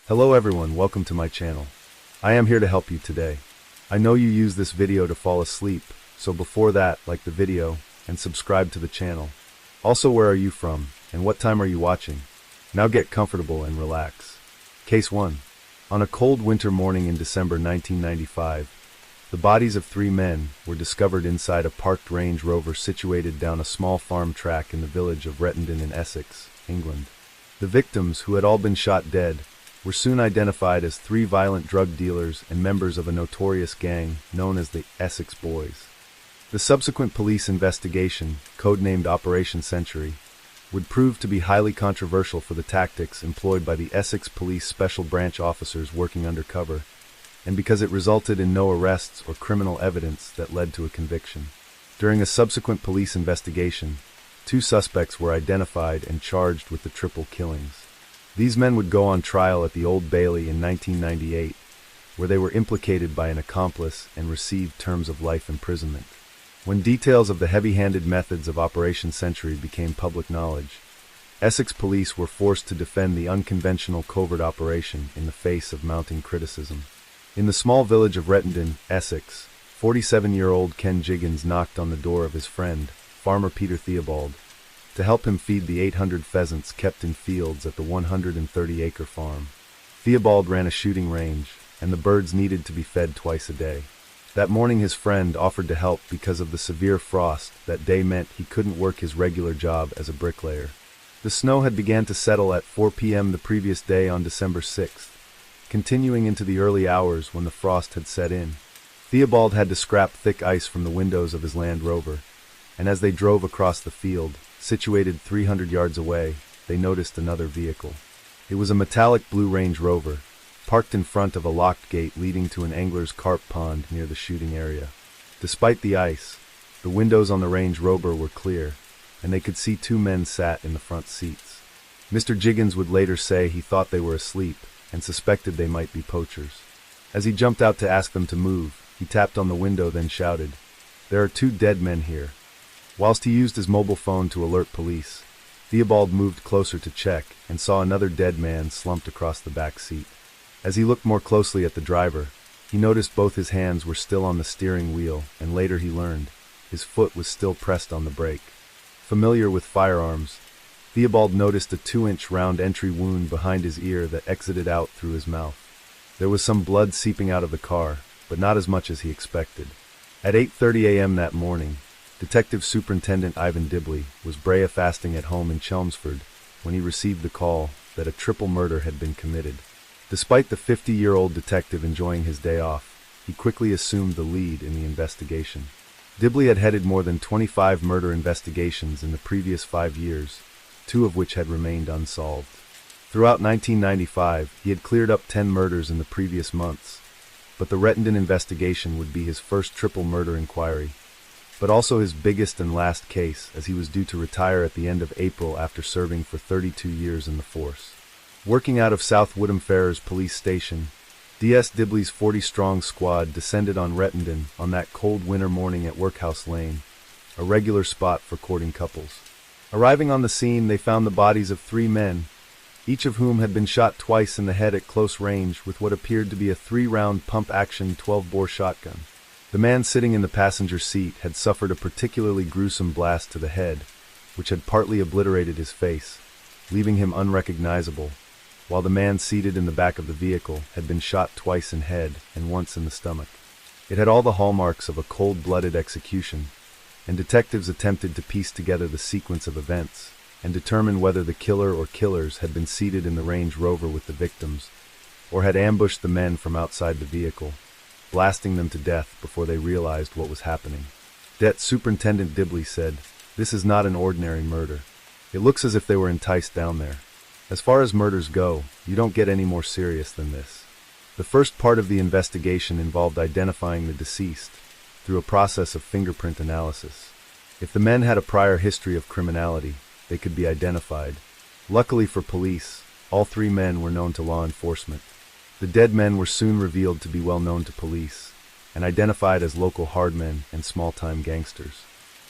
Hello everyone, welcome to my channel. I am here to help you today. I know you use this video to fall asleep, so before that, like the video and subscribe to the channel. Also, where are you from and what time are you watching? Now get comfortable and relax. Case 1. On a cold winter morning in December 1995, the bodies of 3 men were discovered inside a parked Range Rover situated down a small farm track in the village of Rettendon in Essex, England. The victims, who had all been shot dead, were soon identified as 3 violent drug dealers and members of a notorious gang known as the Essex Boys. The subsequent police investigation, codenamed Operation Century, would prove to be highly controversial for the tactics employed by the Essex Police Special Branch officers working undercover, and because it resulted in no arrests or criminal evidence that led to a conviction. During a subsequent police investigation, 2 suspects were identified and charged with the triple killings. These men would go on trial at the Old Bailey in 1998, where they were implicated by an accomplice and received terms of life imprisonment. When details of the heavy-handed methods of Operation Century became public knowledge, Essex police were forced to defend the unconventional covert operation in the face of mounting criticism. In the small village of Rettendon, Essex, 47-year-old Ken Jiggins knocked on the door of his friend, Farmer Peter Theobald, to help him feed the 800 pheasants kept in fields at the 130-acre farm. Theobald ran a shooting range, and the birds needed to be fed twice a day. That morning his friend offered to help because of the severe frost that day meant he couldn't work his regular job as a bricklayer. The snow had begun to settle at 4 p.m. the previous day on December 6th, continuing into the early hours when the frost had set in. Theobald had to scrap thick ice from the windows of his Land Rover, and as they drove across the field, situated 300 yards away, they noticed another vehicle. It was a metallic blue Range Rover, parked in front of a locked gate leading to an angler's carp pond near the shooting area. Despite the ice, the windows on the Range Rover were clear, and they could see 2 men sat in the front seats. Mr. Jiggins would later say he thought they were asleep and suspected they might be poachers. As he jumped out to ask them to move, he tapped on the window, then shouted, "There are 2 dead men here." Whilst he used his mobile phone to alert police, Theobald moved closer to check and saw another dead man slumped across the back seat. As he looked more closely at the driver, he noticed both his hands were still on the steering wheel, and later he learned his foot was still pressed on the brake. Familiar with firearms, Theobald noticed a 2-inch round entry wound behind his ear that exited out through his mouth. There was some blood seeping out of the car, but not as much as he expected. At 8:30 a.m. that morning, Detective Superintendent Ivan Dibley was breakfasting at home in Chelmsford when he received the call that a triple murder had been committed. Despite the 50-year-old detective enjoying his day off, he quickly assumed the lead in the investigation. Dibley had headed more than 25 murder investigations in the previous 5 years, 2 of which had remained unsolved. Throughout 1995, he had cleared up 10 murders in the previous months, but the Rettendon investigation would be his first triple murder inquiry, but also his biggest and last case, as he was due to retire at the end of April after serving for 32 years in the force. Working out of South Woodham Ferrers Police Station, D.S. Dibley's 40-strong squad descended on Rettendon on that cold winter morning at Workhouse Lane, a regular spot for courting couples. Arriving on the scene, they found the bodies of 3 men, each of whom had been shot twice in the head at close range with what appeared to be a 3-round pump-action 12-bore shotgun. The man sitting in the passenger seat had suffered a particularly gruesome blast to the head, which had partly obliterated his face, leaving him unrecognizable, while the man seated in the back of the vehicle had been shot twice in head and once in the stomach. It had all the hallmarks of a cold-blooded execution, and detectives attempted to piece together the sequence of events and determine whether the killer or killers had been seated in the Range Rover with the victims, or had ambushed the men from outside the vehicle, blasting them to death before they realized what was happening. Det. Superintendent Dibley said, "This is not an ordinary murder. It looks as if they were enticed down there. As far as murders go, you don't get any more serious than this." The first part of the investigation involved identifying the deceased through a process of fingerprint analysis. If the men had a prior history of criminality, they could be identified. Luckily for police, all 3 men were known to law enforcement. The dead men were soon revealed to be well known to police, and identified as local hardmen and small-time gangsters.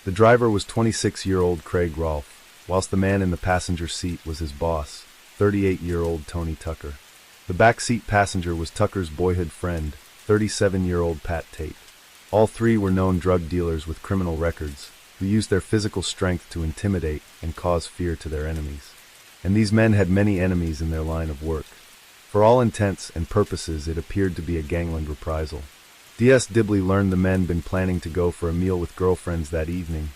The driver was 26-year-old Craig Rolfe, whilst the man in the passenger seat was his boss, 38-year-old Tony Tucker. The backseat passenger was Tucker's boyhood friend, 37-year-old Pat Tate. All three were known drug dealers with criminal records, who used their physical strength to intimidate and cause fear to their enemies. And these men had many enemies in their line of work. For all intents and purposes, it appeared to be a gangland reprisal. D.S. Dibley learned the men been planning to go for a meal with girlfriends that evening,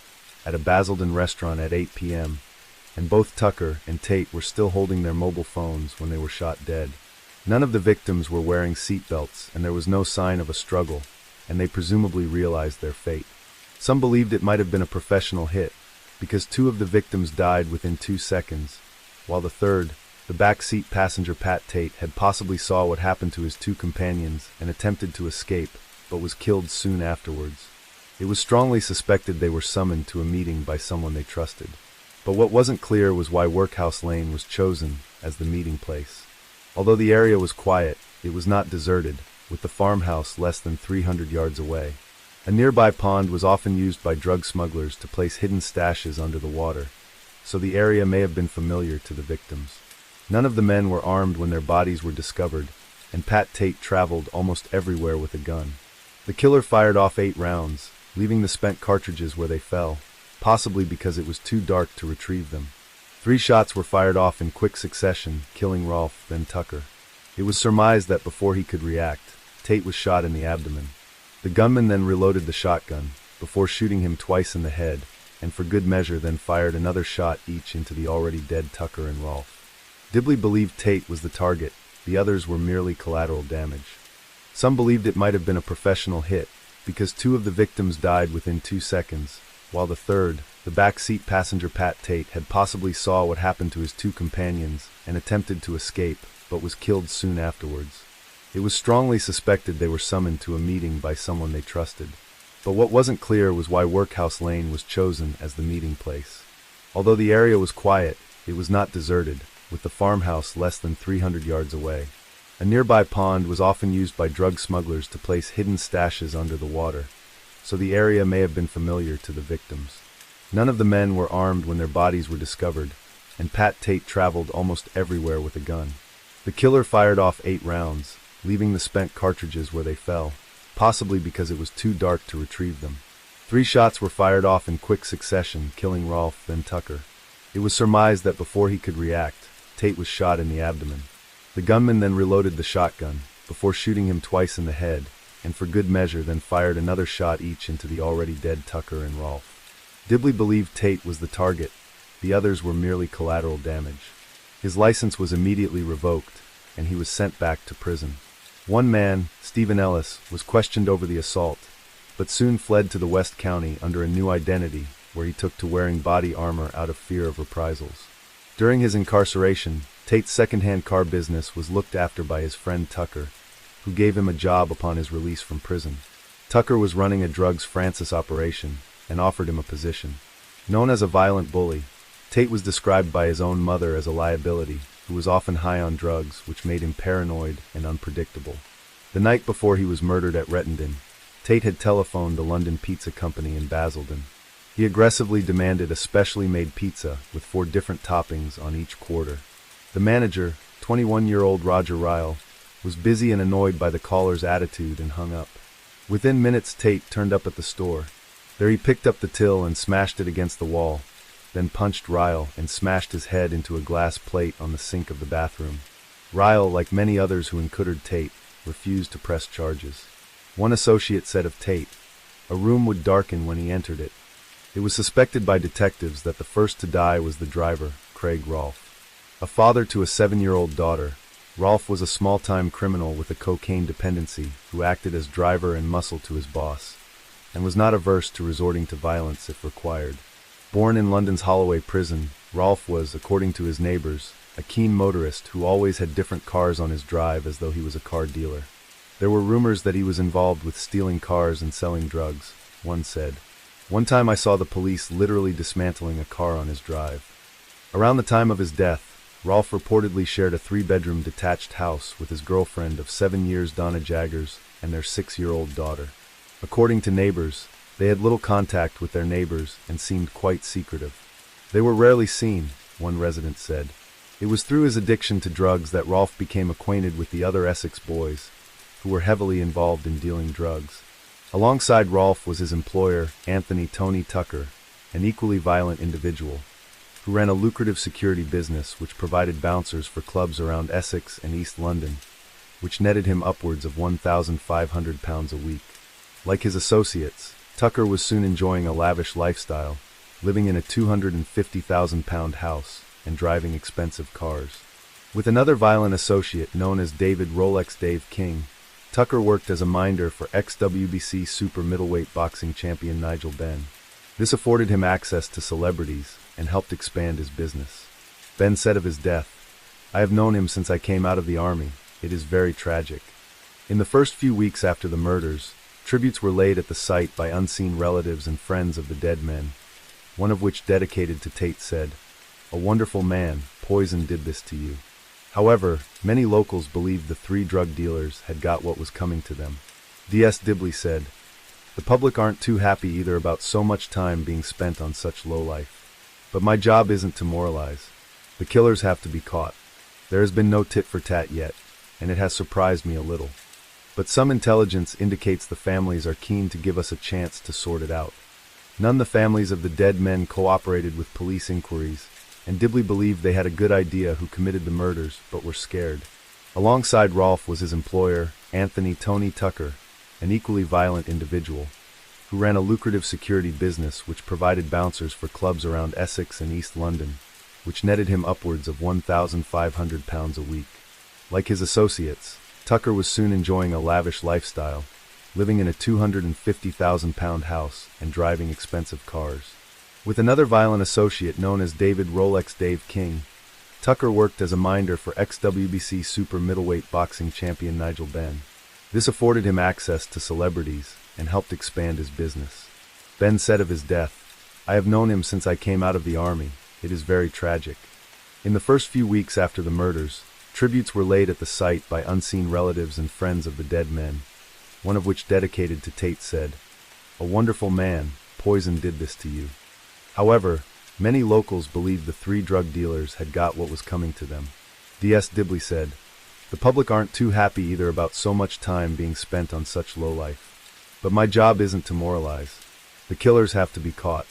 at a Basildon restaurant at 8 p.m., and both Tucker and Tate were still holding their mobile phones when they were shot dead. None of the victims were wearing seatbelts, and there was no sign of a struggle, and they presumably realized their fate. Some believed it might have been a professional hit, because two of the victims died within 2 seconds, while the third, the backseat passenger Pat Tate, had possibly saw what happened to his two companions and attempted to escape, but was killed soon afterwards. It was strongly suspected they were summoned to a meeting by someone they trusted. But what wasn't clear was why Workhouse Lane was chosen as the meeting place. Although the area was quiet, it was not deserted, with the farmhouse less than 300 yards away. A nearby pond was often used by drug smugglers to place hidden stashes under the water, so the area may have been familiar to the victims. None of the men were armed when their bodies were discovered, and Pat Tate traveled almost everywhere with a gun. The killer fired off 8 rounds, leaving the spent cartridges where they fell, possibly because it was too dark to retrieve them. 3 shots were fired off in quick succession, killing Rolfe, then Tucker. It was surmised that before he could react, Tate was shot in the abdomen. The gunman then reloaded the shotgun, before shooting him twice in the head, and for good measure then fired another shot each into the already dead Tucker and Rolfe. Dibley believed Tate was the target, the others were merely collateral damage. Some believed it might have been a professional hit, because 2 of the victims died within 2 seconds, while the third, the backseat passenger Pat Tate, had possibly saw what happened to his 2 companions and attempted to escape, but was killed soon afterwards. It was strongly suspected they were summoned to a meeting by someone they trusted. But what wasn't clear was why Workhouse Lane was chosen as the meeting place. Although the area was quiet, it was not deserted, with the farmhouse less than 300 yards away. A nearby pond was often used by drug smugglers to place hidden stashes under the water, so the area may have been familiar to the victims. None of the men were armed when their bodies were discovered, and Pat Tate traveled almost everywhere with a gun. The killer fired off 8 rounds, leaving the spent cartridges where they fell, possibly because it was too dark to retrieve them. 3 shots were fired off in quick succession, killing Rolfe, then Tucker. It was surmised that before he could react, Tate was shot in the abdomen. The gunman then reloaded the shotgun, before shooting him twice in the head, and for good measure then fired another shot each into the already dead Tucker and Rolfe. Dibley believed Tate was the target, the others were merely collateral damage. His license was immediately revoked, and he was sent back to prison. One man, Stephen Ellis, was questioned over the assault, but soon fled to the West County under a new identity, where he took to wearing body armor out of fear of reprisals. During his incarceration, Tate's second-hand car business was looked after by his friend Tucker, who gave him a job upon his release from prison. Tucker was running a drugs Francis operation and offered him a position. Known as a violent bully, Tate was described by his own mother as a liability who was often high on drugs, which made him paranoid and unpredictable. The night before he was murdered at Rettendon, Tate had telephoned the London Pizza Company in Basildon. He aggressively demanded a specially made pizza with 4 different toppings on each quarter. The manager, 21-year-old Roger Ryle, was busy and annoyed by the caller's attitude and hung up. Within minutes, Tate turned up at the store. There he picked up the till and smashed it against the wall, then punched Ryle and smashed his head into a glass plate on the sink of the bathroom. Ryle, like many others who encoutered Tate, refused to press charges. One associate said of Tate, "A room would darken when he entered it." It was suspected by detectives that the first to die was the driver, Craig Rolfe. A father to a 7-year-old daughter, Rolfe was a small-time criminal with a cocaine dependency who acted as driver and muscle to his boss, and was not averse to resorting to violence if required. Born in London's Holloway prison, Rolfe was, according to his neighbors, a keen motorist who always had different cars on his drive as though he was a car dealer. There were rumors that he was involved with stealing cars and selling drugs, one said. "One time I saw the police literally dismantling a car on his drive." Around the time of his death, Rolfe reportedly shared a 3-bedroom detached house with his girlfriend of 7 years, Donna Jaggers, and their 6-year-old daughter. According to neighbors, they had little contact with their neighbors and seemed quite secretive. "They were rarely seen," one resident said. It was through his addiction to drugs that Rolf became acquainted with the other Essex boys, who were heavily involved in dealing drugs. Alongside Rolf was his employer, Anthony "Tony" Tucker, an equally violent individual, who ran a lucrative security business which provided bouncers for clubs around Essex and East London, which netted him upwards of £1,500 a week. Like his associates, Tucker was soon enjoying a lavish lifestyle, living in a £250,000 house and driving expensive cars. With another violent associate known as David "Rolex Dave" King, Tucker worked as a minder for ex-WBC super middleweight boxing champion Nigel Benn. This afforded him access to celebrities and helped expand his business. Ben said of his death, "I have known him since I came out of the army. It is very tragic." In the first few weeks after the murders, tributes were laid at the site by unseen relatives and friends of the dead men, one of which, dedicated to Tate, said, "A wonderful man, poison did this to you." However, many locals believed the three drug dealers had got what was coming to them. D.S. Dibley said, "The public aren't too happy either about so much time being spent on such lowlife. But my job isn't to moralize. The killers have to be caught. There has been no tit for tat yet, and it has surprised me a little. But some intelligence indicates the families are keen to give us a chance to sort it out." None the families of the dead men cooperated with police inquiries, and Dibley believed they had a good idea who committed the murders, but were scared. Alongside Rolf was his employer, Anthony "Tony" Tucker, an equally violent individual, who ran a lucrative security business which provided bouncers for clubs around Essex and East London, which netted him upwards of £1,500 a week. Like his associates, Tucker was soon enjoying a lavish lifestyle, living in a £250,000 house and driving expensive cars. With another violent associate known as David "Rolex Dave" King, Tucker worked as a minder for ex-WBC super middleweight boxing champion Nigel Benn. This afforded him access to celebrities and helped expand his business. Ben said of his death, "I have known him since I came out of the army. It is very tragic." In the first few weeks after the murders, tributes were laid at the site by unseen relatives and friends of the dead men, one of which, dedicated to Tate, said, "A wonderful man, poison did this to you." However, many locals believed the three drug dealers had got what was coming to them. D.S. Dibley said, "The public aren't too happy either about so much time being spent on such lowlife. But my job isn't to moralize. The killers have to be caught.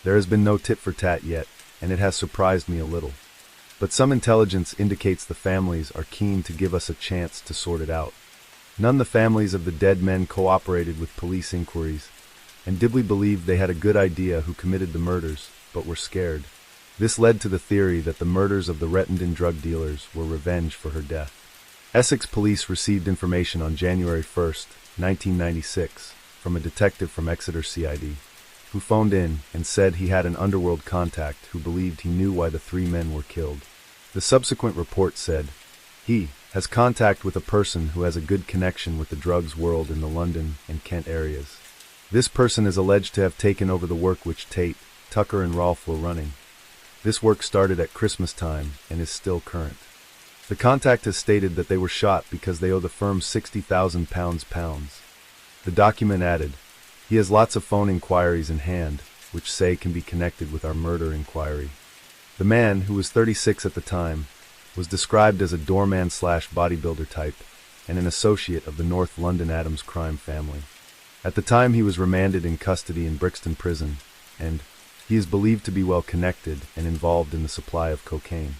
There has been no tit for tat yet, and it has surprised me a little. But some intelligence indicates the families are keen to give us a chance to sort it out." None the families of the dead men cooperated with police inquiries, and Dibley believed they had a good idea who committed the murders, but were scared. This led to the theory that the murders of the Rettendon drug dealers were revenge for her death. Essex police received information on January 1, 1996, from a detective from Exeter CID, who phoned in and said he had an underworld contact who believed he knew why the three men were killed. The subsequent report said, "He has contact with a person who has a good connection with the drugs world in the London and Kent areas. This person is alleged to have taken over the work which Tate, Tucker and Rolf were running. This work started at Christmas time and is still current. The contact has stated that they were shot because they owe the firm £60,000 The document added, "He has lots of phone inquiries in hand, which say can be connected with our murder inquiry." The man, who was 36 at the time, was described as a doorman/bodybuilder type and an associate of the North London Adams crime family. At the time he was remanded in custody in Brixton Prison, and he is believed to be well connected and involved in the supply of cocaine.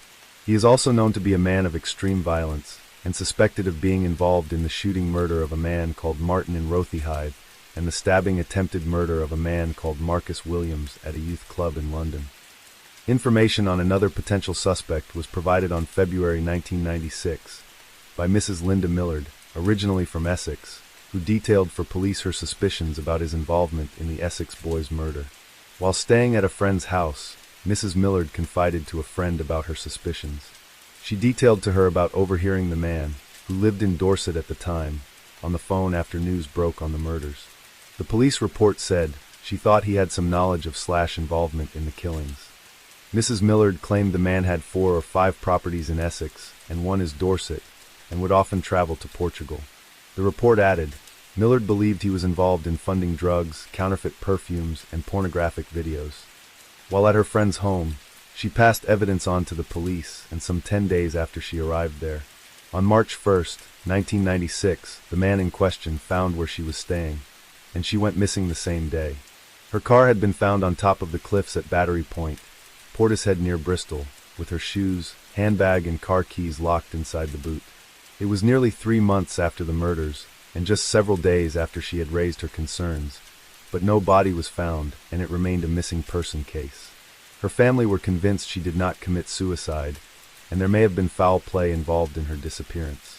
He is also known to be a man of extreme violence and suspected of being involved in the shooting murder of a man called Martin in Rothyhithe and the stabbing attempted murder of a man called Marcus Williams at a youth club in London. Information on another potential suspect was provided on February 1996 by Mrs. Linda Millard, originally from Essex, who detailed for police her suspicions about his involvement in the Essex boys' murder. While staying at a friend's house, Mrs. Millard confided to a friend about her suspicions. She detailed to her about overhearing the man, who lived in Dorset at the time, on the phone after news broke on the murders. The police report said she thought he had some knowledge of / involvement in the killings. Mrs. Millard claimed the man had 4 or 5 properties in Essex, and one is Dorset, and would often travel to Portugal. The report added, Millard believed he was involved in funding drugs, counterfeit perfumes, and pornographic videos. While at her friend's home, She passed evidence on to the police, and some 10 days after she arrived there. On March 1st, 1996, the man in question found where she was staying, and she went missing the same day. Her car had been found on top of the cliffs at Battery Point, Portishead near Bristol, with her shoes, handbag, and car keys locked inside the boot. It was nearly 3 months after the murders, and just several days after she had raised her concerns, but no body was found, and it remained a missing person case. Her family were convinced she did not commit suicide, and there may have been foul play involved in her disappearance.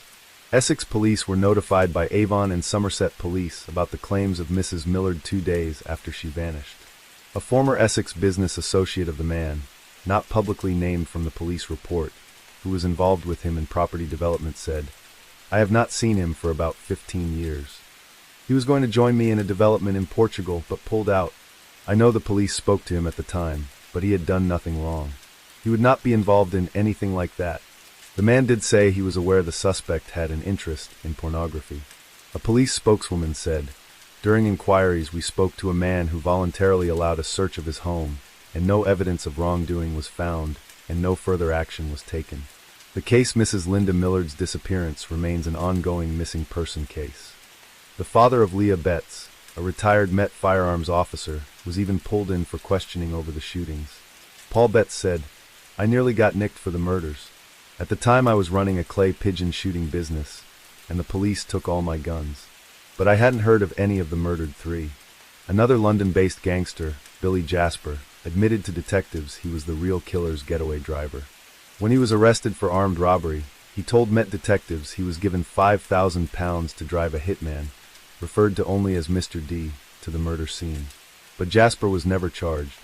Essex police were notified by Avon and Somerset police about the claims of Mrs. Millard 2 days after she vanished. A former Essex business associate of the man, not publicly named from the police report, who was involved with him in property development, said, "I have not seen him for about 15 years. He was going to join me in a development in Portugal, but pulled out. I know the police spoke to him at the time, but he had done nothing wrong. He would not be involved in anything like that." The man did say he was aware the suspect had an interest in pornography. A police spokeswoman said, "During inquiries we spoke to a man who voluntarily allowed a search of his home, and no evidence of wrongdoing was found, and no further action was taken." The case Mrs. Linda Millard's disappearance remains an ongoing missing person case. The father of Leah Betts, a retired Met firearms officer, was even pulled in for questioning over the shootings. Paul Betts said, "I nearly got nicked for the murders. At the time I was running a clay pigeon shooting business, and the police took all my guns. But I hadn't heard of any of the murdered 3. Another London-based gangster, Billy Jasper, admitted to detectives he was the real killer's getaway driver. When he was arrested for armed robbery, he told Met detectives he was given £5,000 to drive a hitman, referred to only as Mr. D, to the murder scene. But Jasper was never charged.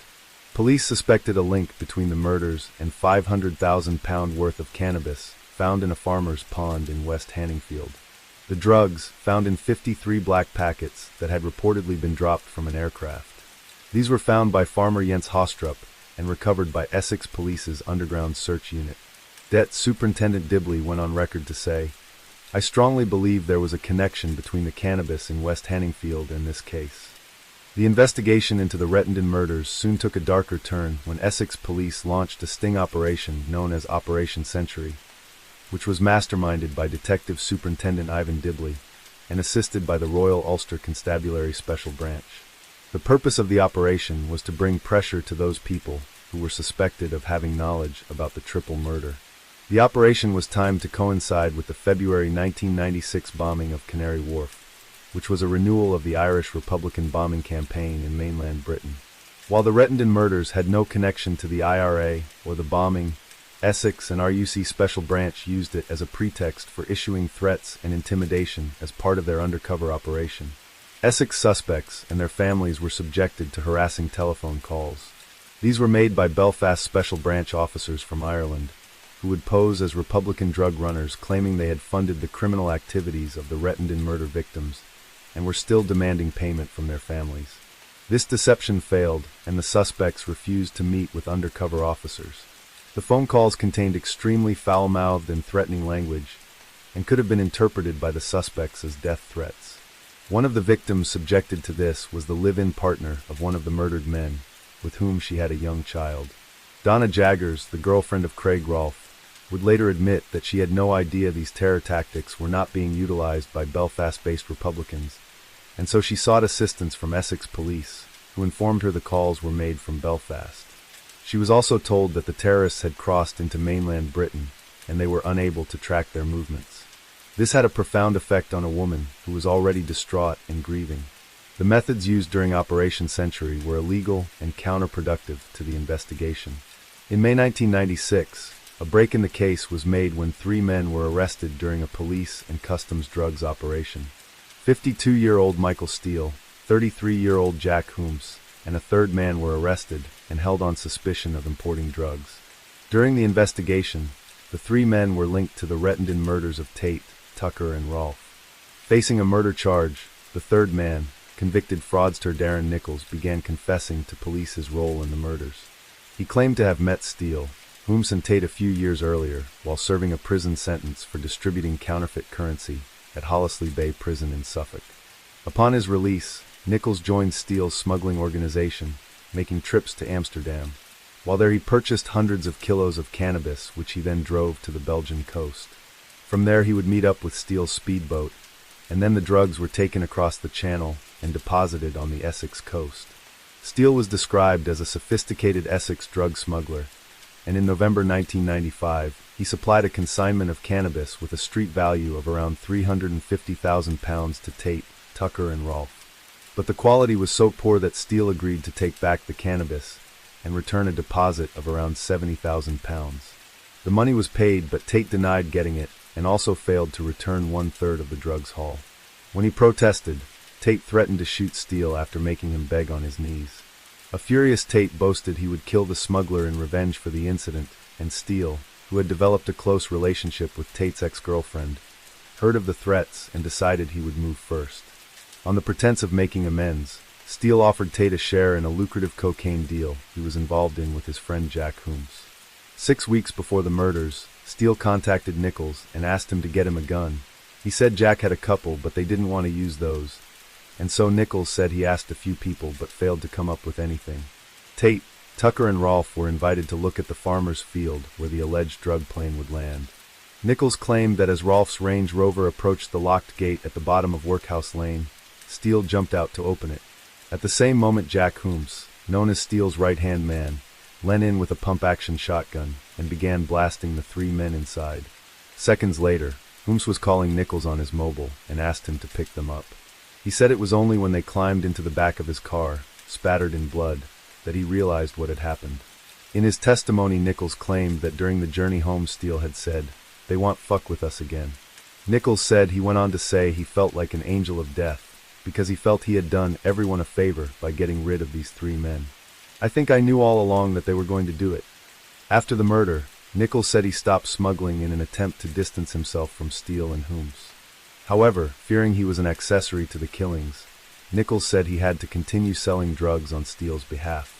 Police suspected a link between the murders and £500,000 worth of cannabis found in a farmer's pond in West Hanningfield. The drugs, found in 53 black packets that had reportedly been dropped from an aircraft. These were found by farmer Jens Hostrup and recovered by Essex Police's underground search unit. Det Superintendent Dibley went on record to say, "I strongly believe there was a connection between the cannabis in West Hanningfield and this case." The investigation into the Rettendon murders soon took a darker turn when Essex Police launched a sting operation known as Operation Century, which was masterminded by Detective Superintendent Ivan Dibley and assisted by the Royal Ulster Constabulary Special Branch. The purpose of the operation was to bring pressure to those people who were suspected of having knowledge about the triple murder. The operation was timed to coincide with the February 1996 bombing of Canary Wharf, which was a renewal of the Irish Republican bombing campaign in mainland Britain. While the Rettendon murders had no connection to the IRA or the bombing, Essex and RUC Special Branch used it as a pretext for issuing threats and intimidation as part of their undercover operation. Essex suspects and their families were subjected to harassing telephone calls. These were made by Belfast Special Branch officers from Ireland, who would pose as Republican drug runners claiming they had funded the criminal activities of the Rettendon murder victims and were still demanding payment from their families. This deception failed, and the suspects refused to meet with undercover officers. The phone calls contained extremely foul-mouthed and threatening language, and could have been interpreted by the suspects as death threats. One of the victims subjected to this was the live-in partner of one of the murdered men, with whom she had a young child. Donna Jaggers, the girlfriend of Craig Rolfe, would later admit that she had no idea these terror tactics were not being utilized by Belfast-based Republicans, and so she sought assistance from Essex Police, who informed her the calls were made from Belfast. She was also told that the terrorists had crossed into mainland Britain, and they were unable to track their movements. This had a profound effect on a woman who was already distraught and grieving. The methods used during Operation Century were illegal and counterproductive to the investigation. In May 1996, a break in the case was made when 3 men were arrested during a police and customs drugs operation. 52-year-old Michael Steele, 33-year-old Jack Hooms, and a third man were arrested and held on suspicion of importing drugs. During the investigation, the 3 men were linked to the Rettendon murders of Tate, Tucker, and Rolfe. Facing a murder charge, the third man, convicted fraudster Darren Nichols, began confessing to police his role in the murders. He claimed to have met Steele, Hooms, and Tate a few years earlier while serving a prison sentence for distributing counterfeit currency at Hollesley Bay Prison in Suffolk. Upon his release, Nichols joined Steele's smuggling organization, making trips to Amsterdam. While there he purchased hundreds of kilos of cannabis, which he then drove to the Belgian coast. From there he would meet up with Steele's speedboat, and then the drugs were taken across the channel and deposited on the Essex coast. Steele was described as a sophisticated Essex drug smuggler, and in November 1995, he supplied a consignment of cannabis with a street value of around £350,000 to Tate, Tucker, and Rolfe. But the quality was so poor that Steele agreed to take back the cannabis and return a deposit of around £70,000. The money was paid, but Tate denied getting it and also failed to return 1/3 of the drugs haul. When he protested, Tate threatened to shoot Steele after making him beg on his knees. A furious Tate boasted he would kill the smuggler in revenge for the incident, and Steele, who had developed a close relationship with Tate's ex-girlfriend, heard of the threats and decided he would move first. On the pretense of making amends, Steele offered Tate a share in a lucrative cocaine deal he was involved in with his friend Jack Hooms. 6 weeks before the murders, Steele contacted Nichols and asked him to get him a gun. He said Jack had a couple, but they didn't want to use those, and so Nichols said he asked a few people but failed to come up with anything. Tate, Tucker, and Rolfe were invited to look at the farmer's field where the alleged drug plane would land. Nichols claimed that as Rolfe's Range Rover approached the locked gate at the bottom of Workhouse Lane, Steele jumped out to open it. At the same moment, Jack Hooms, known as Steele's right-hand man, leaned in with a pump-action shotgun and began blasting the 3 men inside. Seconds later, Hooms was calling Nichols on his mobile and asked him to pick them up. He said it was only when they climbed into the back of his car, spattered in blood, that he realized what had happened. In his testimony, Nichols claimed that during the journey home, Steele had said, "They want fuck with us again." Nichols said he went on to say he felt like an angel of death, because he felt he had done everyone a favor by getting rid of these 3 men. "I think I knew all along that they were going to do it." After the murder, Nichols said he stopped smuggling in an attempt to distance himself from Steele and Hooms. However, fearing he was an accessory to the killings, Nichols said he had to continue selling drugs on Steele's behalf.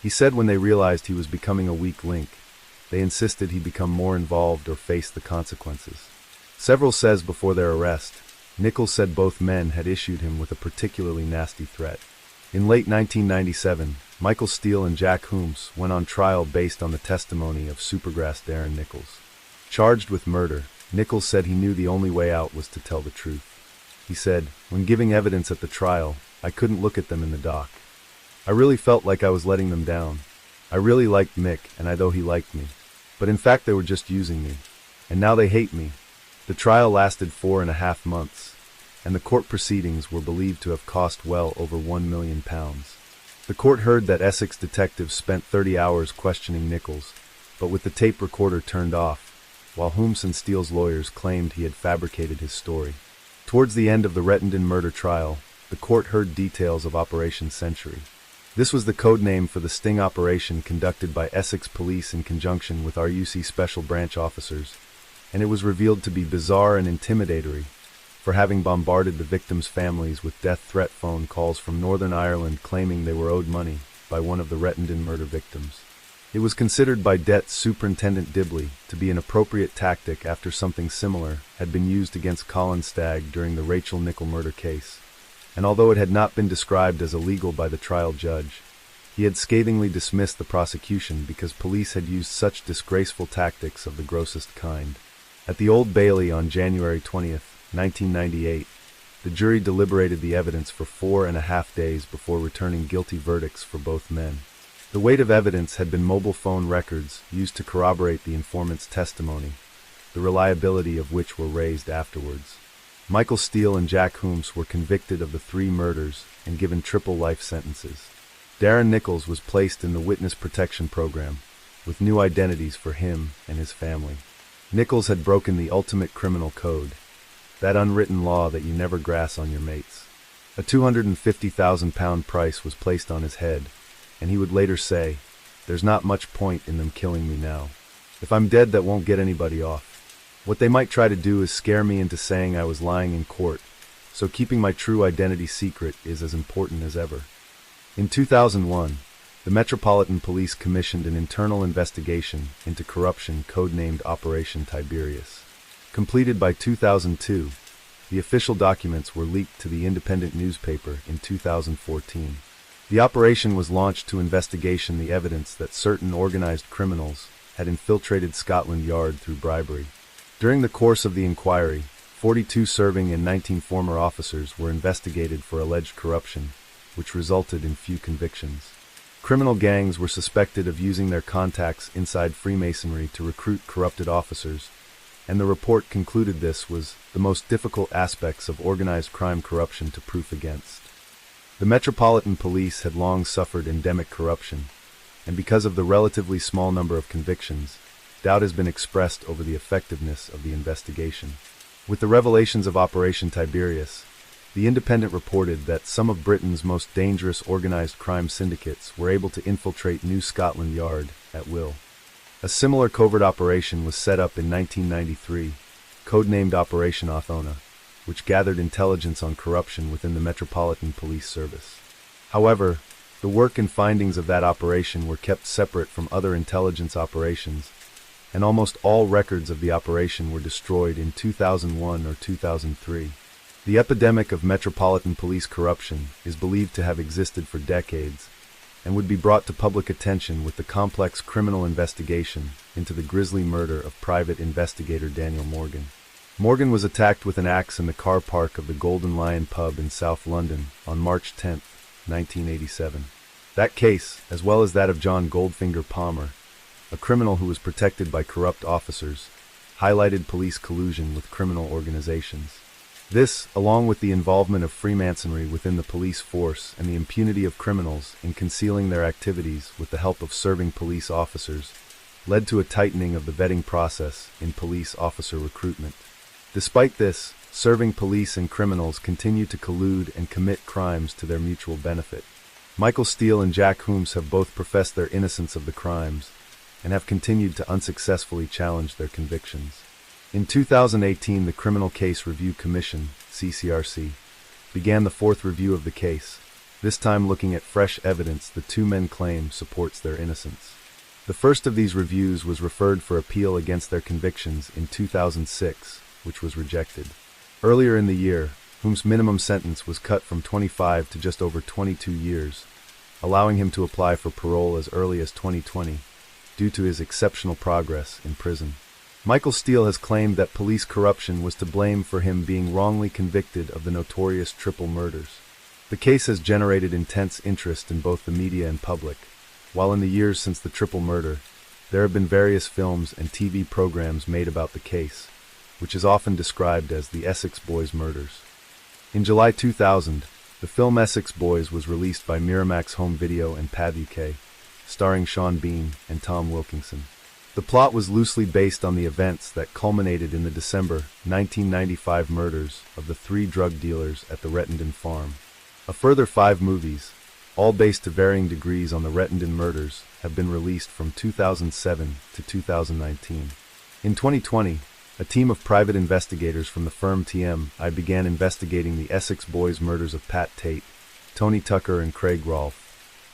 He said when they realized he was becoming a weak link, they insisted he become more involved or face the consequences. Several says before their arrest, Nichols said both men had issued him with a particularly nasty threat. In late 1997, Michael Steele and Jack Hooms went on trial based on the testimony of Supergrass Darren Nichols. Charged with murder, Nichols said he knew the only way out was to tell the truth. He said, "When giving evidence at the trial, I couldn't look at them in the dock. I really felt like I was letting them down. I really liked Mick, and I thought he liked me. But in fact they were just using me. And now they hate me." The trial lasted 4.5 months, and the court proceedings were believed to have cost well over £1 million. The court heard that Essex detectives spent 30 hours questioning Nichols, but with the tape recorder turned off, while Hooms and Steele's lawyers claimed he had fabricated his story. Towards the end of the Rettendon murder trial, the court heard details of Operation Century. This was the code name for the sting operation conducted by Essex Police in conjunction with RUC Special Branch officers, and it was revealed to be bizarre and intimidatory, for having bombarded the victims' families with death threat phone calls from Northern Ireland claiming they were owed money by one of the Rettendon murder victims. It was considered by Det Superintendent Dibley to be an appropriate tactic after something similar had been used against Colin Stagg during the Rachel Nichol murder case, and although it had not been described as illegal by the trial judge, he had scathingly dismissed the prosecution because police had used such disgraceful tactics of the grossest kind. At the Old Bailey on January 20th, 1998, the jury deliberated the evidence for 4.5 days before returning guilty verdicts for both men. The weight of evidence had been mobile phone records used to corroborate the informant's testimony, the reliability of which were raised afterwards. Michael Steele and Jack Hooms were convicted of the 3 murders and given triple life sentences. Darren Nichols was placed in the Witness Protection Program, with new identities for him and his family. Nichols had broken the ultimate criminal code, that unwritten law that you never grass on your mates. A £250,000 price was placed on his head, and he would later say, "There's not much point in them killing me now. If I'm dead, that won't get anybody off. What they might try to do is scare me into saying I was lying in court, so keeping my true identity secret is as important as ever." In 2001, the Metropolitan Police commissioned an internal investigation into corruption codenamed Operation Tiberius. Completed by 2002, the official documents were leaked to the independent newspaper in 2014. The operation was launched to investigation the evidence that certain organized criminals had infiltrated Scotland Yard through bribery. During the course of the inquiry, 42 serving and 19 former officers were investigated for alleged corruption, which resulted in few convictions. Criminal gangs were suspected of using their contacts inside Freemasonry to recruit corrupted officers, and the report concluded this was the most difficult aspects of organized crime corruption to proof against. The Metropolitan Police had long suffered endemic corruption, and because of the relatively small number of convictions, doubt has been expressed over the effectiveness of the investigation. With the revelations of Operation Tiberius, The Independent reported that some of Britain's most dangerous organized crime syndicates were able to infiltrate New Scotland Yard at will. A similar covert operation was set up in 1993, codenamed Operation Othona, which gathered intelligence on corruption within the Metropolitan Police Service. However, the work and findings of that operation were kept separate from other intelligence operations, and almost all records of the operation were destroyed in 2001 or 2003. The epidemic of Metropolitan Police corruption is believed to have existed for decades, and would be brought to public attention with the complex criminal investigation into the grisly murder of private investigator Daniel Morgan. Morgan was attacked with an axe in the car park of the Golden Lion pub in South London on March 10, 1987. That case, as well as that of John Goldfinger Palmer, a criminal who was protected by corrupt officers, highlighted police collusion with criminal organizations. This, along with the involvement of Freemasonry within the police force and the impunity of criminals in concealing their activities with the help of serving police officers, led to a tightening of the vetting process in police officer recruitment. Despite this, serving police and criminals continue to collude and commit crimes to their mutual benefit. Michael Steele and Jack Holmes have both professed their innocence of the crimes and have continued to unsuccessfully challenge their convictions. In 2018, the Criminal Case Review Commission, CCRC, began the fourth review of the case, this time looking at fresh evidence the two men claim supports their innocence. The first of these reviews was referred for appeal against their convictions in 2006, which was rejected. Earlier in the year, Holmes' minimum sentence was cut from 25 to just over 22 years, allowing him to apply for parole as early as 2020, due to his exceptional progress in prison. Michael Steele has claimed that police corruption was to blame for him being wrongly convicted of the notorious triple murders. The case has generated intense interest in both the media and public, while in the years since the triple murder, there have been various films and TV programs made about the case, which is often described as the Essex Boys murders. In July 2000, the film Essex Boys was released by Miramax Home Video and PAV UK, starring Sean Bean and Tom Wilkinson. The plot was loosely based on the events that culminated in the December 1995 murders of the three drug dealers at the Rettendon farm. A further 5 movies, all based to varying degrees on the Rettendon murders, have been released from 2007 to 2019. In 2020, a team of private investigators from the firm TMI began investigating the Essex Boys murders of Pat Tate, Tony Tucker and Craig Rolfe,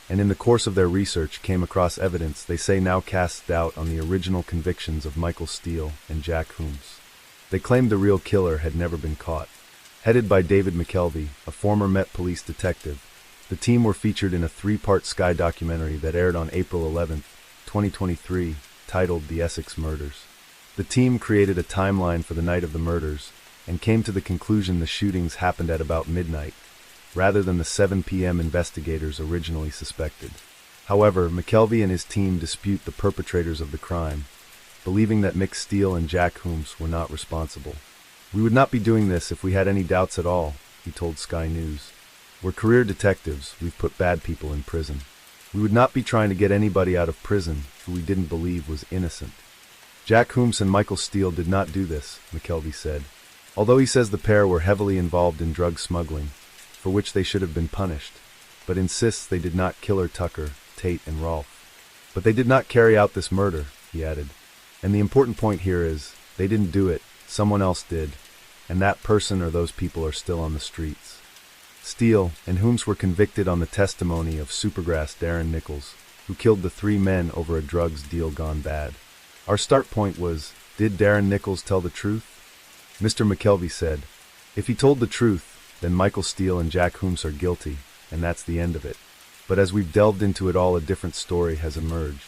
and in the course of their research came across evidence they say now casts doubt on the original convictions of Michael Steele and Jack Holmes. They claimed the real killer had never been caught. Headed by David McKelvey, a former Met Police detective, the team were featured in a 3-part Sky documentary that aired on April 11, 2023, titled The Essex Murders. The team created a timeline for the night of the murders and came to the conclusion the shootings happened at about midnight, rather than the 7 p.m. investigators originally suspected. However, McKelvey and his team dispute the perpetrators of the crime, believing that Mick Steele and Jack Holmes were not responsible. "We would not be doing this if we had any doubts at all," he told Sky News. "We're career detectives, we've put bad people in prison. We would not be trying to get anybody out of prison who we didn't believe was innocent." Jack Holmes and Michael Steele did not do this, McKelvey said, although he says the pair were heavily involved in drug smuggling, for which they should have been punished, but insists they did not kill Tucker, Tate, and Rolfe. "But they did not carry out this murder," he added. "And the important point here is, they didn't do it, someone else did, and that person or those people are still on the streets." Steele and Holmes were convicted on the testimony of Supergrass Darren Nichols, who killed the 3 men over a drugs deal gone bad. "Our start point was, did Darren Nichols tell the truth?" Mr. McKelvey said, "If he told the truth, then Michael Steele and Jack Holmes are guilty, and that's the end of it. but as we've delved into it all, a different story has emerged.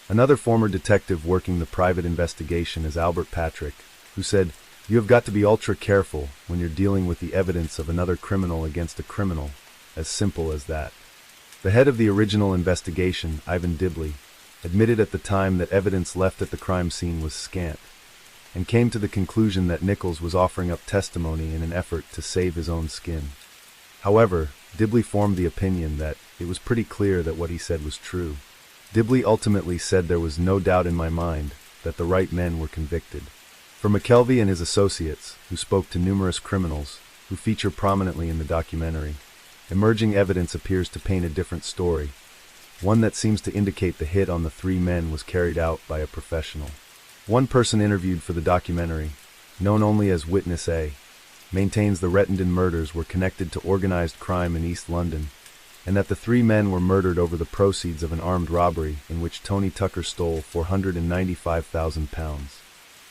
Another former detective working the private investigation is Albert Patrick, who said, "You have got to be ultra careful when you're dealing with the evidence of another criminal against a criminal, as simple as that." The head of the original investigation, Ivan Dibley, admitted at the time that evidence left at the crime scene was scant, and came to the conclusion that Nichols was offering up testimony in an effort to save his own skin. However, Dibley formed the opinion that it was pretty clear that what he said was true. Dibley ultimately said, "There was no doubt in my mind that the right men were convicted." For McKelvey and his associates, who spoke to numerous criminals, who feature prominently in the documentary, emerging evidence appears to paint a different story, one that seems to indicate the hit on the three men was carried out by a professional. One person interviewed for the documentary, known only as Witness A, maintains the Rettendon murders were connected to organized crime in East London, and that the three men were murdered over the proceeds of an armed robbery in which Tony Tucker stole £495,000.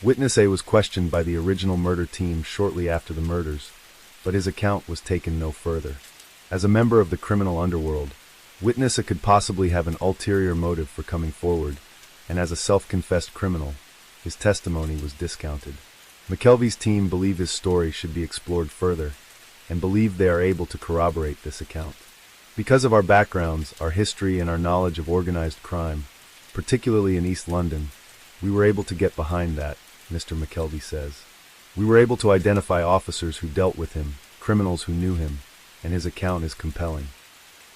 Witness A was questioned by the original murder team shortly after the murders, but his account was taken no further. As a member of the criminal underworld, Witness A could possibly have an ulterior motive for coming forward, and as a self-confessed criminal, his testimony was discounted. McKelvey's team believe his story should be explored further, and believe they are able to corroborate this account. Because of our backgrounds, our history, and our knowledge of organized crime, particularly in East London, we were able to get behind that, Mr. McKelvey says. We were able to identify officers who dealt with him, criminals who knew him, and his account is compelling.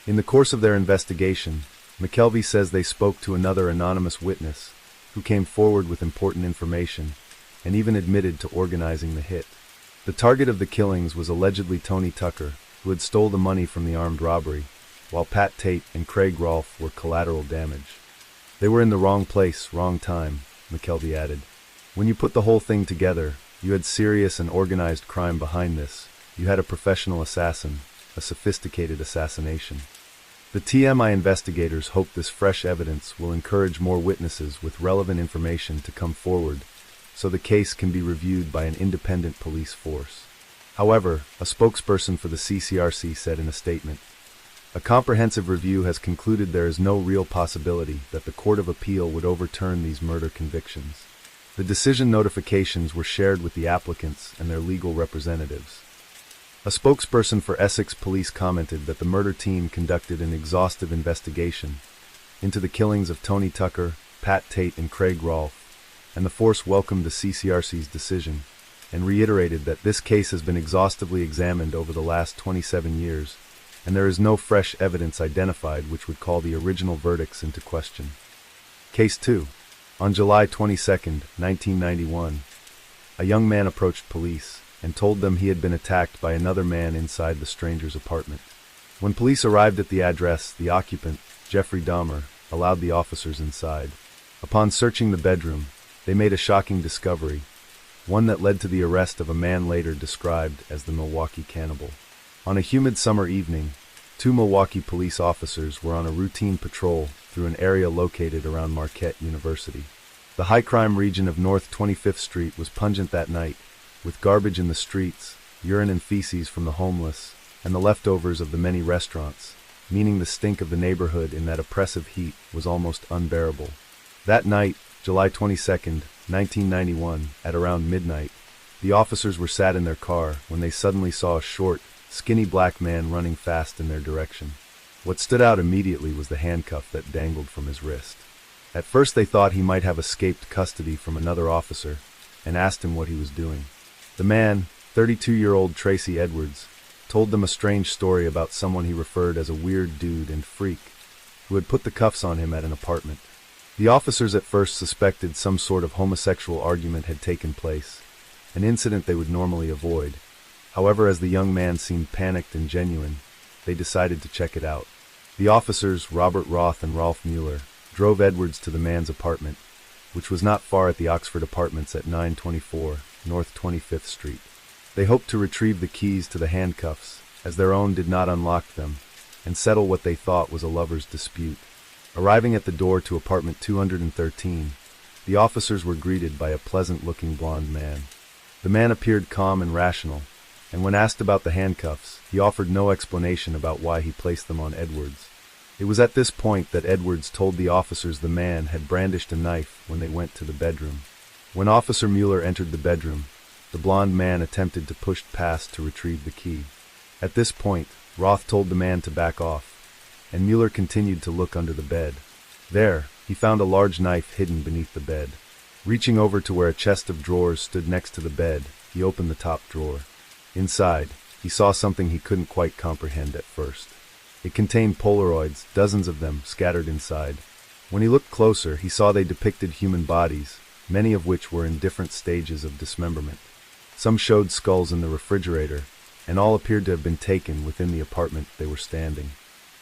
In the course of their investigation, McKelvey says they spoke to another anonymous witness, who came forward with important information, and even admitted to organizing the hit. The target of the killings was allegedly Tony Tucker, who had stole the money from the armed robbery, while Pat Tate and Craig Rolfe were collateral damage. They were in the wrong place, wrong time, McKelvey added. When you put the whole thing together, you had serious and organized crime behind this. You had a professional assassin, a sophisticated assassination. The TMI investigators hope this fresh evidence will encourage more witnesses with relevant information to come forward, so the case can be reviewed by an independent police force. However, a spokesperson for the CCRC said in a statement, "A comprehensive review has concluded there is no real possibility that the Court of Appeal would overturn these murder convictions." The decision notifications were shared with the applicants and their legal representatives. A spokesperson for Essex Police commented that the murder team conducted an exhaustive investigation into the killings of Tony Tucker, Pat Tate, and Craig Rolfe, and the force welcomed the CCRC's decision and reiterated that this case has been exhaustively examined over the last 27 years, and there is no fresh evidence identified which would call the original verdicts into question. Case 2. On July 22, 1991, a young man approached police and told them he had been attacked by another man inside the stranger's apartment. When police arrived at the address, the occupant, Jeffrey Dahmer, allowed the officers inside. Upon searching the bedroom, they made a shocking discovery, one that led to the arrest of a man later described as the Milwaukee Cannibal. On a humid summer evening, 2 Milwaukee police officers were on a routine patrol through an area located around Marquette University. The high-crime region of North 25th Street was pungent that night, with garbage in the streets, urine and feces from the homeless, and the leftovers of the many restaurants, meaning the stink of the neighborhood in that oppressive heat was almost unbearable. That night, July 22, 1991, at around midnight, the officers were sat in their car when they suddenly saw a short, skinny black man running fast in their direction. What stood out immediately was the handcuff that dangled from his wrist. At first they thought he might have escaped custody from another officer, and asked him what he was doing. The man, 32-year-old Tracy Edwards, told them a strange story about someone he referred as a weird dude and freak, who had put the cuffs on him at an apartment. The officers at first suspected some sort of homosexual argument had taken place, an incident they would normally avoid. However, as the young man seemed panicked and genuine, they decided to check it out. The officers, Robert Roth and Rolf Mueller, drove Edwards to the man's apartment, which was not far at the Oxford Apartments at 924 North 25th Street. They hoped to retrieve the keys to the handcuffs, as their own did not unlock them, and settle what they thought was a lover's dispute. Arriving at the door to apartment 213, the officers were greeted by a pleasant-looking blond man. The man appeared calm and rational, and when asked about the handcuffs, he offered no explanation about why he placed them on Edwards. It was at this point that Edwards told the officers the man had brandished a knife when they went to the bedroom. When Officer Mueller entered the bedroom, the blond man attempted to push past to retrieve the key. At this point, Roth told the man to back off, and Mueller continued to look under the bed. There, he found a large knife hidden beneath the bed. Reaching over to where a chest of drawers stood next to the bed, he opened the top drawer. Inside, he saw something he couldn't quite comprehend at first. It contained Polaroids, dozens of them, scattered inside. When he looked closer, he saw they depicted human bodies, many of which were in different stages of dismemberment. Some showed skulls in the refrigerator, and all appeared to have been taken within the apartment they were standing.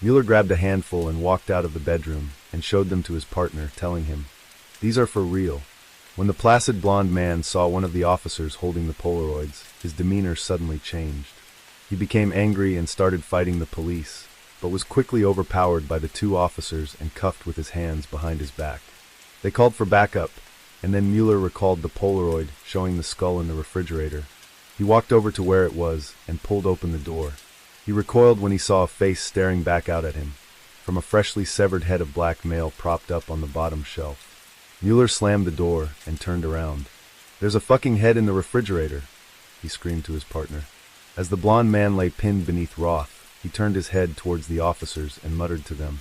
Mueller grabbed a handful and walked out of the bedroom and showed them to his partner, telling him, "These are for real." When the placid blond man saw one of the officers holding the Polaroids, his demeanor suddenly changed. He became angry and started fighting the police, but was quickly overpowered by the two officers and cuffed with his hands behind his back. They called for backup, and then Mueller recalled the Polaroid showing the skull in the refrigerator. He walked over to where it was and pulled open the door. He recoiled when he saw a face staring back out at him, from a freshly severed head of black male propped up on the bottom shelf. Mueller slammed the door and turned around. "There's a fucking head in the refrigerator," he screamed to his partner. As the blond man lay pinned beneath Roth, he turned his head towards the officers and muttered to them,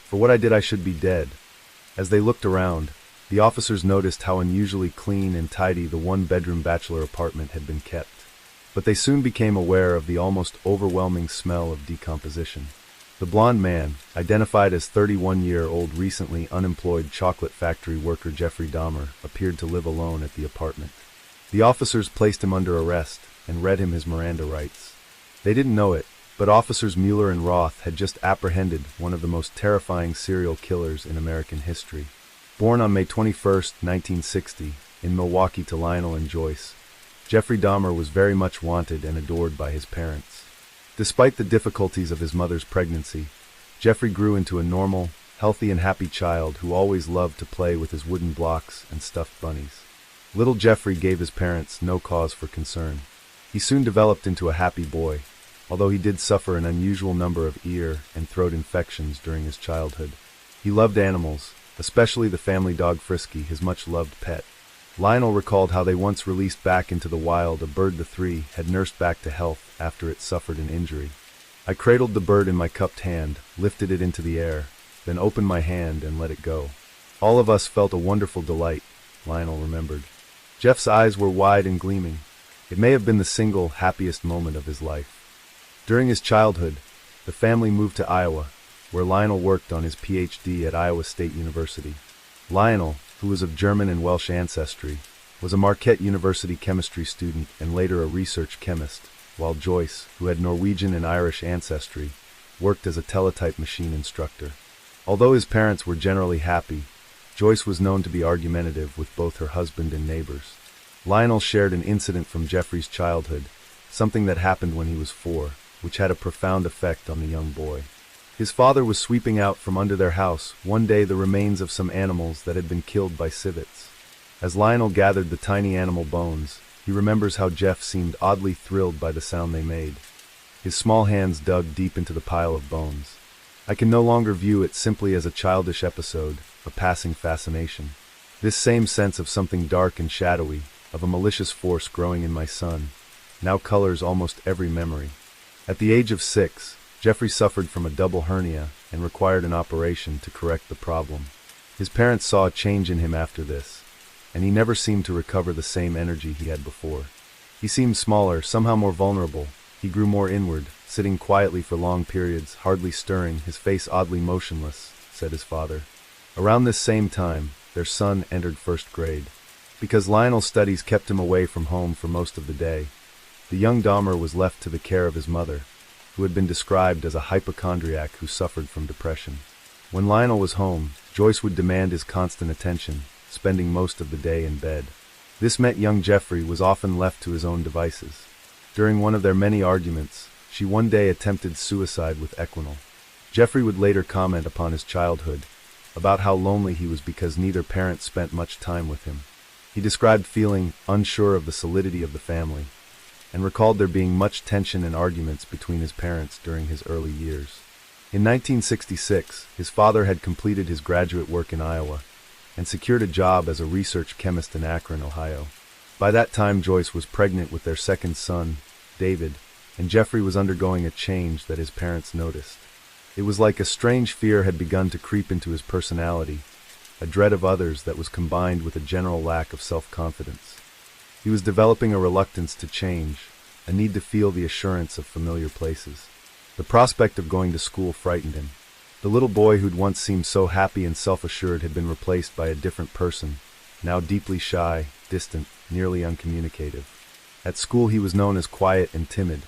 "For what I did I should be dead." As they looked around, the officers noticed how unusually clean and tidy the one-bedroom bachelor apartment had been kept. But they soon became aware of the almost overwhelming smell of decomposition. The blond man, identified as 31-year-old recently unemployed chocolate factory worker Jeffrey Dahmer, appeared to live alone at the apartment. The officers placed him under arrest and read him his Miranda rights. They didn't know it, but officers Mueller and Roth had just apprehended one of the most terrifying serial killers in American history. Born on May 21, 1960, in Milwaukee to Lionel and Joyce, Jeffrey Dahmer was very much wanted and adored by his parents. Despite the difficulties of his mother's pregnancy, Jeffrey grew into a normal, healthy and happy child who always loved to play with his wooden blocks and stuffed bunnies. Little Jeffrey gave his parents no cause for concern. He soon developed into a happy boy, although he did suffer an unusual number of ear and throat infections during his childhood. He loved animals, especially the family dog Frisky, his much-loved pet. Lionel recalled how they once released back into the wild a bird the three had nursed back to health after it suffered an injury. "I cradled the bird in my cupped hand, lifted it into the air, then opened my hand and let it go. All of us felt a wonderful delight," Lionel remembered. Jeff's eyes were wide and gleaming. It may have been the single happiest moment of his life. During his childhood, the family moved to Iowa, where Lionel worked on his PhD at Iowa State University. Lionel, who was of German and Welsh ancestry, was a Marquette University chemistry student and later a research chemist, while Joyce, who had Norwegian and Irish ancestry, worked as a teletype machine instructor. Although his parents were generally happy, Joyce was known to be argumentative with both her husband and neighbors. Lionel shared an incident from Jeffrey's childhood, something that happened when he was 4, which had a profound effect on the young boy. His father was sweeping out from under their house one day the remains of some animals that had been killed by civets. As Lionel gathered the tiny animal bones, he remembers how Jeff seemed oddly thrilled by the sound they made. His small hands dug deep into the pile of bones. "I can no longer view it simply as a childish episode, a passing fascination. This same sense of something dark and shadowy, of a malicious force growing in my son, now colors almost every memory." At the age of 6, Jeffrey suffered from a double hernia and required an operation to correct the problem. His parents saw a change in him after this, and he never seemed to recover the same energy he had before. He seemed smaller, somehow more vulnerable. He grew more inward, sitting quietly for long periods, hardly stirring, his face oddly motionless, said his father. Around this same time, their son entered 1st grade. Because Lionel's studies kept him away from home for most of the day, the young Dahmer was left to the care of his mother, who had been described as a hypochondriac who suffered from depression. When Lionel was home, Joyce would demand his constant attention, spending most of the day in bed. This meant young Jeffrey was often left to his own devices. During one of their many arguments, she one day attempted suicide with Equinol. Jeffrey would later comment upon his childhood, about how lonely he was because neither parent spent much time with him. He described feeling unsure of the solidity of the family, and recalled there being much tension and arguments between his parents during his early years. In 1966, his father had completed his graduate work in Iowa and secured a job as a research chemist in Akron, Ohio. By that time, Joyce was pregnant with their second son, David, and Jeffrey was undergoing a change that his parents noticed. It was like a strange fear had begun to creep into his personality, a dread of others that was combined with a general lack of self-confidence. He was developing a reluctance to change, a need to feel the assurance of familiar places. The prospect of going to school frightened him. The little boy who'd once seemed so happy and self-assured had been replaced by a different person, now deeply shy, distant, nearly uncommunicative. At school he was known as quiet and timid,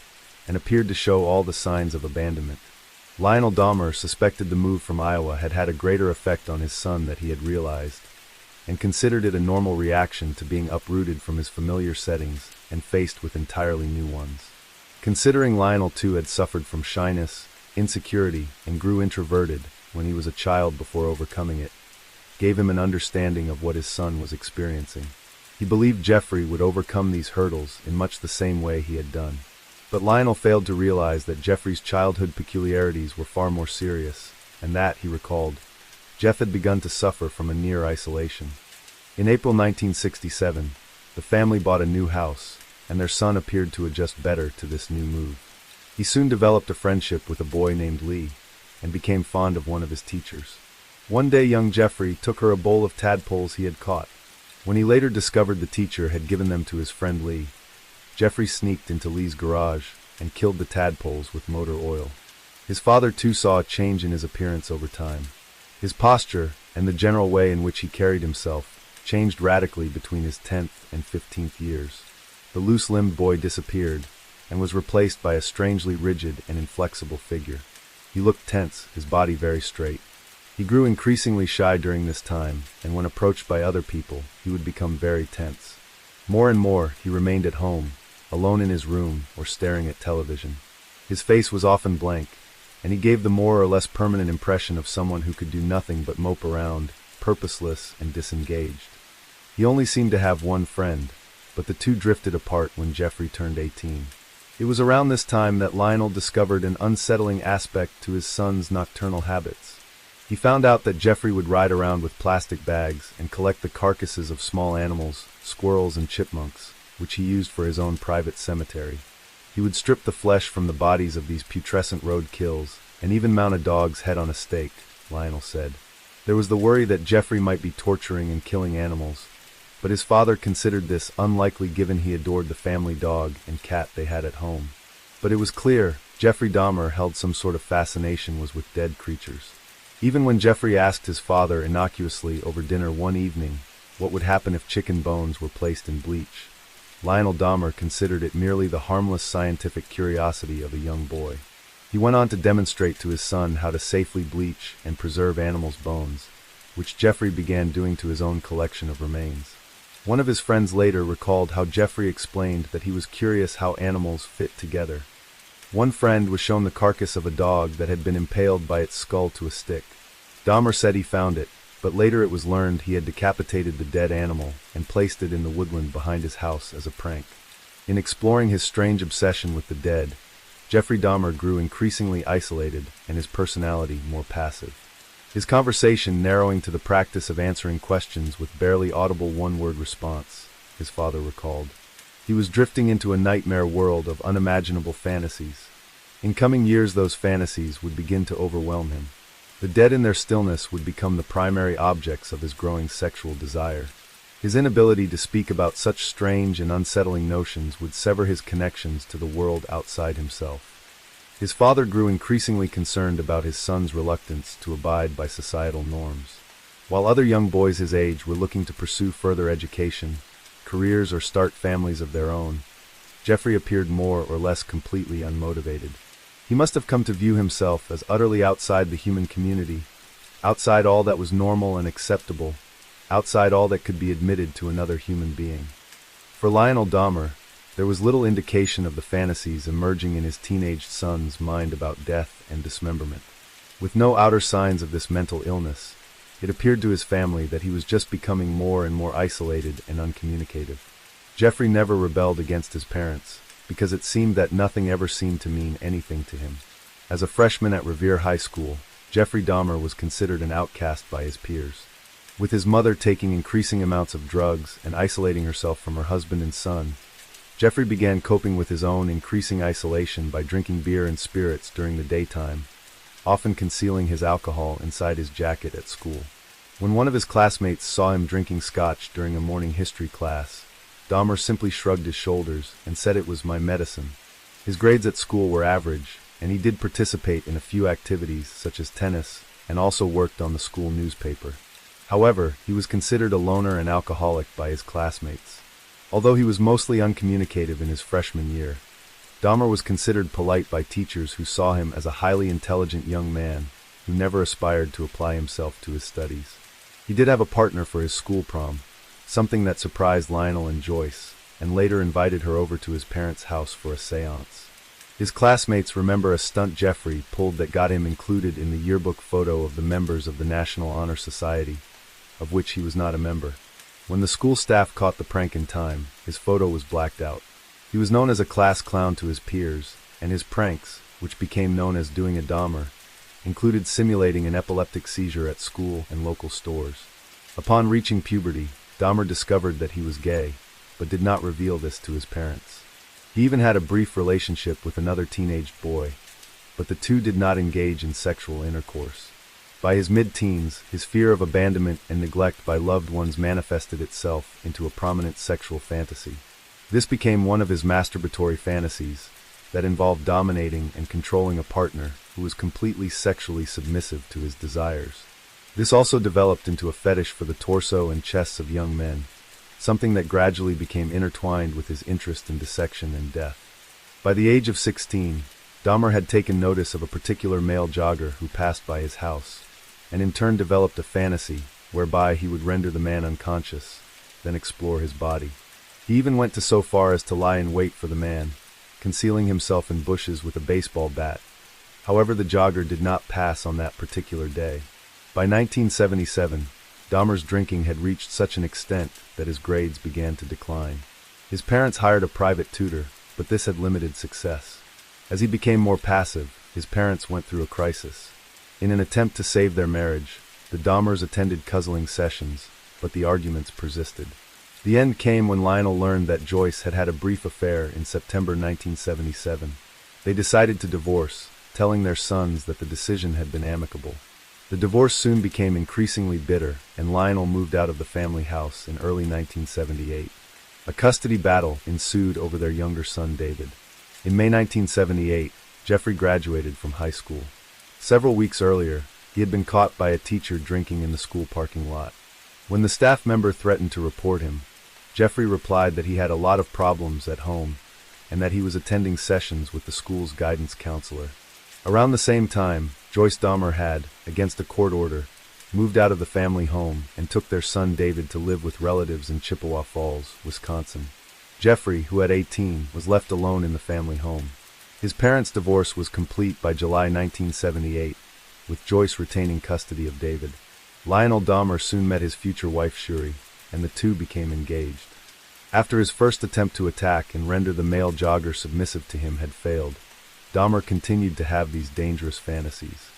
and appeared to show all the signs of abandonment. Lionel Dahmer suspected the move from Iowa had had a greater effect on his son than he had realized, and considered it a normal reaction to being uprooted from his familiar settings and faced with entirely new ones. Considering Lionel too had suffered from shyness, insecurity, and grew introverted when he was a child before overcoming it, gave him an understanding of what his son was experiencing. He believed Jeffrey would overcome these hurdles in much the same way he had done. But Lionel failed to realize that Jeffrey's childhood peculiarities were far more serious, and that, he recalled, Jeff had begun to suffer from a near isolation. In April 1967, the family bought a new house, and their son appeared to adjust better to this new move. He soon developed a friendship with a boy named Lee, and became fond of one of his teachers. One day young Jeffrey took her a bowl of tadpoles he had caught. When he later discovered the teacher had given them to his friend Lee, Jeffrey sneaked into Lee's garage and killed the tadpoles with motor oil. His father too saw a change in his appearance over time. His posture, and the general way in which he carried himself, changed radically between his 10th and 15th years. The loose-limbed boy disappeared, and was replaced by a strangely rigid and inflexible figure. He looked tense, his body very straight. He grew increasingly shy during this time, and when approached by other people, he would become very tense. More and more, he remained at home, alone in his room or staring at television. His face was often blank, and he gave the more or less permanent impression of someone who could do nothing but mope around, purposeless and disengaged. He only seemed to have one friend, but the two drifted apart when Jeffrey turned 18. It was around this time that Lionel discovered an unsettling aspect to his son's nocturnal habits. He found out that Jeffrey would ride around with plastic bags and collect the carcasses of small animals, squirrels and chipmunks, which he used for his own private cemetery. He would strip the flesh from the bodies of these putrescent roadkills, and even mount a dog's head on a stake, Lionel said. There was the worry that Jeffrey might be torturing and killing animals, but his father considered this unlikely given he adored the family dog and cat they had at home. But it was clear Jeffrey Dahmer held some sort of fascination with dead creatures. Even when Jeffrey asked his father innocuously over dinner one evening what would happen if chicken bones were placed in bleach, Lionel Dahmer considered it merely the harmless scientific curiosity of a young boy. He went on to demonstrate to his son how to safely bleach and preserve animals' bones, which Jeffrey began doing to his own collection of remains. One of his friends later recalled how Jeffrey explained that he was curious how animals fit together. One friend was shown the carcass of a dog that had been impaled by its skull to a stick. Dahmer said he found it, but later it was learned he had decapitated the dead animal and placed it in the woodland behind his house as a prank. In exploring his strange obsession with the dead, Jeffrey Dahmer grew increasingly isolated and his personality more passive. His conversation narrowing to the practice of answering questions with barely audible one-word response, his father recalled. He was drifting into a nightmare world of unimaginable fantasies. In coming years those fantasies would begin to overwhelm him. The dead in their stillness would become the primary objects of his growing sexual desire. His inability to speak about such strange and unsettling notions would sever his connections to the world outside himself. His father grew increasingly concerned about his son's reluctance to abide by societal norms. While other young boys his age were looking to pursue further education, careers or start families of their own, Jeffrey appeared more or less completely unmotivated. He must have come to view himself as utterly outside the human community, outside all that was normal and acceptable, outside all that could be admitted to another human being. For Lionel Dahmer, there was little indication of the fantasies emerging in his teenage son's mind about death and dismemberment. With no outer signs of this mental illness, it appeared to his family that he was just becoming more and more isolated and uncommunicative. Jeffrey never rebelled against his parents, because it seemed that nothing ever seemed to mean anything to him. As a freshman at Revere High School, Jeffrey Dahmer was considered an outcast by his peers. With his mother taking increasing amounts of drugs and isolating herself from her husband and son, Jeffrey began coping with his own increasing isolation by drinking beer and spirits during the daytime, often concealing his alcohol inside his jacket at school. When one of his classmates saw him drinking scotch during a morning history class, Dahmer simply shrugged his shoulders and said it was my medicine. His grades at school were average, and he did participate in a few activities such as tennis and also worked on the school newspaper. However, he was considered a loner and alcoholic by his classmates. Although he was mostly uncommunicative in his freshman year, Dahmer was considered polite by teachers who saw him as a highly intelligent young man who never aspired to apply himself to his studies. He did have a partner for his school prom, something that surprised Lionel and Joyce, and later invited her over to his parents' house for a séance. His classmates remember a stunt Jeffrey pulled that got him included in the yearbook photo of the members of the National Honor Society, of which he was not a member. When the school staff caught the prank in time, his photo was blacked out. He was known as a class clown to his peers, and his pranks, which became known as doing a Dahmer, included simulating an epileptic seizure at school and local stores. Upon reaching puberty, Dahmer discovered that he was gay, but did not reveal this to his parents. He even had a brief relationship with another teenage boy, but the two did not engage in sexual intercourse. By his mid-teens, his fear of abandonment and neglect by loved ones manifested itself into a prominent sexual fantasy. This became one of his masturbatory fantasies that involved dominating and controlling a partner who was completely sexually submissive to his desires. This also developed into a fetish for the torso and chests of young men, something that gradually became intertwined with his interest in dissection and death. By the age of 16, Dahmer had taken notice of a particular male jogger who passed by his house, and in turn developed a fantasy whereby he would render the man unconscious, then explore his body. He even went so far as to lie in wait for the man, concealing himself in bushes with a baseball bat. However, the jogger did not pass on that particular day. By 1977, Dahmer's drinking had reached such an extent that his grades began to decline. His parents hired a private tutor, but this had limited success. As he became more passive, his parents went through a crisis. In an attempt to save their marriage, the Dahmers attended cuddling sessions, but the arguments persisted. The end came when Lionel learned that Joyce had had a brief affair in September 1977. They decided to divorce, telling their sons that the decision had been amicable. The divorce soon became increasingly bitter, and Lionel moved out of the family house in early 1978. A custody battle ensued over their younger son David. In May 1978, Jeffrey graduated from high school. Several weeks earlier, he had been caught by a teacher drinking in the school parking lot. When the staff member threatened to report him, Jeffrey replied that he had a lot of problems at home and that he was attending sessions with the school's guidance counselor. Around the same time, Joyce Dahmer had, against a court order, moved out of the family home and took their son David to live with relatives in Chippewa Falls, Wisconsin. Jeffrey, who at 18, was left alone in the family home. His parents' divorce was complete by July 1978, with Joyce retaining custody of David. Lionel Dahmer soon met his future wife Shuri, and the two became engaged. After his first attempt to attack and render the male jogger submissive to him had failed, Dahmer continued to have these dangerous fantasies.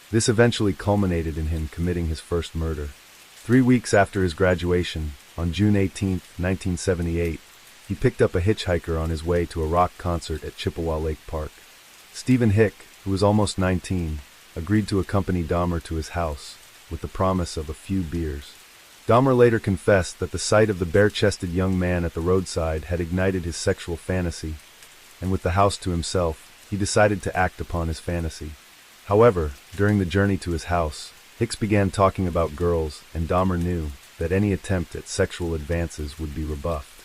This eventually culminated in him committing his first murder. 3 weeks after his graduation, on June 18, 1978, he picked up a hitchhiker on his way to a rock concert at Chippewa Lake Park. Stephen Hick, who was almost 19, agreed to accompany Dahmer to his house, with the promise of a few beers. Dahmer later confessed that the sight of the bare-chested young man at the roadside had ignited his sexual fantasy, and with the house to himself, he decided to act upon his fantasy. However, during the journey to his house, Hicks began talking about girls, and Dahmer knew that any attempt at sexual advances would be rebuffed.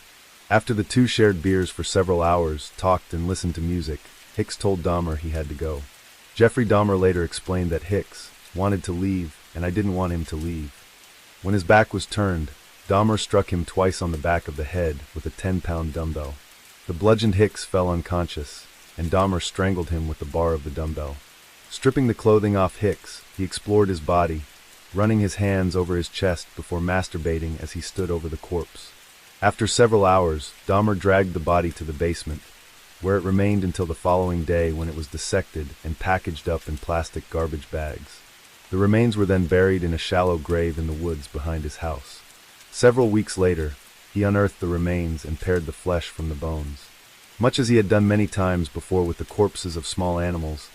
After the two shared beers for several hours, talked and listened to music, Hicks told Dahmer he had to go. Jeffrey Dahmer later explained that Hicks wanted to leave, and I didn't want him to leave. When his back was turned, Dahmer struck him twice on the back of the head with a 10-pound dumbbell. The bludgeoned Hicks fell unconscious, and Dahmer strangled him with the bar of the dumbbell. Stripping the clothing off Hicks, he explored his body, running his hands over his chest before masturbating as he stood over the corpse. After several hours, Dahmer dragged the body to the basement, where it remained until the following day when it was dissected and packaged up in plastic garbage bags. The remains were then buried in a shallow grave in the woods behind his house. Several weeks later, he unearthed the remains and pared the flesh from the bones. Much as he had done many times before with the corpses of small animals,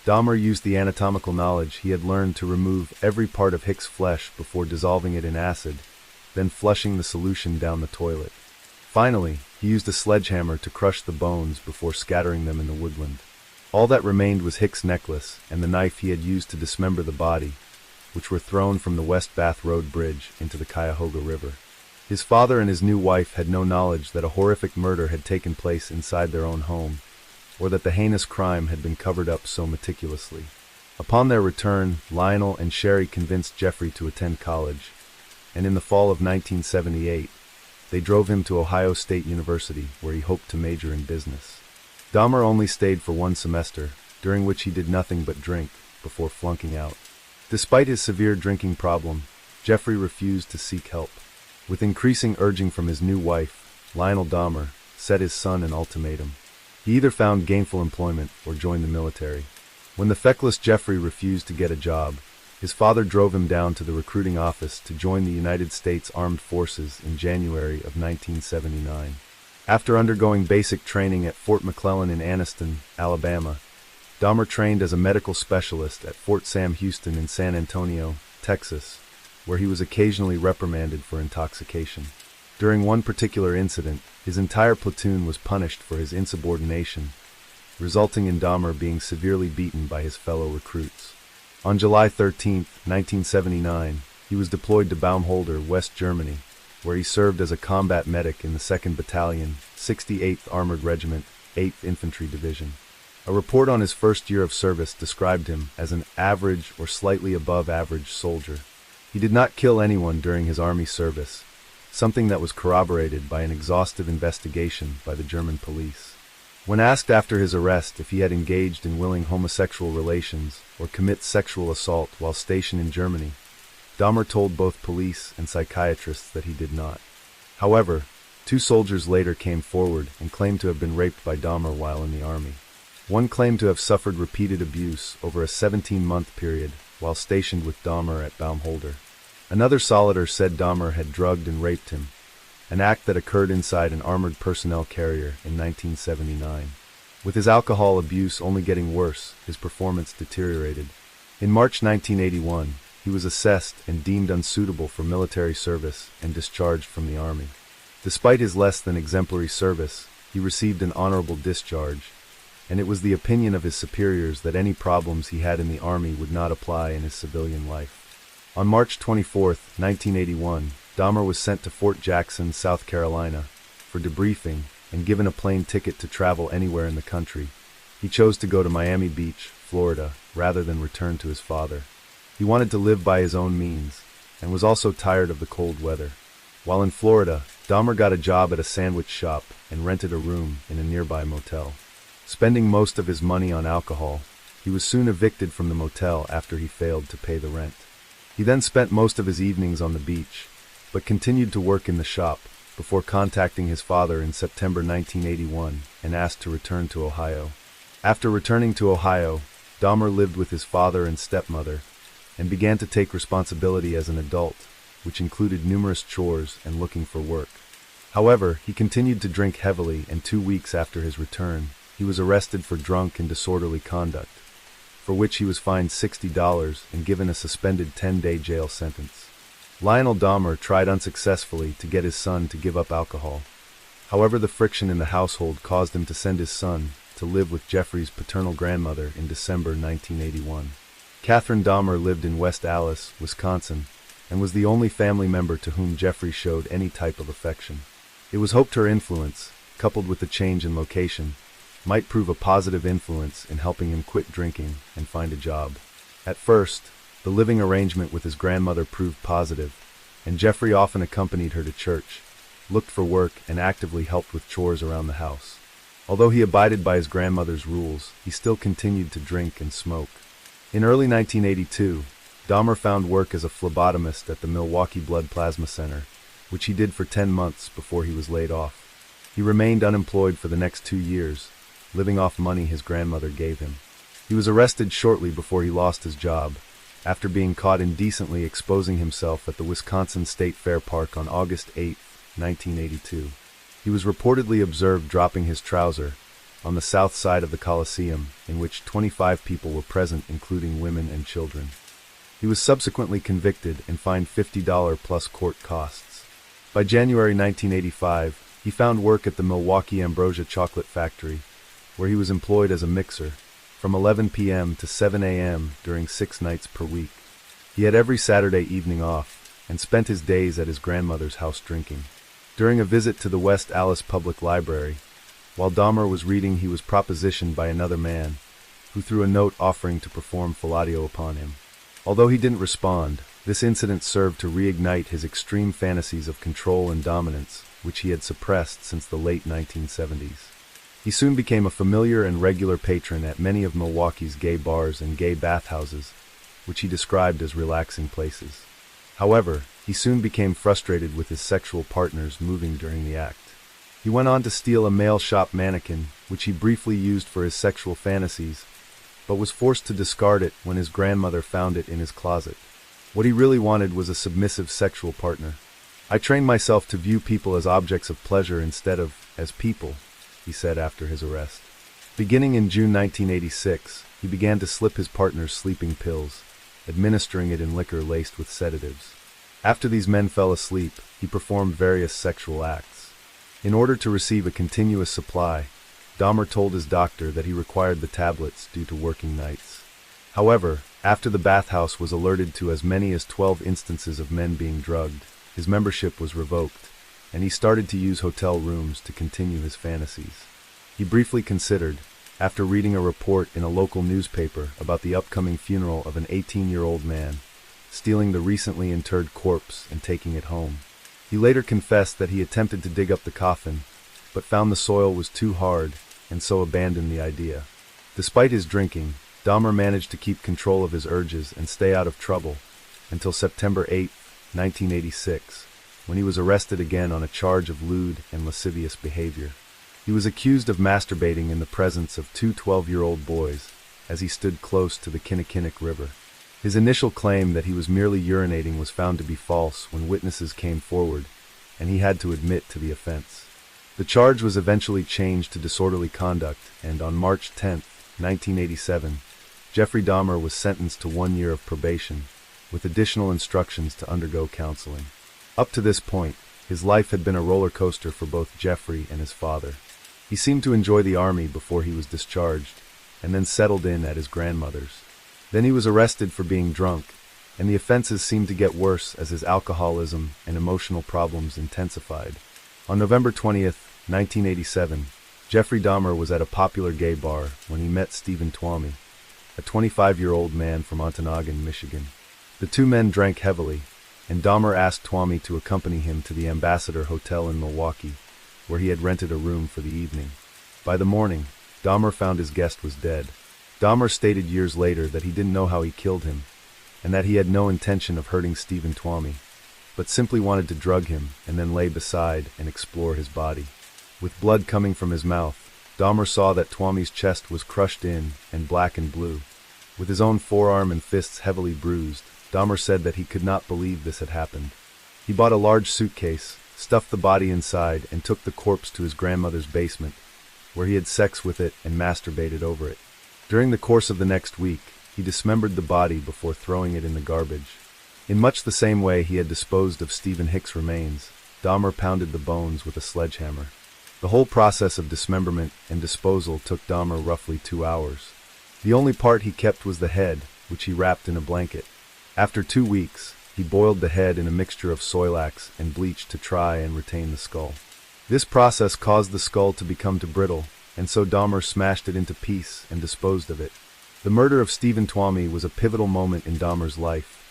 Dahmer used the anatomical knowledge he had learned to remove every part of Hicks' flesh before dissolving it in acid, then flushing the solution down the toilet. Finally, he used a sledgehammer to crush the bones before scattering them in the woodland. All that remained was Hicks' necklace and the knife he had used to dismember the body, which were thrown from the West Bath Road Bridge into the Cuyahoga River. His father and his new wife had no knowledge that a horrific murder had taken place inside their own home, or that the heinous crime had been covered up so meticulously. Upon their return, Lionel and Sherry convinced Jeffrey to attend college, and in the fall of 1978, they drove him to Ohio State University, where he hoped to major in business. Dahmer only stayed for one semester, during which he did nothing but drink, before flunking out. Despite his severe drinking problem, Jeffrey refused to seek help. With increasing urging from his new wife, Lionel Dahmer set his son an ultimatum. He either found gainful employment or joined the military. When the feckless Jeffrey refused to get a job, his father drove him down to the recruiting office to join the United States Armed Forces in January of 1979. After undergoing basic training at Fort McClellan in Anniston, Alabama, Dahmer trained as a medical specialist at Fort Sam Houston in San Antonio, Texas, where he was occasionally reprimanded for intoxication. During one particular incident, his entire platoon was punished for his insubordination, resulting in Dahmer being severely beaten by his fellow recruits. On July 13, 1979, he was deployed to Baumholder, West Germany, where he served as a combat medic in the 2nd Battalion, 68th Armored Regiment, 8th Infantry Division. A report on his first year of service described him as an average or slightly above average soldier. He did not kill anyone during his Army service, something that was corroborated by an exhaustive investigation by the German police. When asked after his arrest if he had engaged in willing homosexual relations or commit sexual assault while stationed in Germany, Dahmer told both police and psychiatrists that he did not. However, 2 soldiers later came forward and claimed to have been raped by Dahmer while in the Army. One claimed to have suffered repeated abuse over a 17-month period while stationed with Dahmer at Baumholder. Another solider said Dahmer had drugged and raped him, an act that occurred inside an armored personnel carrier in 1979. With his alcohol abuse only getting worse, his performance deteriorated. In March 1981, he was assessed and deemed unsuitable for military service and discharged from the Army. Despite his less than exemplary service, he received an honorable discharge, and it was the opinion of his superiors that any problems he had in the Army would not apply in his civilian life. On March 24, 1981, Dahmer was sent to Fort Jackson, South Carolina, for debriefing and given a plane ticket to travel anywhere in the country. He chose to go to Miami Beach, Florida, rather than return to his father. He wanted to live by his own means, and was also tired of the cold weather. While in Florida, Dahmer got a job at a sandwich shop and rented a room in a nearby motel. Spending most of his money on alcohol, he was soon evicted from the motel after he failed to pay the rent. He then spent most of his evenings on the beach, but continued to work in the shop before contacting his father in September 1981 and asked to return to Ohio. After returning to Ohio, Dahmer lived with his father and stepmother and began to take responsibility as an adult, which included numerous chores and looking for work. However, he continued to drink heavily, and 2 weeks after his return, he was arrested for drunk and disorderly conduct, for which he was fined $60 and given a suspended 10-day jail sentence. Lionel Dahmer tried unsuccessfully to get his son to give up alcohol. However, the friction in the household caused him to send his son to live with Jeffrey's paternal grandmother in December 1981. Catherine Dahmer lived in West Allis, Wisconsin, and was the only family member to whom Jeffrey showed any type of affection. It was hoped her influence, coupled with the change in location, might prove a positive influence in helping him quit drinking and find a job. At first, the living arrangement with his grandmother proved positive, and Jeffrey often accompanied her to church, looked for work, and actively helped with chores around the house. Although he abided by his grandmother's rules, he still continued to drink and smoke. In early 1982, Dahmer found work as a phlebotomist at the Milwaukee Blood Plasma Center, which he did for 10 months before he was laid off. He remained unemployed for the next 2 years, living off money his grandmother gave him. He was arrested shortly before he lost his job, after being caught indecently exposing himself at the Wisconsin State Fair Park on August 8, 1982. He was reportedly observed dropping his trouser on the south side of the Coliseum, in which 25 people were present, including women and children. He was subsequently convicted and fined $50 plus court costs. By January 1985, he found work at the Milwaukee Ambrosia Chocolate Factory, where he was employed as a mixer, from 11 p.m. to 7 a.m. during 6 nights per week. He had every Saturday evening off, and spent his days at his grandmother's house drinking. During a visit to the West Allis Public Library, while Dahmer was reading, he was propositioned by another man, who threw a note offering to perform fellatio upon him. Although he didn't respond, this incident served to reignite his extreme fantasies of control and dominance, which he had suppressed since the late 1970s. He soon became a familiar and regular patron at many of Milwaukee's gay bars and gay bathhouses, which he described as relaxing places. However, he soon became frustrated with his sexual partners moving during the act. He went on to steal a male shop mannequin, which he briefly used for his sexual fantasies, but was forced to discard it when his grandmother found it in his closet. What he really wanted was a submissive sexual partner. "I trained myself to view people as objects of pleasure instead of as people," he said after his arrest. Beginning in June 1986, he began to slip his partners sleeping pills, administering it in liquor laced with sedatives. After these men fell asleep, he performed various sexual acts. In order to receive a continuous supply, Dahmer told his doctor that he required the tablets due to working nights. However, after the bathhouse was alerted to as many as 12 instances of men being drugged, his membership was revoked, and he started to use hotel rooms to continue his fantasies. He briefly considered, after reading a report in a local newspaper about the upcoming funeral of an 18-year-old man, stealing the recently interred corpse and taking it home. He later confessed that he attempted to dig up the coffin, but found the soil was too hard, and so abandoned the idea. Despite his drinking, Dahmer managed to keep control of his urges and stay out of trouble until September 8, 1986, when he was arrested again on a charge of lewd and lascivious behavior. He was accused of masturbating in the presence of two 12-year-old boys as he stood close to the Kinnickinnic River. His initial claim that he was merely urinating was found to be false when witnesses came forward, and he had to admit to the offense. The charge was eventually changed to disorderly conduct, and on March 10, 1987, Jeffrey Dahmer was sentenced to 1 year of probation, with additional instructions to undergo counseling. Up to this point, his life had been a roller coaster for both Jeffrey and his father. He seemed to enjoy the army before he was discharged, and then settled in at his grandmother's. Then he was arrested for being drunk, and the offenses seemed to get worse as his alcoholism and emotional problems intensified. On November 20th, 1987, Jeffrey Dahmer was at a popular gay bar when he met Stephen Twomey, a 25-year-old man from Ontonagon, Michigan. The two men drank heavily, and Dahmer asked Twomey to accompany him to the Ambassador Hotel in Milwaukee, where he had rented a room for the evening. By the morning, Dahmer found his guest was dead. Dahmer stated years later that he didn't know how he killed him, and that he had no intention of hurting Stephen Twomey, but simply wanted to drug him and then lay beside and explore his body. With blood coming from his mouth, Dahmer saw that Twomey's chest was crushed in and black and blue. With his own forearm and fists heavily bruised, Dahmer said that he could not believe this had happened. He bought a large suitcase, stuffed the body inside, and took the corpse to his grandmother's basement, where he had sex with it and masturbated over it. During the course of the next week, he dismembered the body before throwing it in the garbage. In much the same way he had disposed of Stephen Hicks' remains, Dahmer pounded the bones with a sledgehammer. The whole process of dismemberment and disposal took Dahmer roughly 2 hours. The only part he kept was the head, which he wrapped in a blanket. After 2 weeks, he boiled the head in a mixture of soilax and bleach to try and retain the skull. This process caused the skull to become too brittle, and so Dahmer smashed it into pieces and disposed of it. The murder of Stephen Twomey was a pivotal moment in Dahmer's life,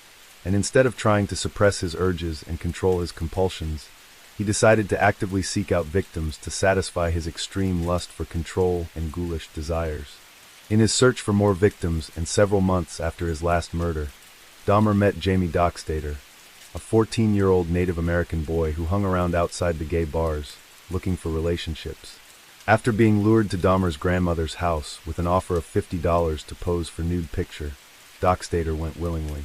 and instead of trying to suppress his urges and control his compulsions, he decided to actively seek out victims to satisfy his extreme lust for control and ghoulish desires. In his search for more victims and several months after his last murder, Dahmer met Jamie Dockstader, a 14-year-old Native American boy who hung around outside the gay bars, looking for relationships. After being lured to Dahmer's grandmother's house with an offer of $50 to pose for nude picture, Dockstader went willingly.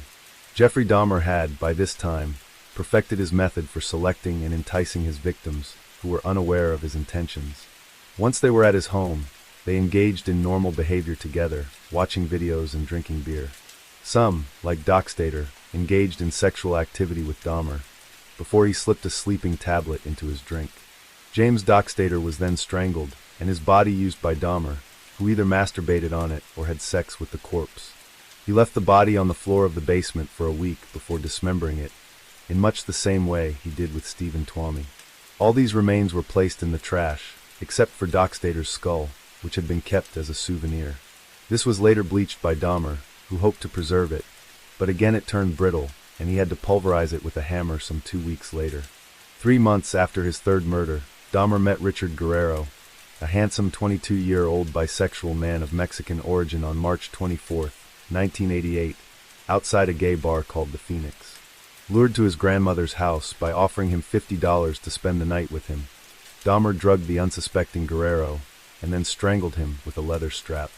Jeffrey Dahmer had, by this time, perfected his method for selecting and enticing his victims, who were unaware of his intentions. Once they were at his home, they engaged in normal behavior together, watching videos and drinking beer. Some, like Dockstader, engaged in sexual activity with Dahmer, before he slipped a sleeping tablet into his drink. James Dockstader was then strangled, and his body used by Dahmer, who either masturbated on it or had sex with the corpse. He left the body on the floor of the basement for a week before dismembering it, in much the same way he did with Stephen Twomey. All these remains were placed in the trash, except for Dockstader's skull, which had been kept as a souvenir. This was later bleached by Dahmer, who hoped to preserve it, but again it turned brittle, and he had to pulverize it with a hammer some 2 weeks later. 3 months after his third murder, Dahmer met Richard Guerrero, a handsome 22-year-old bisexual man of Mexican origin, on March 24, 1988, outside a gay bar called the Phoenix. Lured to his grandmother's house by offering him $50 to spend the night with him, Dahmer drugged the unsuspecting Guerrero and then strangled him with a leather strap.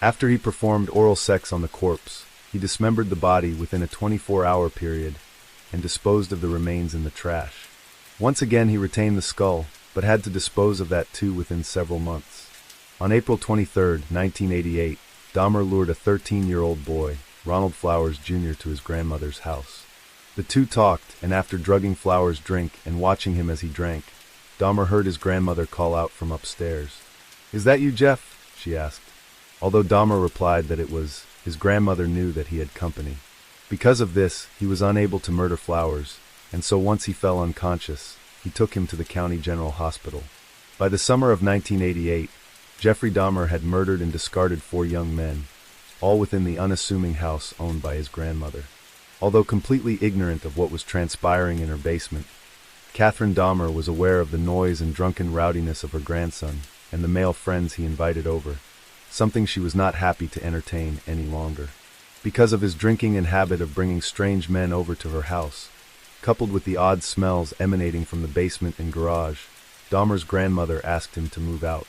After he performed oral sex on the corpse, he dismembered the body within a 24-hour period and disposed of the remains in the trash. Once again he retained the skull, but had to dispose of that too within several months. On April 23, 1988, Dahmer lured a 13-year-old boy, Ronald Flowers Jr., to his grandmother's house. The two talked, and after drugging Flowers' drink and watching him as he drank, Dahmer heard his grandmother call out from upstairs. "Is that you, Jeff?" she asked. Although Dahmer replied that it was, his grandmother knew that he had company. Because of this, he was unable to murder Flowers, and so once he fell unconscious, he took him to the County General Hospital. By the summer of 1988, Jeffrey Dahmer had murdered and discarded 4 young men, all within the unassuming house owned by his grandmother. Although completely ignorant of what was transpiring in her basement, Catherine Dahmer was aware of the noise and drunken rowdiness of her grandson and the male friends he invited over, something she was not happy to entertain any longer. Because of his drinking and habit of bringing strange men over to her house, coupled with the odd smells emanating from the basement and garage, Dahmer's grandmother asked him to move out.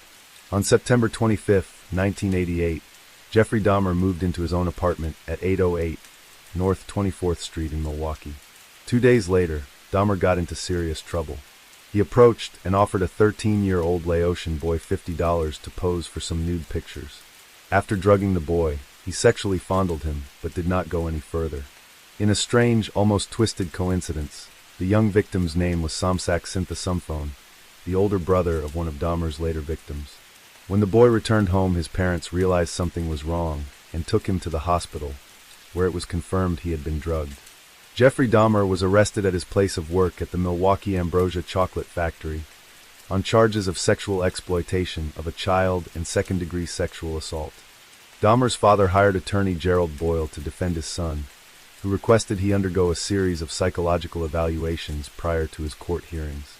On September 25, 1988, Jeffrey Dahmer moved into his own apartment at 808 North 24th Street in Milwaukee. 2 days later, Dahmer got into serious trouble. He approached and offered a 13-year-old Laotian boy $50 to pose for some nude pictures. After drugging the boy, he sexually fondled him, but did not go any further. In a strange, almost twisted coincidence, the young victim's name was Somsak Sinthasumphone, the older brother of one of Dahmer's later victims. When the boy returned home, his parents realized something was wrong and took him to the hospital, where it was confirmed he had been drugged. Jeffrey Dahmer was arrested at his place of work at the Milwaukee Ambrosia Chocolate Factory on charges of sexual exploitation of a child and second-degree sexual assault. Dahmer's father hired attorney Gerald Boyle to defend his son, who requested he undergo a series of psychological evaluations prior to his court hearings.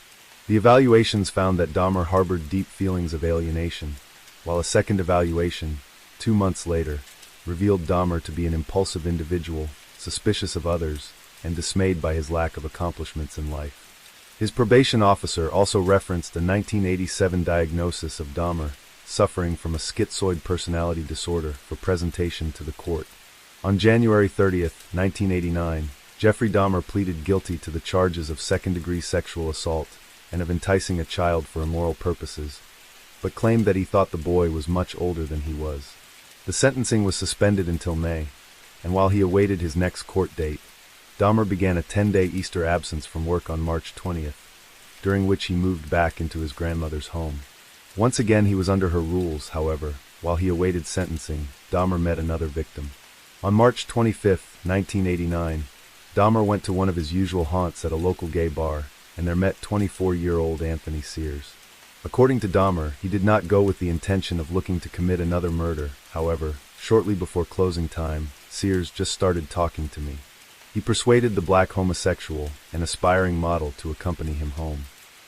The evaluations found that Dahmer harbored deep feelings of alienation, while a second evaluation, 2 months later, revealed Dahmer to be an impulsive individual, suspicious of others, and dismayed by his lack of accomplishments in life. His probation officer also referenced a 1987 diagnosis of Dahmer suffering from a schizoid personality disorder for presentation to the court. On January 30, 1989, Jeffrey Dahmer pleaded guilty to the charges of second-degree sexual assault and of enticing a child for immoral purposes, but claimed that he thought the boy was much older than he was. The sentencing was suspended until May, and while he awaited his next court date, Dahmer began a 10-day Easter absence from work on March 20th, during which he moved back into his grandmother's home. Once again he was under her rules, however. While he awaited sentencing, Dahmer met another victim. On March 25, 1989, Dahmer went to one of his usual haunts at a local gay bar, and there met 24-year-old Anthony Sears. According to Dahmer, he did not go with the intention of looking to commit another murder. However, shortly before closing time, Sears just started talking to me. He persuaded the black homosexual, an aspiring model, to accompany him home.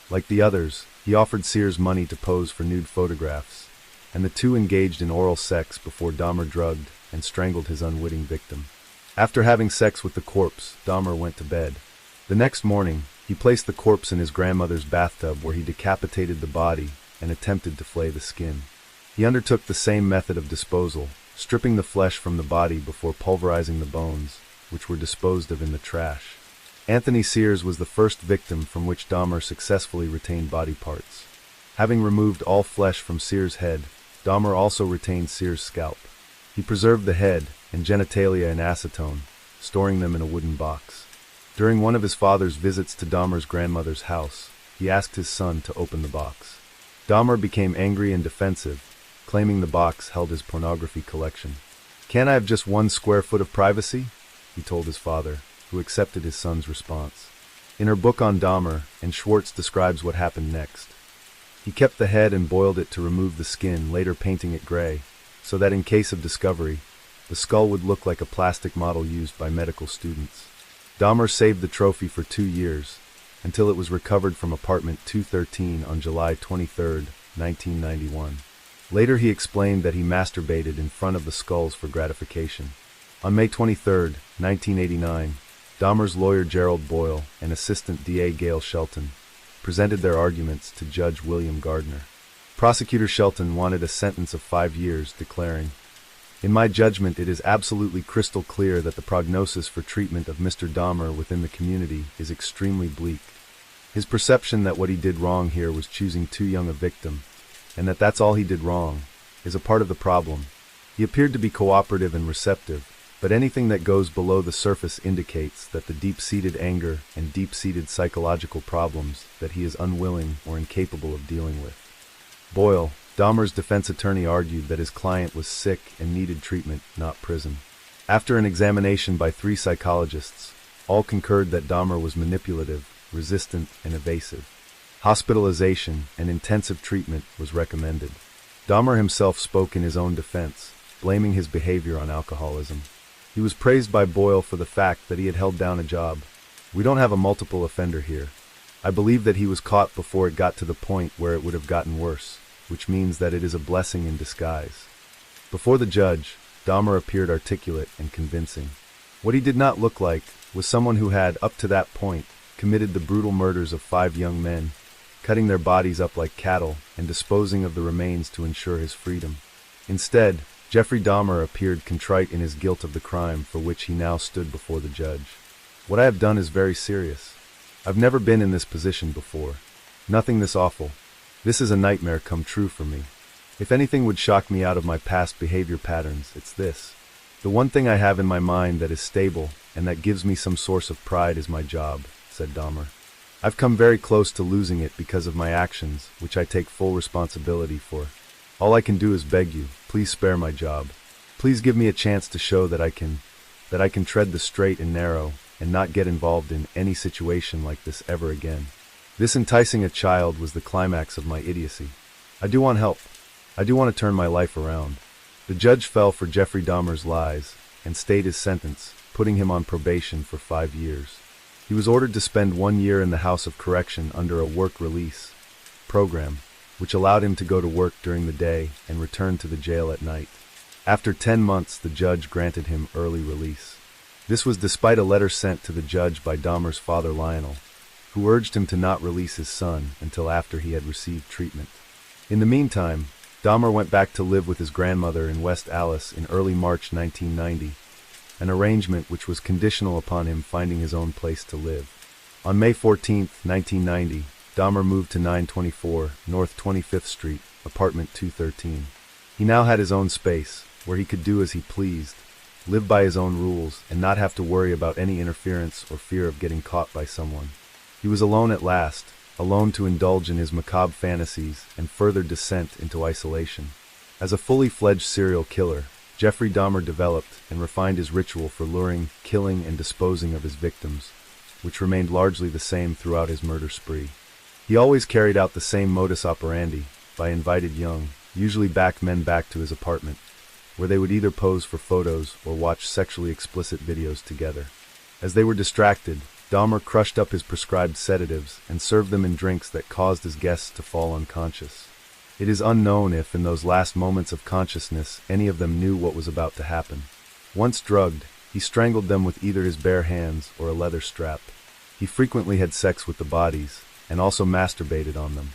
Like the others, he offered Sears money to pose for nude photographs, and the two engaged in oral sex before Dahmer drugged and strangled his unwitting victim. After having sex with the corpse, Dahmer went to bed. The next morning, he placed the corpse in his grandmother's bathtub, where he decapitated the body and attempted to flay the skin. He undertook the same method of disposal, stripping the flesh from the body before pulverizing the bones, which were disposed of in the trash. Anthony Sears was the first victim from which Dahmer successfully retained body parts. Having removed all flesh from Sears' head, Dahmer also retained Sears' scalp. He preserved the head and genitalia in acetone, storing them in a wooden box. During one of his father's visits to Dahmer's grandmother's house, he asked his son to open the box. Dahmer became angry and defensive, claiming the box held his pornography collection. "Can't I have just 1 square foot of privacy?" he told his father, who accepted his son's response. In her book on Dahmer, and Schwartz describes what happened next. He kept the head and boiled it to remove the skin, later painting it gray, so that in case of discovery, the skull would look like a plastic model used by medical students. Dahmer saved the trophy for 2 years, until it was recovered from apartment 213 on July 23, 1991. Later he explained that he masturbated in front of the skulls for gratification. On May 23, 1989, Dahmer's lawyer Gerald Boyle and assistant DA Gail Shelton presented their arguments to Judge William Gardner. Prosecutor Shelton wanted a sentence of 5 years, declaring, "In my judgment, it is absolutely crystal clear that the prognosis for treatment of Mr. Dahmer within the community is extremely bleak. His perception that what he did wrong here was choosing too young a victim, and that that's all he did wrong, is a part of the problem. He appeared to be cooperative and receptive, but anything that goes below the surface indicates that the deep-seated anger and deep-seated psychological problems that he is unwilling or incapable of dealing with." Boyle, Dahmer's defense attorney, argued that his client was sick and needed treatment, not prison. After an examination by 3 psychologists, all concurred that Dahmer was manipulative, resistant, and evasive. Hospitalization and intensive treatment was recommended. Dahmer himself spoke in his own defense, blaming his behavior on alcoholism. He was praised by Boyle for the fact that he had held down a job. "We don't have a multiple offender here. I believe that he was caught before it got to the point where it would have gotten worse, which means that it is a blessing in disguise." Before the judge, Dahmer appeared articulate and convincing. What he did not look like was someone who had, up to that point, committed the brutal murders of 5 young men, cutting their bodies up like cattle and disposing of the remains to ensure his freedom. Instead, Jeffrey Dahmer appeared contrite in his guilt of the crime for which he now stood before the judge. "What I have done is very serious. I've never been in this position before. Nothing this awful. This is a nightmare come true for me. If anything would shock me out of my past behavior patterns, it's this. The one thing I have in my mind that is stable and that gives me some source of pride is my job," said Dahmer. "I've come very close to losing it because of my actions, which I take full responsibility for. All I can do is beg you, please spare my job. Please give me a chance to show that I can tread the straight and narrow and not get involved in any situation like this ever again. This enticing a child was the climax of my idiocy. I do want help. I do want to turn my life around." The judge fell for Jeffrey Dahmer's lies and stayed his sentence, putting him on probation for 5 years. He was ordered to spend 1 year in the House of Correction under a work release program, which allowed him to go to work during the day and return to the jail at night. After 10 months, the judge granted him early release. This was despite a letter sent to the judge by Dahmer's father Lionel, who urged him to not release his son until after he had received treatment. In the meantime, Dahmer went back to live with his grandmother in West Allis in early March 1990, an arrangement which was conditional upon him finding his own place to live. On May 14, 1990, Dahmer moved to 924 North 25th Street, apartment 213. He now had his own space, where he could do as he pleased, live by his own rules, and not have to worry about any interference or fear of getting caught by someone. He was alone at last, alone to indulge in his macabre fantasies and further descent into isolation. As a fully fledged serial killer, Jeffrey Dahmer developed and refined his ritual for luring, killing, and disposing of his victims, which remained largely the same throughout his murder spree. He always carried out the same modus operandi by invited young, usually men back to his apartment, where they would either pose for photos or watch sexually explicit videos together. As they were distracted, Dahmer crushed up his prescribed sedatives and served them in drinks that caused his guests to fall unconscious. It is unknown if, in those last moments of consciousness, any of them knew what was about to happen. Once drugged, he strangled them with either his bare hands or a leather strap. He frequently had sex with the bodies, and also masturbated on them.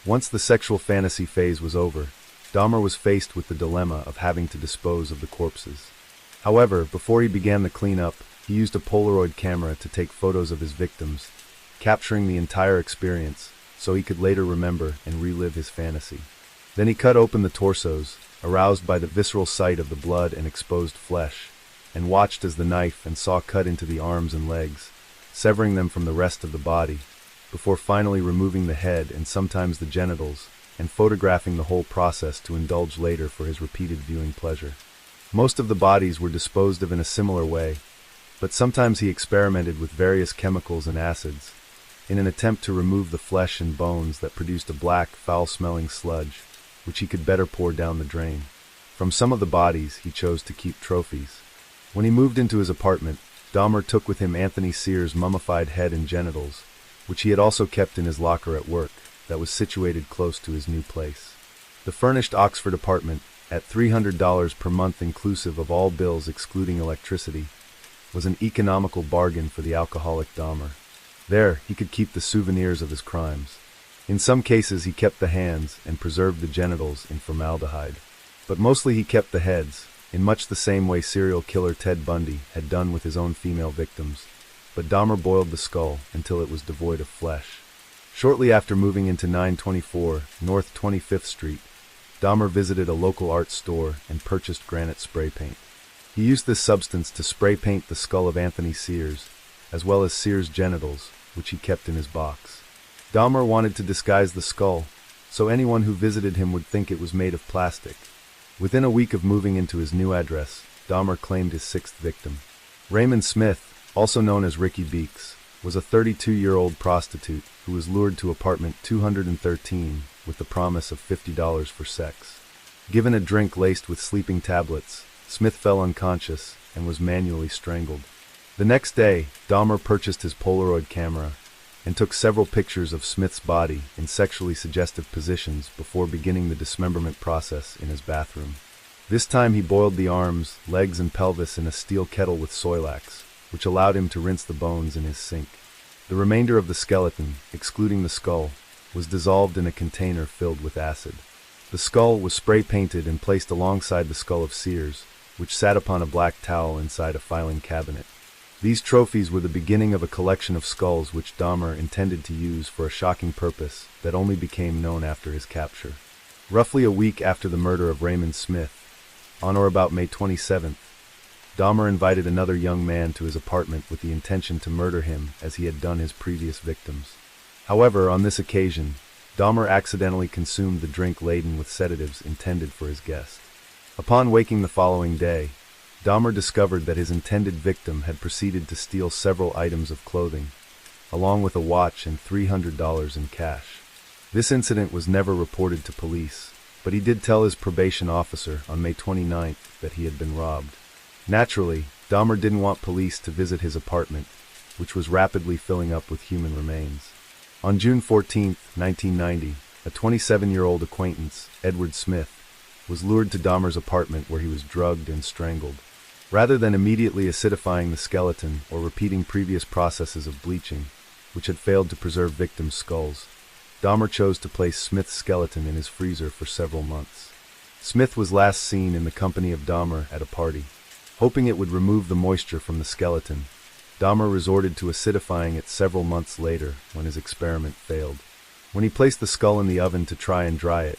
Once the sexual fantasy phase was over, Dahmer was faced with the dilemma of having to dispose of the corpses. However, before he began the cleanup, he used a Polaroid camera to take photos of his victims, capturing the entire experience so he could later remember and relive his fantasy. Then he cut open the torsos, aroused by the visceral sight of the blood and exposed flesh, and watched as the knife and saw cut into the arms and legs, severing them from the rest of the body, before finally removing the head and sometimes the genitals, and photographing the whole process to indulge later for his repeated viewing pleasure. Most of the bodies were disposed of in a similar way, but sometimes he experimented with various chemicals and acids, in an attempt to remove the flesh and bones that produced a black, foul-smelling sludge, which he could better pour down the drain. From some of the bodies, he chose to keep trophies. When he moved into his apartment, Dahmer took with him Anthony Sears' mummified head and genitals, which he had also kept in his locker at work, that was situated close to his new place. The furnished Oxford apartment, at $300 per month inclusive of all bills excluding electricity, was an economical bargain for the alcoholic Dahmer. There, he could keep the souvenirs of his crimes. In some cases, he kept the hands and preserved the genitals in formaldehyde. But mostly he kept the heads, in much the same way serial killer Ted Bundy had done with his own female victims. But Dahmer boiled the skull until it was devoid of flesh. Shortly after moving into 924 North 25th Street, Dahmer visited a local art store and purchased granite spray paint. He used this substance to spray paint the skull of Anthony Sears, as well as Sears' genitals, which he kept in his box. Dahmer wanted to disguise the skull, so anyone who visited him would think it was made of plastic. Within a week of moving into his new address, Dahmer claimed his sixth victim. Raymond Smith, also known as Ricky Beeks, was a 32-year-old prostitute who was lured to apartment 213 with the promise of $50 for sex. Given a drink laced with sleeping tablets, Smith fell unconscious and was manually strangled. The next day, Dahmer purchased his Polaroid camera and took several pictures of Smith's body in sexually suggestive positions before beginning the dismemberment process in his bathroom. This time he boiled the arms, legs, and pelvis in a steel kettle with Soilax, which allowed him to rinse the bones in his sink. The remainder of the skeleton, excluding the skull, was dissolved in a container filled with acid. The skull was spray-painted and placed alongside the skull of Sears, which sat upon a black towel inside a filing cabinet. These trophies were the beginning of a collection of skulls which Dahmer intended to use for a shocking purpose that only became known after his capture. Roughly a week after the murder of Raymond Smith, on or about May 27th, Dahmer invited another young man to his apartment with the intention to murder him as he had done his previous victims. However, on this occasion, Dahmer accidentally consumed the drink laden with sedatives intended for his guest. Upon waking the following day, Dahmer discovered that his intended victim had proceeded to steal several items of clothing, along with a watch and $300 in cash. This incident was never reported to police, but he did tell his probation officer on May 29th that he had been robbed. Naturally, Dahmer didn't want police to visit his apartment, which was rapidly filling up with human remains. On June 14, 1990, a 27-year-old acquaintance, Edward Smith, was lured to Dahmer's apartment where he was drugged and strangled. Rather than immediately acidifying the skeleton or repeating previous processes of bleaching, which had failed to preserve victims' skulls, Dahmer chose to place Smith's skeleton in his freezer for several months. Smith was last seen in the company of Dahmer at a party. Hoping it would remove the moisture from the skeleton, Dahmer resorted to acidifying it several months later when his experiment failed. When he placed the skull in the oven to try and dry it,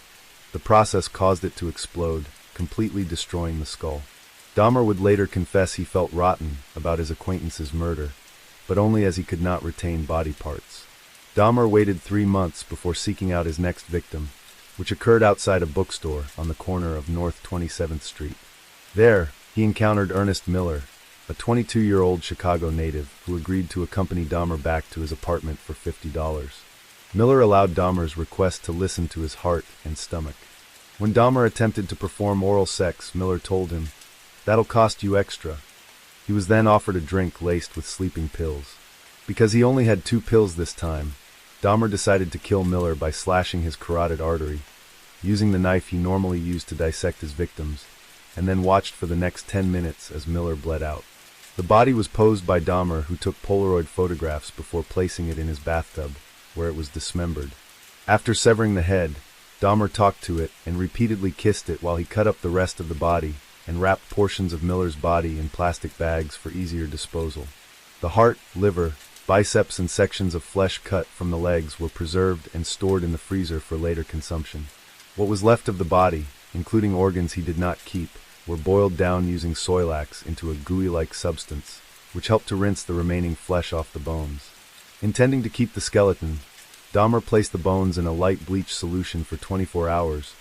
the process caused it to explode, completely destroying the skull. Dahmer would later confess he felt rotten about his acquaintance's murder, but only as he could not retain body parts. Dahmer waited 3 months before seeking out his next victim, which occurred outside a bookstore on the corner of North 27th Street. There, he encountered Ernest Miller, a 22-year-old Chicago native who agreed to accompany Dahmer back to his apartment for $50. Miller allowed Dahmer's request to listen to his heart and stomach. When Dahmer attempted to perform oral sex, Miller told him, "That'll cost you extra." He was then offered a drink laced with sleeping pills. Because he only had 2 pills this time, Dahmer decided to kill Miller by slashing his carotid artery, using the knife he normally used to dissect his victims, and then watched for the next 10 minutes as Miller bled out. The body was posed by Dahmer, who took Polaroid photographs before placing it in his bathtub, where it was dismembered. After severing the head, Dahmer talked to it and repeatedly kissed it while he cut up the rest of the body and wrapped portions of Miller's body in plastic bags for easier disposal. The heart, liver, biceps and sections of flesh cut from the legs were preserved and stored in the freezer for later consumption. What was left of the body, including organs he did not keep, were boiled down using soylax into a gooey-like substance, which helped to rinse the remaining flesh off the bones. Intending to keep the skeleton, Dahmer placed the bones in a light bleach solution for 24 hours,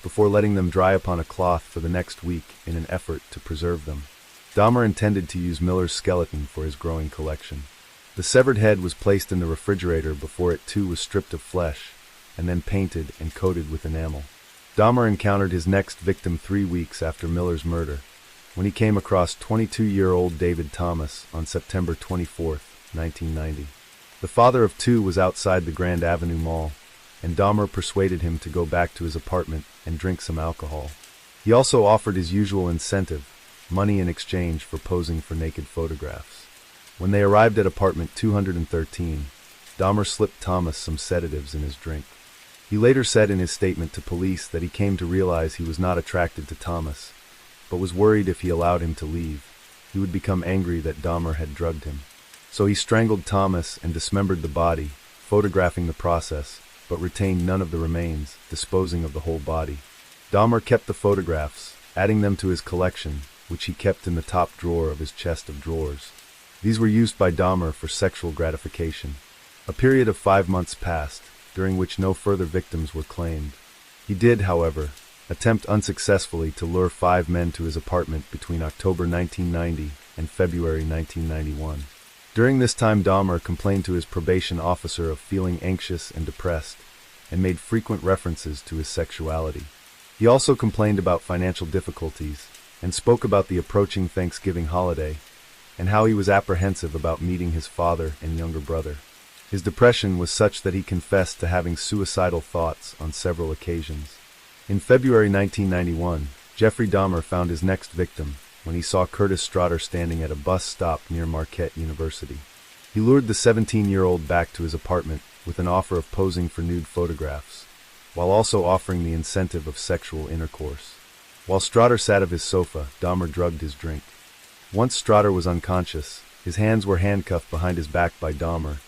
before letting them dry upon a cloth for the next week in an effort to preserve them. Dahmer intended to use Miller's skeleton for his growing collection. The severed head was placed in the refrigerator before it too was stripped of flesh, and then painted and coated with enamel. Dahmer encountered his next victim 3 weeks after Miller's murder, when he came across 22-year-old David Thomas on September 24, 1990. The father of 2 was outside the Grand Avenue Mall, and Dahmer persuaded him to go back to his apartment and drink some alcohol. He also offered his usual incentive, money in exchange for posing for naked photographs. When they arrived at apartment 213, Dahmer slipped Thomas some sedatives in his drink. He later said in his statement to police that he came to realize he was not attracted to Thomas, but was worried if he allowed him to leave, he would become angry that Dahmer had drugged him. So he strangled Thomas and dismembered the body, photographing the process, but retained none of the remains, disposing of the whole body. Dahmer kept the photographs, adding them to his collection, which he kept in the top drawer of his chest of drawers. These were used by Dahmer for sexual gratification. A period of 5 months passed, during which no further victims were claimed. He did, however, attempt unsuccessfully to lure 5 men to his apartment between October 1990 and February 1991. During this time, Dahmer complained to his probation officer of feeling anxious and depressed, and made frequent references to his sexuality. He also complained about financial difficulties, and spoke about the approaching Thanksgiving holiday, and how he was apprehensive about meeting his father and younger brother. His depression was such that he confessed to having suicidal thoughts on several occasions. In February 1991, Jeffrey Dahmer found his next victim when he saw Curtis Straughter standing at a bus stop near Marquette University. He lured the 17-year-old back to his apartment with an offer of posing for nude photographs, while also offering the incentive of sexual intercourse. While Straughter sat of his sofa, Dahmer drugged his drink. Once Straughter was unconscious, his hands were handcuffed behind his back by Dahmer,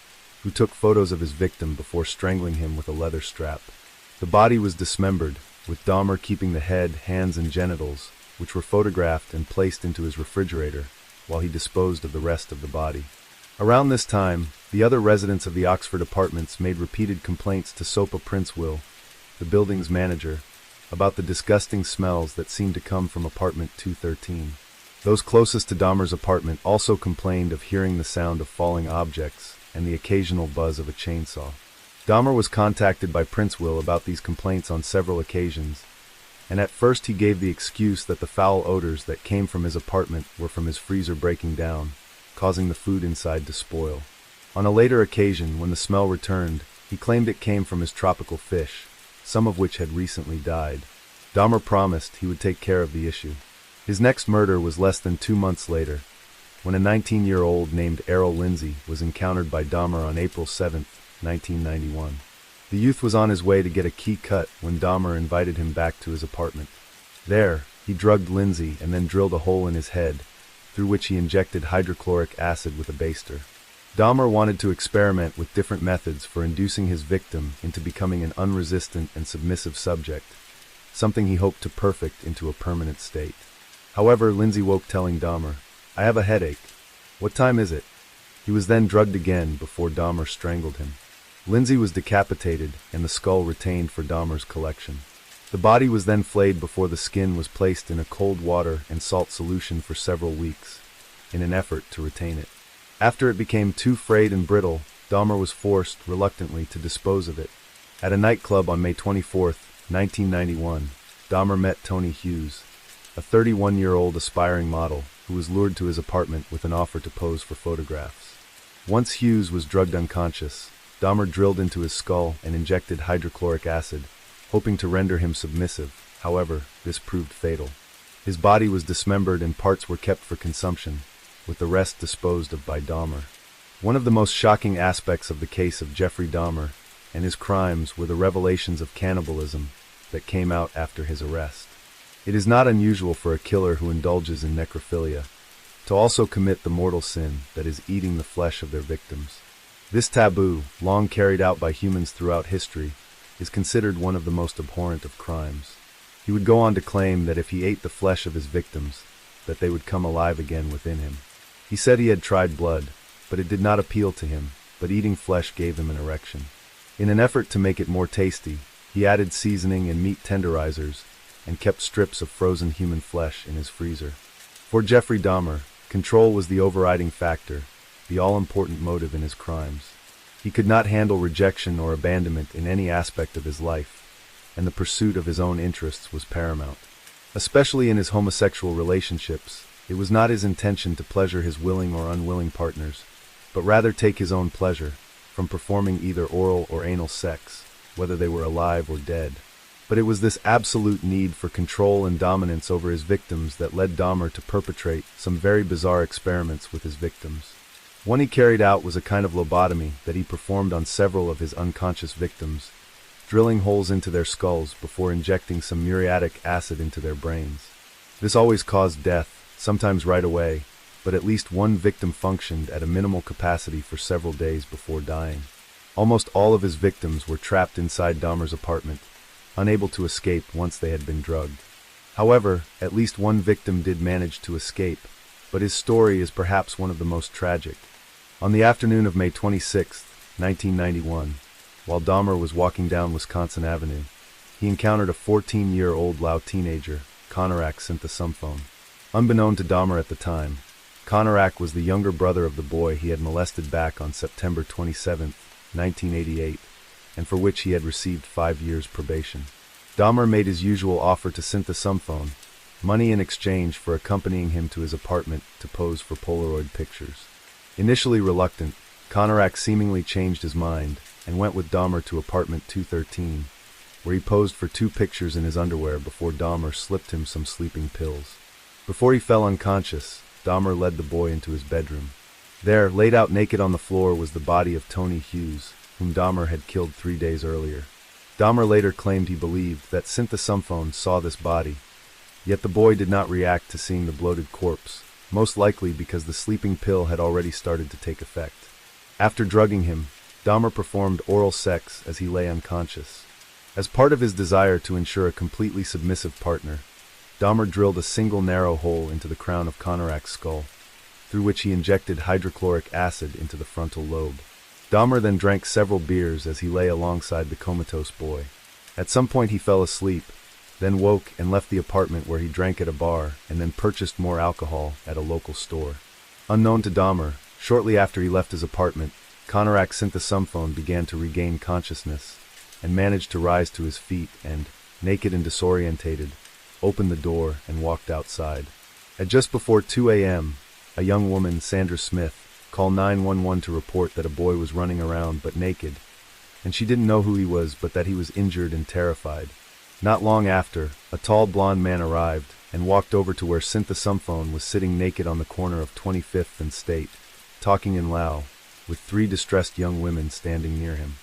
who took photos of his victim before strangling him with a leather strap. The body was dismembered, with Dahmer keeping the head, hands, and genitals, which were photographed and placed into his refrigerator, while he disposed of the rest of the body. Around this time, the other residents of the Oxford apartments made repeated complaints to Sopa Princeville, the building's manager, about the disgusting smells that seemed to come from apartment 213. Those closest to Dahmer's apartment also complained of hearing the sound of falling objects and the occasional buzz of a chainsaw. Dahmer was contacted by Princeville about these complaints on several occasions, and at first he gave the excuse that the foul odors that came from his apartment were from his freezer breaking down, causing the food inside to spoil. On a later occasion, when the smell returned, he claimed it came from his tropical fish, some of which had recently died. Dahmer promised he would take care of the issue. His next murder was less than 2 months later, when a 19-year-old named Errol Lindsay was encountered by Dahmer on April 7, 1991. The youth was on his way to get a key cut when Dahmer invited him back to his apartment. There, he drugged Lindsay and then drilled a hole in his head, through which he injected hydrochloric acid with a baster. Dahmer wanted to experiment with different methods for inducing his victim into becoming an unresistant and submissive subject, something he hoped to perfect into a permanent state. However, Lindsay woke telling Dahmer, "I have a headache. What time is it?" He was then drugged again before Dahmer strangled him. Lindsay was decapitated and the skull retained for Dahmer's collection. The body was then flayed before the skin was placed in a cold water and salt solution for several weeks, in an effort to retain it. After it became too frayed and brittle, Dahmer was forced, reluctantly, to dispose of it. At a nightclub on May 24, 1991, Dahmer met Tony Hughes, a 31-year-old aspiring model who was lured to his apartment with an offer to pose for photographs. Once Hughes was drugged unconscious, Dahmer drilled into his skull and injected hydrochloric acid, hoping to render him submissive. However, this proved fatal. His body was dismembered and parts were kept for consumption, with the rest disposed of by Dahmer. One of the most shocking aspects of the case of Jeffrey Dahmer, and his crimes were the revelations of cannibalism that came out after his arrest. It is not unusual for a killer who indulges in necrophilia to also commit the mortal sin that is eating the flesh of their victims. This taboo, long carried out by humans throughout history, is considered one of the most abhorrent of crimes. He would go on to claim that if he ate the flesh of his victims, that they would come alive again within him. He said he had tried blood, but it did not appeal to him, but eating flesh gave him an erection. In an effort to make it more tasty, he added seasoning and meat tenderizers, and kept strips of frozen human flesh in his freezer. For Jeffrey Dahmer, control was the overriding factor, the all-important motive in his crimes. He could not handle rejection or abandonment in any aspect of his life, and the pursuit of his own interests was paramount. Especially in his homosexual relationships, it was not his intention to pleasure his willing or unwilling partners, but rather take his own pleasure from performing either oral or anal sex, whether they were alive or dead. But it was this absolute need for control and dominance over his victims that led Dahmer to perpetrate some very bizarre experiments with his victims. One he carried out was a kind of lobotomy that he performed on several of his unconscious victims, drilling holes into their skulls before injecting some muriatic acid into their brains. This always caused death, sometimes right away, but at least one victim functioned at a minimal capacity for several days before dying. Almost all of his victims were trapped inside Dahmer's apartment, unable to escape once they had been drugged. However, at least one victim did manage to escape, but his story is perhaps one of the most tragic. On the afternoon of May 26, 1991, while Dahmer was walking down Wisconsin Avenue, he encountered a 14-year-old Lao teenager, Konorak Synthesumphone. Unbeknown to Dahmer at the time, Konorak was the younger brother of the boy he had molested back on September 27, 1988, and for which he had received 5 years probation. Dahmer made his usual offer to Synthesumphone, money in exchange for accompanying him to his apartment to pose for Polaroid pictures. Initially reluctant, Konorak seemingly changed his mind and went with Dahmer to apartment 213, where he posed for 2 pictures in his underwear before Dahmer slipped him some sleeping pills. Before he fell unconscious, Dahmer led the boy into his bedroom. There, laid out naked on the floor, was the body of Tony Hughes, whom Dahmer had killed 3 days earlier. Dahmer later claimed he believed that Synthesumphone saw this body, yet the boy did not react to seeing the bloated corpse, most likely because the sleeping pill had already started to take effect. After drugging him, Dahmer performed oral sex as he lay unconscious. As part of his desire to ensure a completely submissive partner, Dahmer drilled a single narrow hole into the crown of Konorak's skull, through which he injected hydrochloric acid into the frontal lobe. Dahmer then drank several beers as he lay alongside the comatose boy. At some point he fell asleep, then woke and left the apartment where he drank at a bar and then purchased more alcohol at a local store. Unknown to Dahmer, shortly after he left his apartment, Konorak Synthesumphone began to regain consciousness and managed to rise to his feet and, naked and disorientated, opened the door and walked outside. At just before 2 a.m., a young woman, Sandra Smith, called 911 to report that a boy was running around but naked, and she didn't know who he was but that he was injured and terrified. Not long after, a tall blonde man arrived and walked over to where Synthesumphone was sitting naked on the corner of 25th and State, talking in Lao, with 3 distressed young women standing near him.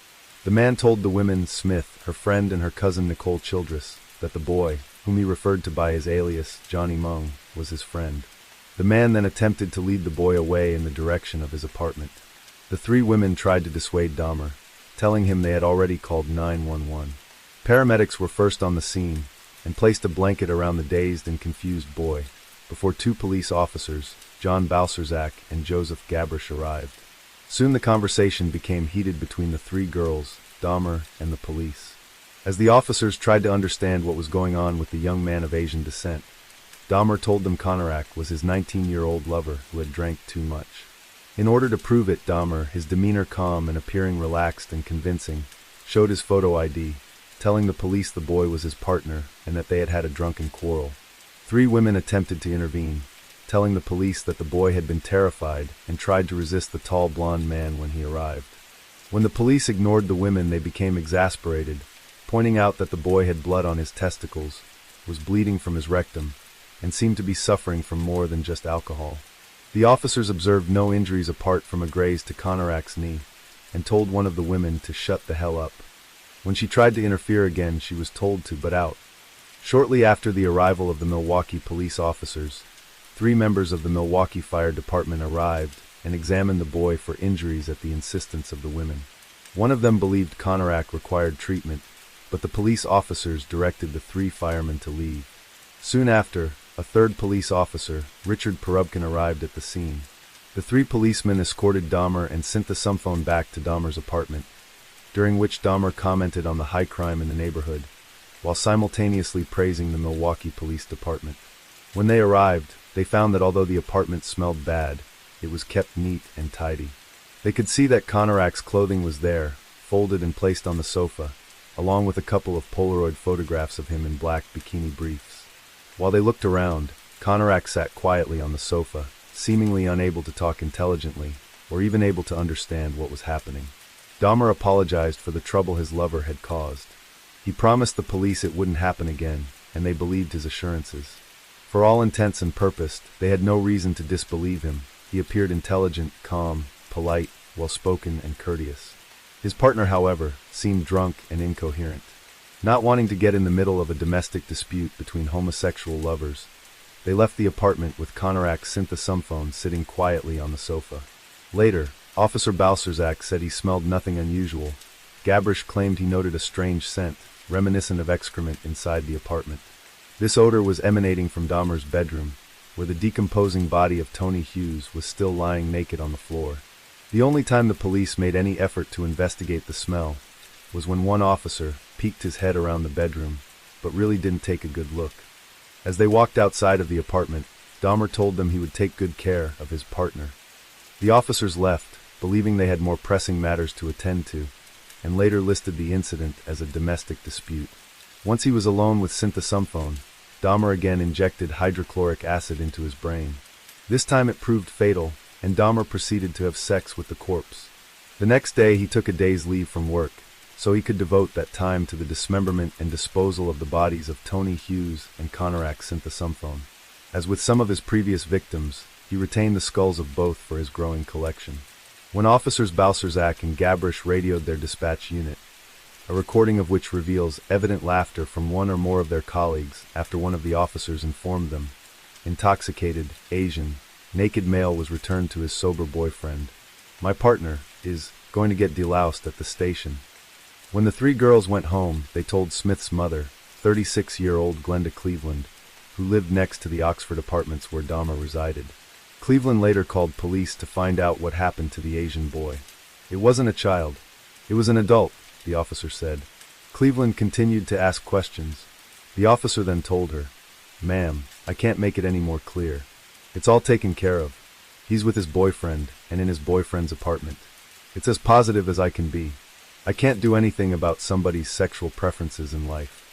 The man told the women, Smith, her friend, and her cousin Nicole Childress, that the boy, whom he referred to by his alias, Johnny Mung, was his friend. The man then attempted to lead the boy away in the direction of his apartment. The 3 women tried to dissuade Dahmer, telling him they had already called 911. Paramedics were first on the scene and placed a blanket around the dazed and confused boy before 2 police officers, John Balserzak and Joseph Gabrish, arrived. Soon the conversation became heated between the 3 girls, Dahmer, and the police. As the officers tried to understand what was going on with the young man of Asian descent, Dahmer told them Konorak was his 19-year-old lover who had drank too much. In order to prove it, Dahmer, his demeanor calm and appearing relaxed and convincing, showed his photo ID, telling the police the boy was his partner and that they had had a drunken quarrel. 3 women attempted to intervene, telling the police that the boy had been terrified and tried to resist the tall blonde man when he arrived. When the police ignored the women, they became exasperated, pointing out that the boy had blood on his testicles, was bleeding from his rectum, and seemed to be suffering from more than just alcohol. The officers observed no injuries apart from a graze to Konorak's knee, and told one of the women to shut the hell up. When she tried to interfere again, she was told to butt out. Shortly after the arrival of the Milwaukee police officers, 3 members of the Milwaukee Fire Department arrived and examined the boy for injuries at the insistence of the women. One of them believed Konarak required treatment, but the police officers directed the 3 firemen to leave. Soon after, a 3rd police officer, Richard Perubkin, arrived at the scene. The 3 policemen escorted Dahmer and sent the sumphone back to Dahmer's apartment, during which Dahmer commented on the high crime in the neighborhood, while simultaneously praising the Milwaukee Police Department. When they arrived, they found that although the apartment smelled bad, it was kept neat and tidy. They could see that Konarak's clothing was there, folded and placed on the sofa, along with a couple of Polaroid photographs of him in black bikini briefs. While they looked around, Konarak sat quietly on the sofa, seemingly unable to talk intelligently, or even able to understand what was happening. Dahmer apologized for the trouble his lover had caused. He promised the police it wouldn't happen again, and they believed his assurances. For all intents and purposes, they had no reason to disbelieve him. He appeared intelligent, calm, polite, well-spoken, and courteous. His partner, however, seemed drunk and incoherent. Not wanting to get in the middle of a domestic dispute between homosexual lovers, they left the apartment with Konarak's synthesumphone sitting quietly on the sofa. Later, Officer Balcerzak said he smelled nothing unusual. Gabrish claimed he noted a strange scent, reminiscent of excrement, inside the apartment. This odor was emanating from Dahmer's bedroom, where the decomposing body of Tony Hughes was still lying naked on the floor. The only time the police made any effort to investigate the smell was when one officer peeked his head around the bedroom, but really didn't take a good look. As they walked outside of the apartment, Dahmer told them he would take good care of his partner. The officers left, believing they had more pressing matters to attend to, and later listed the incident as a domestic dispute. Once he was alone with synthesumphone, Dahmer again injected hydrochloric acid into his brain. This time it proved fatal, and Dahmer proceeded to have sex with the corpse. The next day he took a day's leave from work, so he could devote that time to the dismemberment and disposal of the bodies of Tony Hughes and Konarak's synthesumphone. As with some of his previous victims, he retained the skulls of both for his growing collection. When officers Balcerzak and Gabrish radioed their dispatch unit, a recording of which reveals evident laughter from one or more of their colleagues after one of the officers informed them, intoxicated, Asian, naked male was returned to his sober boyfriend. "My partner is going to get deloused at the station." When the 3 girls went home, they told Smith's mother, 36-year-old Glenda Cleveland, who lived next to the Oxford apartments where Dahmer resided. Cleveland later called police to find out what happened to the Asian boy. "It wasn't a child. It was an adult," the officer said. Cleveland continued to ask questions. The officer then told her, "Ma'am, I can't make it any more clear. It's all taken care of. He's with his boyfriend, and in his boyfriend's apartment. It's as positive as I can be. I can't do anything about somebody's sexual preferences in life."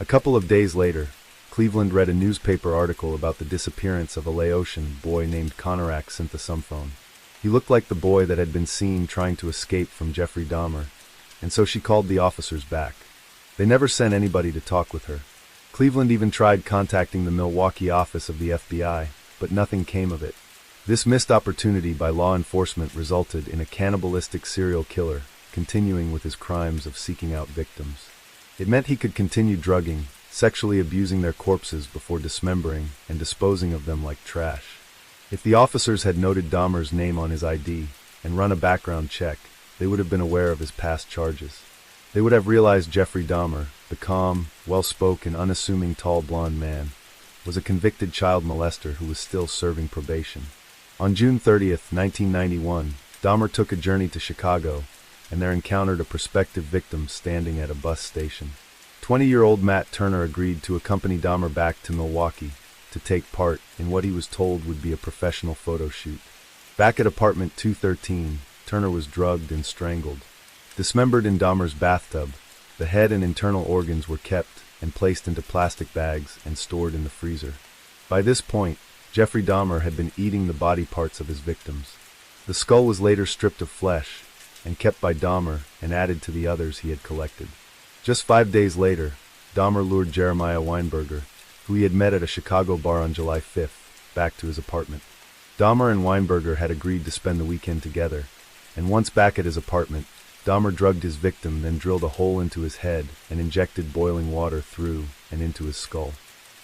A couple of days later, Cleveland read a newspaper article about the disappearance of a Laotian boy named Konarak synthesumphone. He looked like the boy that had been seen trying to escape from Jeffrey Dahmer, and so she called the officers back. They never sent anybody to talk with her. Cleveland even tried contacting the Milwaukee office of the FBI, but nothing came of it. This missed opportunity by law enforcement resulted in a cannibalistic serial killer continuing with his crimes of seeking out victims. It meant he could continue drugging, sexually abusing their corpses before dismembering and disposing of them like trash. If the officers had noted Dahmer's name on his ID and run a background check, they would have been aware of his past charges. They would have realized Jeffrey Dahmer, the calm, well-spoken, unassuming tall blonde man, was a convicted child molester who was still serving probation. On June 30th, 1991, Dahmer took a journey to Chicago and there encountered a prospective victim standing at a bus station. 20-year-old Matt Turner agreed to accompany Dahmer back to Milwaukee to take part in what he was told would be a professional photo shoot. Back at apartment 213, Turner was drugged and strangled. Dismembered in Dahmer's bathtub, the head and internal organs were kept and placed into plastic bags and stored in the freezer. By this point, Jeffrey Dahmer had been eating the body parts of his victims. The skull was later stripped of flesh and kept by Dahmer and added to the others he had collected. Just 5 days later, Dahmer lured Jeremiah Weinberger, who he had met at a Chicago bar on July 5th, back to his apartment. Dahmer and Weinberger had agreed to spend the weekend together, and once back at his apartment, Dahmer drugged his victim, then drilled a hole into his head and injected boiling water through and into his skull.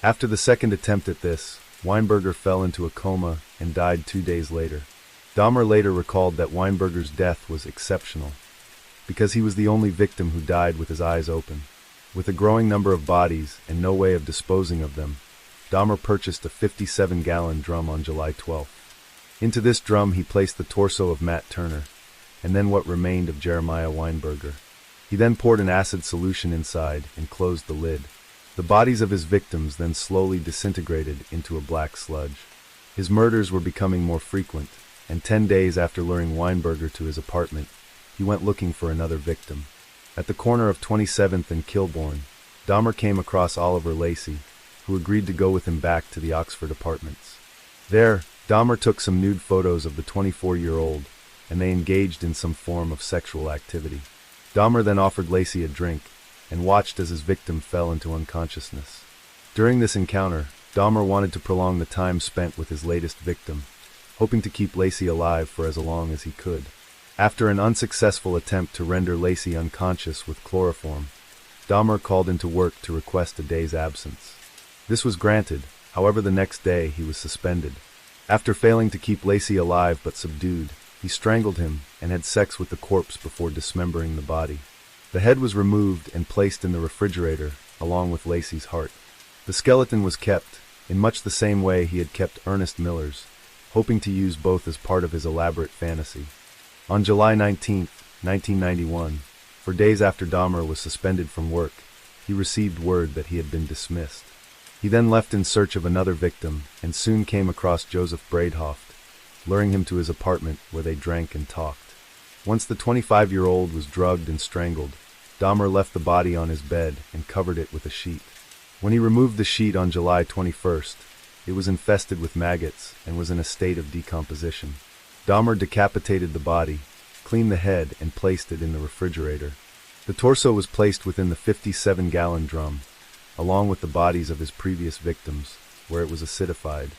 After the second attempt at this, Weinberger fell into a coma and died 2 days later. Dahmer later recalled that Weinberger's death was exceptional, because he was the only victim who died with his eyes open. With a growing number of bodies and no way of disposing of them, Dahmer purchased a 57-gallon drum on July 12th. Into this drum he placed the torso of Matt Turner, and then what remained of Jeremiah Weinberger. He then poured an acid solution inside and closed the lid. The bodies of his victims then slowly disintegrated into a black sludge. His murders were becoming more frequent, and 10 days after luring Weinberger to his apartment, he went looking for another victim. At the corner of 27th and Kilbourne, Dahmer came across Oliver Lacey, who agreed to go with him back to the Oxford apartments. There, Dahmer took some nude photos of the 24-year-old, and they engaged in some form of sexual activity. Dahmer then offered Lacey a drink, and watched as his victim fell into unconsciousness. During this encounter, Dahmer wanted to prolong the time spent with his latest victim, hoping to keep Lacey alive for as long as he could. After an unsuccessful attempt to render Lacey unconscious with chloroform, Dahmer called into work to request a day's absence. This was granted, however the next day he was suspended. After failing to keep Lacey alive but subdued, he strangled him and had sex with the corpse before dismembering the body. The head was removed and placed in the refrigerator, along with Lacey's heart. The skeleton was kept, in much the same way he had kept Ernest Miller's, hoping to use both as part of his elaborate fantasy. On July 19, 1991, for days after Dahmer was suspended from work, he received word that he had been dismissed. He then left in search of another victim and soon came across Joseph Bradehoft, luring him to his apartment where they drank and talked. Once the 25-year-old was drugged and strangled, Dahmer left the body on his bed and covered it with a sheet. When he removed the sheet on July 21st, it was infested with maggots and was in a state of decomposition. Dahmer decapitated the body, cleaned the head, and placed it in the refrigerator. The torso was placed within the 57-gallon drum, along with the bodies of his previous victims, where it was acidified.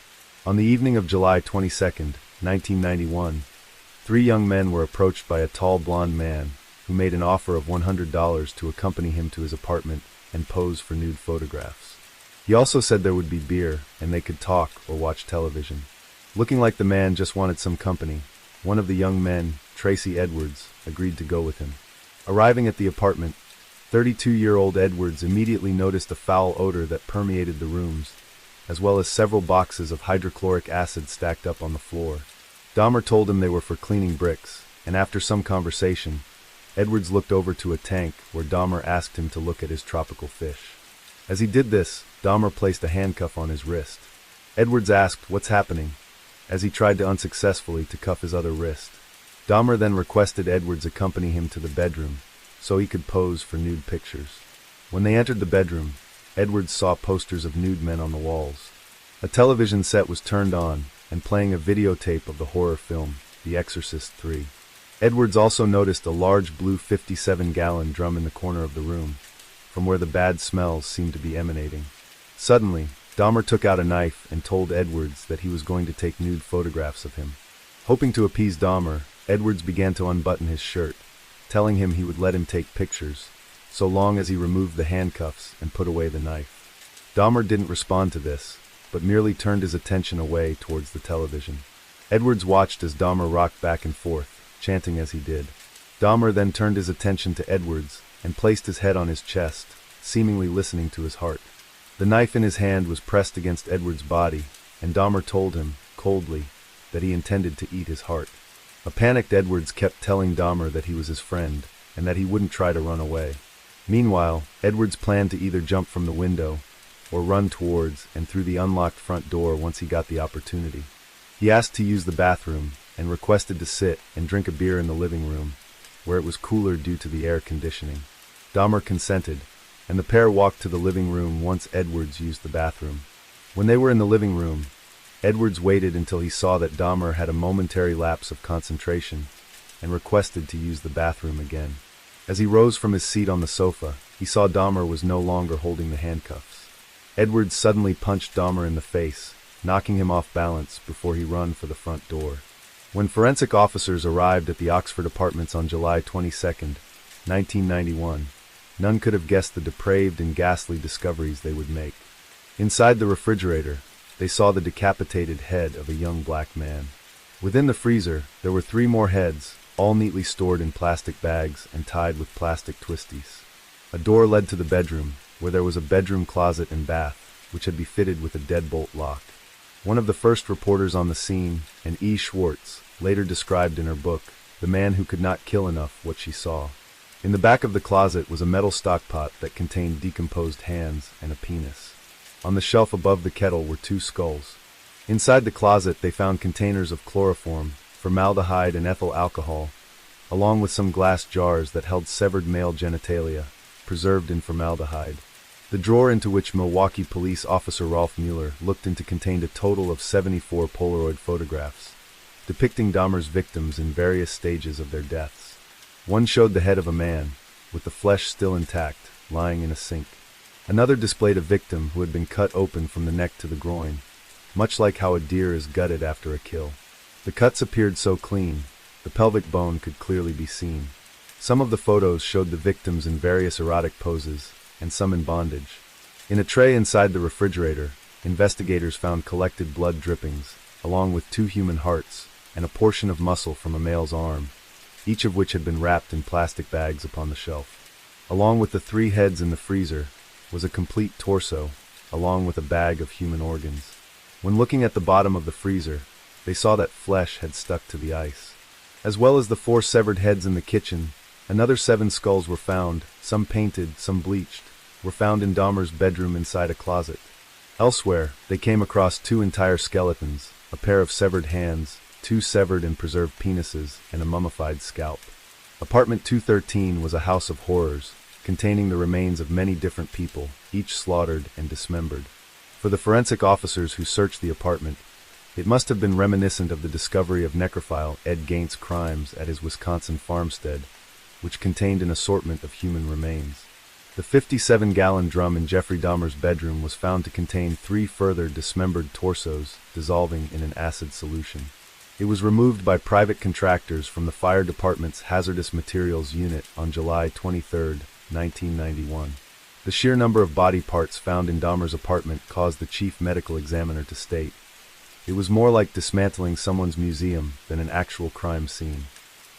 On the evening of July 22, 1991, 3 young men were approached by a tall blonde man who made an offer of $100 to accompany him to his apartment and pose for nude photographs. He also said there would be beer and they could talk or watch television. Looking like the man just wanted some company, one of the young men, Tracy Edwards, agreed to go with him. Arriving at the apartment, 32-year-old Edwards immediately noticed a foul odor that permeated the rooms, as well as several boxes of hydrochloric acid stacked up on the floor. Dahmer told him they were for cleaning bricks, and after some conversation, Edwards looked over to a tank where Dahmer asked him to look at his tropical fish. As he did this, Dahmer placed a handcuff on his wrist. Edwards asked, "What's happening?" as he tried to unsuccessfully to cuff his other wrist. Dahmer then requested Edwards accompany him to the bedroom so he could pose for nude pictures. When they entered the bedroom, Edwards saw posters of nude men on the walls. A television set was turned on and playing a videotape of the horror film, The Exorcist 3. Edwards also noticed a large blue 57-gallon drum in the corner of the room, from where the bad smells seemed to be emanating. Suddenly, Dahmer took out a knife and told Edwards that he was going to take nude photographs of him. Hoping to appease Dahmer, Edwards began to unbutton his shirt, telling him he would let him take pictures, so long as he removed the handcuffs and put away the knife. Dahmer didn't respond to this, but merely turned his attention away towards the television. Edwards watched as Dahmer rocked back and forth, chanting as he did. Dahmer then turned his attention to Edwards and placed his head on his chest, seemingly listening to his heart. The knife in his hand was pressed against Edwards' body, and Dahmer told him, coldly, that he intended to eat his heart. A panicked Edwards kept telling Dahmer that he was his friend, and that he wouldn't try to run away. Meanwhile, Edwards planned to either jump from the window or run towards and through the unlocked front door once he got the opportunity. He asked to use the bathroom and requested to sit and drink a beer in the living room, where it was cooler due to the air conditioning. Dahmer consented, and the pair walked to the living room once Edwards used the bathroom. When they were in the living room, Edwards waited until he saw that Dahmer had a momentary lapse of concentration and requested to use the bathroom again. As he rose from his seat on the sofa, he saw Dahmer was no longer holding the handcuffs. Edwards suddenly punched Dahmer in the face, knocking him off balance before he ran for the front door. When forensic officers arrived at the Oxford apartments on July 22, 1991, none could have guessed the depraved and ghastly discoveries they would make. Inside the refrigerator, they saw the decapitated head of a young black man. Within the freezer, there were 3 more heads, all neatly stored in plastic bags and tied with plastic twisties. A door led to the bedroom, where there was a bedroom closet and bath, which had been fitted with a deadbolt lock. One of the first reporters on the scene, Anne E. Schwartz, later described in her book, "The Man Who Could Not Kill Enough," what she saw. In the back of the closet was a metal stockpot that contained decomposed hands and a penis. On the shelf above the kettle were 2 skulls. Inside the closet they found containers of chloroform, formaldehyde and ethyl alcohol, along with some glass jars that held severed male genitalia, preserved in formaldehyde. The drawer into which Milwaukee police officer Rolf Mueller looked into contained a total of 74 Polaroid photographs, depicting Dahmer's victims in various stages of their deaths. One showed the head of a man, with the flesh still intact, lying in a sink. Another displayed a victim who had been cut open from the neck to the groin, much like how a deer is gutted after a kill. The cuts appeared so clean, the pelvic bone could clearly be seen. Some of the photos showed the victims in various erotic poses, and some in bondage. In a tray inside the refrigerator, investigators found collected blood drippings, along with 2 human hearts, and a portion of muscle from a male's arm, each of which had been wrapped in plastic bags upon the shelf. Along with the 3 heads in the freezer was a complete torso, along with a bag of human organs. When looking at the bottom of the freezer, they saw that flesh had stuck to the ice. As well as the 4 severed heads in the kitchen, another 7 skulls were found, some painted, some bleached, were found in Dahmer's bedroom inside a closet. Elsewhere, they came across 2 entire skeletons, a pair of severed hands, 2 severed and preserved penises, and a mummified scalp. Apartment 213 was a house of horrors, containing the remains of many different people, each slaughtered and dismembered. For the forensic officers who searched the apartment, it must have been reminiscent of the discovery of necrophile Ed Gain's crimes at his Wisconsin farmstead, which contained an assortment of human remains. The 57-gallon drum in Jeffrey Dahmer's bedroom was found to contain 3 further dismembered torsos dissolving in an acid solution. It was removed by private contractors from the fire department's hazardous materials unit on July 23, 1991. The sheer number of body parts found in Dahmer's apartment caused the chief medical examiner to state, "It was more like dismantling someone's museum than an actual crime scene."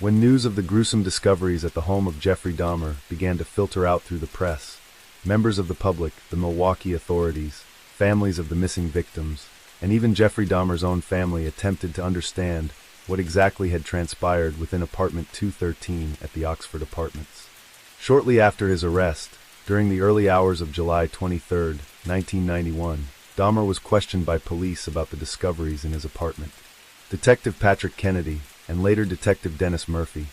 When news of the gruesome discoveries at the home of Jeffrey Dahmer began to filter out through the press, members of the public, the Milwaukee authorities, families of the missing victims, and even Jeffrey Dahmer's own family attempted to understand what exactly had transpired within apartment 213 at the Oxford apartments. Shortly after his arrest, during the early hours of July 23, 1991, Dahmer was questioned by police about the discoveries in his apartment. Detective Patrick Kennedy, and later Detective Dennis Murphy,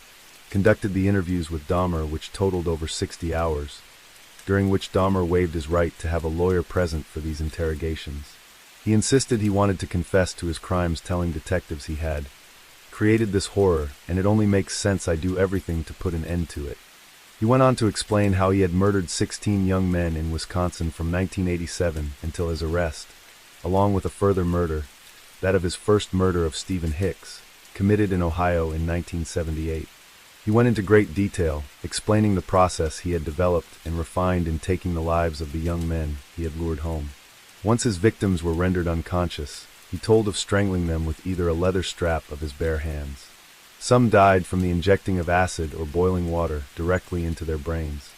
conducted the interviews with Dahmer, which totaled over 60 hours, during which Dahmer waived his right to have a lawyer present for these interrogations. He insisted he wanted to confess to his crimes, telling detectives he had created this horror, and it only makes sense I do everything to put an end to it. He went on to explain how he had murdered 16 young men in Wisconsin from 1987 until his arrest, along with a further murder, that of his first murder of Stephen Hicks, committed in Ohio in 1978. He went into great detail, explaining the process he had developed and refined in taking the lives of the young men he had lured home. Once his victims were rendered unconscious, he told of strangling them with either a leather strap of his bare hands. Some died from the injecting of acid or boiling water directly into their brains.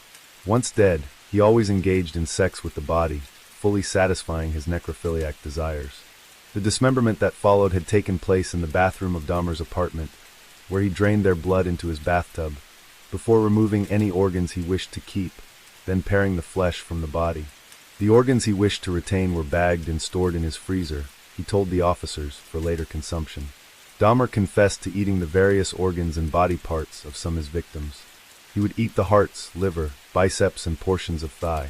Once dead, he always engaged in sex with the body, fully satisfying his necrophiliac desires. The dismemberment that followed had taken place in the bathroom of Dahmer's apartment, where he drained their blood into his bathtub, before removing any organs he wished to keep, then paring the flesh from the body. The organs he wished to retain were bagged and stored in his freezer, he told the officers, for later consumption. Dahmer confessed to eating the various organs and body parts of some of his victims. He would eat the hearts, liver, biceps, and portions of thigh.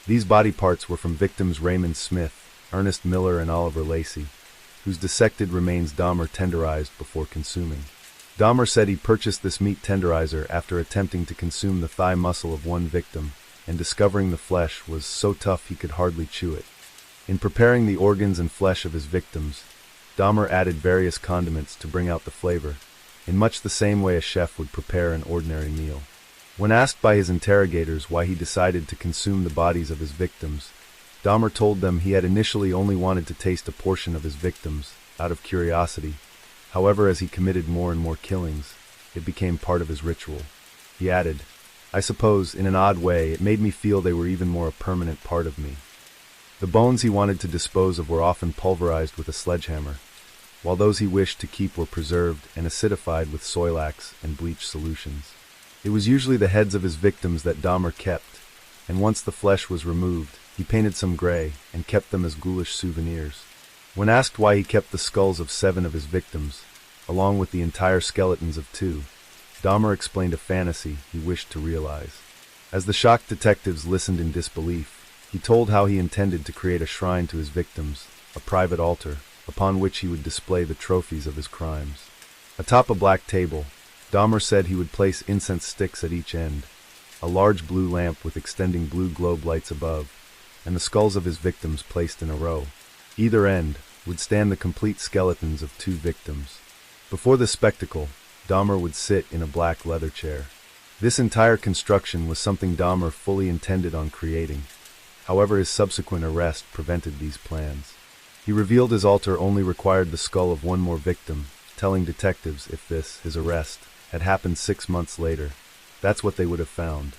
These body parts were from victims Raymond Smith, Ernest Miller, and Oliver Lacey, whose dissected remains Dahmer tenderized before consuming. Dahmer said he purchased this meat tenderizer after attempting to consume the thigh muscle of one victim, and discovering the flesh was so tough he could hardly chew it. In preparing the organs and flesh of his victims, Dahmer added various condiments to bring out the flavor, in much the same way a chef would prepare an ordinary meal. When asked by his interrogators why he decided to consume the bodies of his victims, Dahmer told them he had initially only wanted to taste a portion of his victims, out of curiosity. However, as he committed more and more killings, it became part of his ritual. He added, "I suppose, in an odd way, it made me feel they were even more a permanent part of me." The bones he wanted to dispose of were often pulverized with a sledgehammer, while those he wished to keep were preserved and acidified with soilax and bleach solutions. It was usually the heads of his victims that Dahmer kept, and once the flesh was removed, he painted some gray and kept them as ghoulish souvenirs. When asked why he kept the skulls of 7 of his victims, along with the entire skeletons of 2, Dahmer explained a fantasy he wished to realize. As the shocked detectives listened in disbelief, he told how he intended to create a shrine to his victims, a private altar, upon which he would display the trophies of his crimes. Atop a black table, Dahmer said he would place incense sticks at each end, a large blue lamp with extending blue globe lights above, and the skulls of his victims placed in a row. Either end would stand the complete skeletons of 2 victims. Before the spectacle, Dahmer would sit in a black leather chair. This entire construction was something Dahmer fully intended on creating. However, his subsequent arrest prevented these plans. He revealed his altar only required the skull of 1 more victim, telling detectives if this, his arrest, had happened 6 months later, that's what they would have found.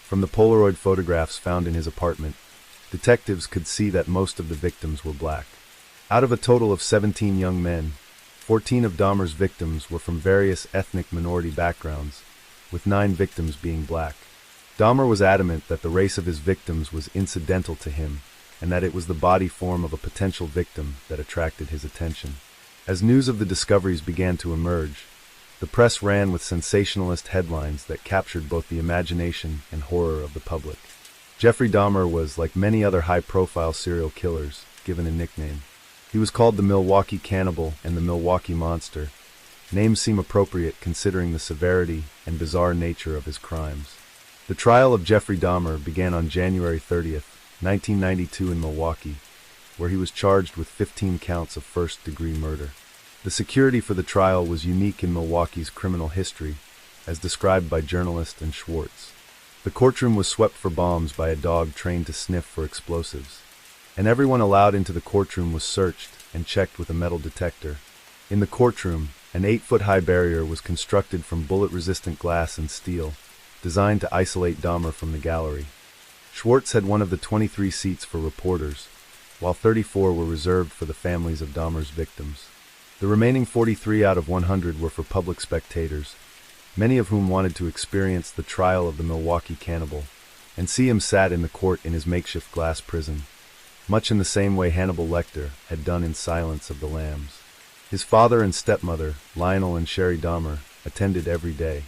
From the Polaroid photographs found in his apartment, detectives could see that most of the victims were black. Out of a total of 17 young men, 14 of Dahmer's victims were from various ethnic minority backgrounds, with 9 victims being black. Dahmer was adamant that the race of his victims was incidental to him, and that it was the body form of a potential victim that attracted his attention. As news of the discoveries began to emerge, the press ran with sensationalist headlines that captured both the imagination and horror of the public. Jeffrey Dahmer was, like many other high-profile serial killers, given a nickname. He was called the Milwaukee Cannibal and the Milwaukee Monster. Names seem appropriate considering the severity and bizarre nature of his crimes. The trial of Jeffrey Dahmer began on January 30th, 1992 in Milwaukee, where he was charged with 15 counts of first-degree murder. The security for the trial was unique in Milwaukee's criminal history, as described by journalist and Schwartz. The courtroom was swept for bombs by a dog trained to sniff for explosives, and everyone allowed into the courtroom was searched and checked with a metal detector. In the courtroom, an 8-foot-high barrier was constructed from bullet-resistant glass and steel, designed to isolate Dahmer from the gallery. Schwartz had one of the 23 seats for reporters, while 34 were reserved for the families of Dahmer's victims. The remaining 43 out of 100 were for public spectators, many of whom wanted to experience the trial of the Milwaukee Cannibal, and see him sat in the court in his makeshift glass prison, much in the same way Hannibal Lecter had done in Silence of the Lambs. His father and stepmother, Lionel and Sherry Dahmer, attended every day.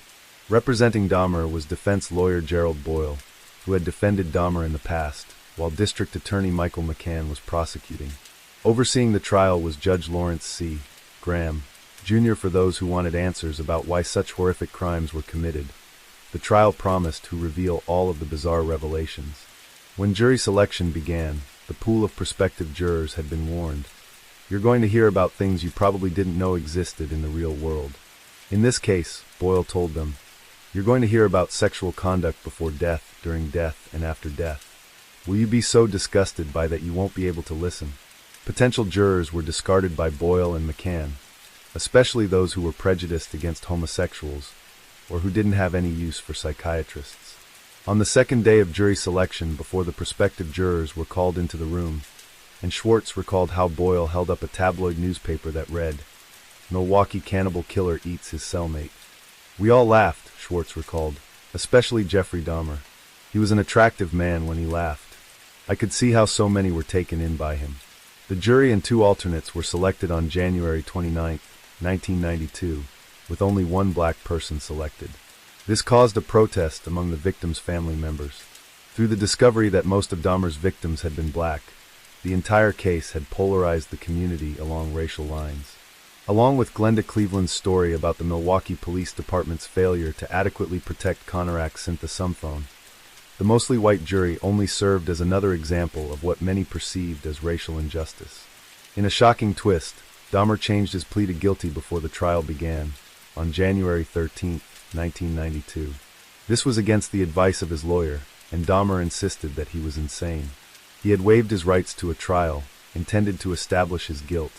Representing Dahmer was defense lawyer Gerald Boyle, who had defended Dahmer in the past, while District Attorney Michael McCann was prosecuting. Overseeing the trial was Judge Lawrence C. Graham, Jr. For those who wanted answers about why such horrific crimes were committed, the trial promised to reveal all of the bizarre revelations. When jury selection began, the pool of prospective jurors had been warned. You're going to hear about things you probably didn't know existed in the real world. In this case, Boyle told them, you're going to hear about sexual conduct before death, during death, and after death. Will you be so disgusted by that you won't be able to listen? Potential jurors were discarded by Boyle and McCann, especially those who were prejudiced against homosexuals or who didn't have any use for psychiatrists. On the second day of jury selection, before the prospective jurors were called into the room, and Schwartz recalled how Boyle held up a tabloid newspaper that read, "Milwaukee Cannibal Killer Eats His Cellmate." We all laughed, Schwartz recalled, especially Jeffrey Dahmer. He was an attractive man when he laughed. I could see how so many were taken in by him. The jury and 2 alternates were selected on January 29, 1992, with only 1 black person selected. This caused a protest among the victims' family members. Through the discovery that most of Dahmer's victims had been black, the entire case had polarized the community along racial lines. Along with Glenda Cleveland's story about the Milwaukee Police Department's failure to adequately protect Conorak's synthesumphone, the mostly white jury only served as another example of what many perceived as racial injustice. In a shocking twist, Dahmer changed his plea to guilty before the trial began, on January 13, 1992. This was against the advice of his lawyer, and Dahmer insisted that he was insane. He had waived his rights to a trial, intended to establish his guilt,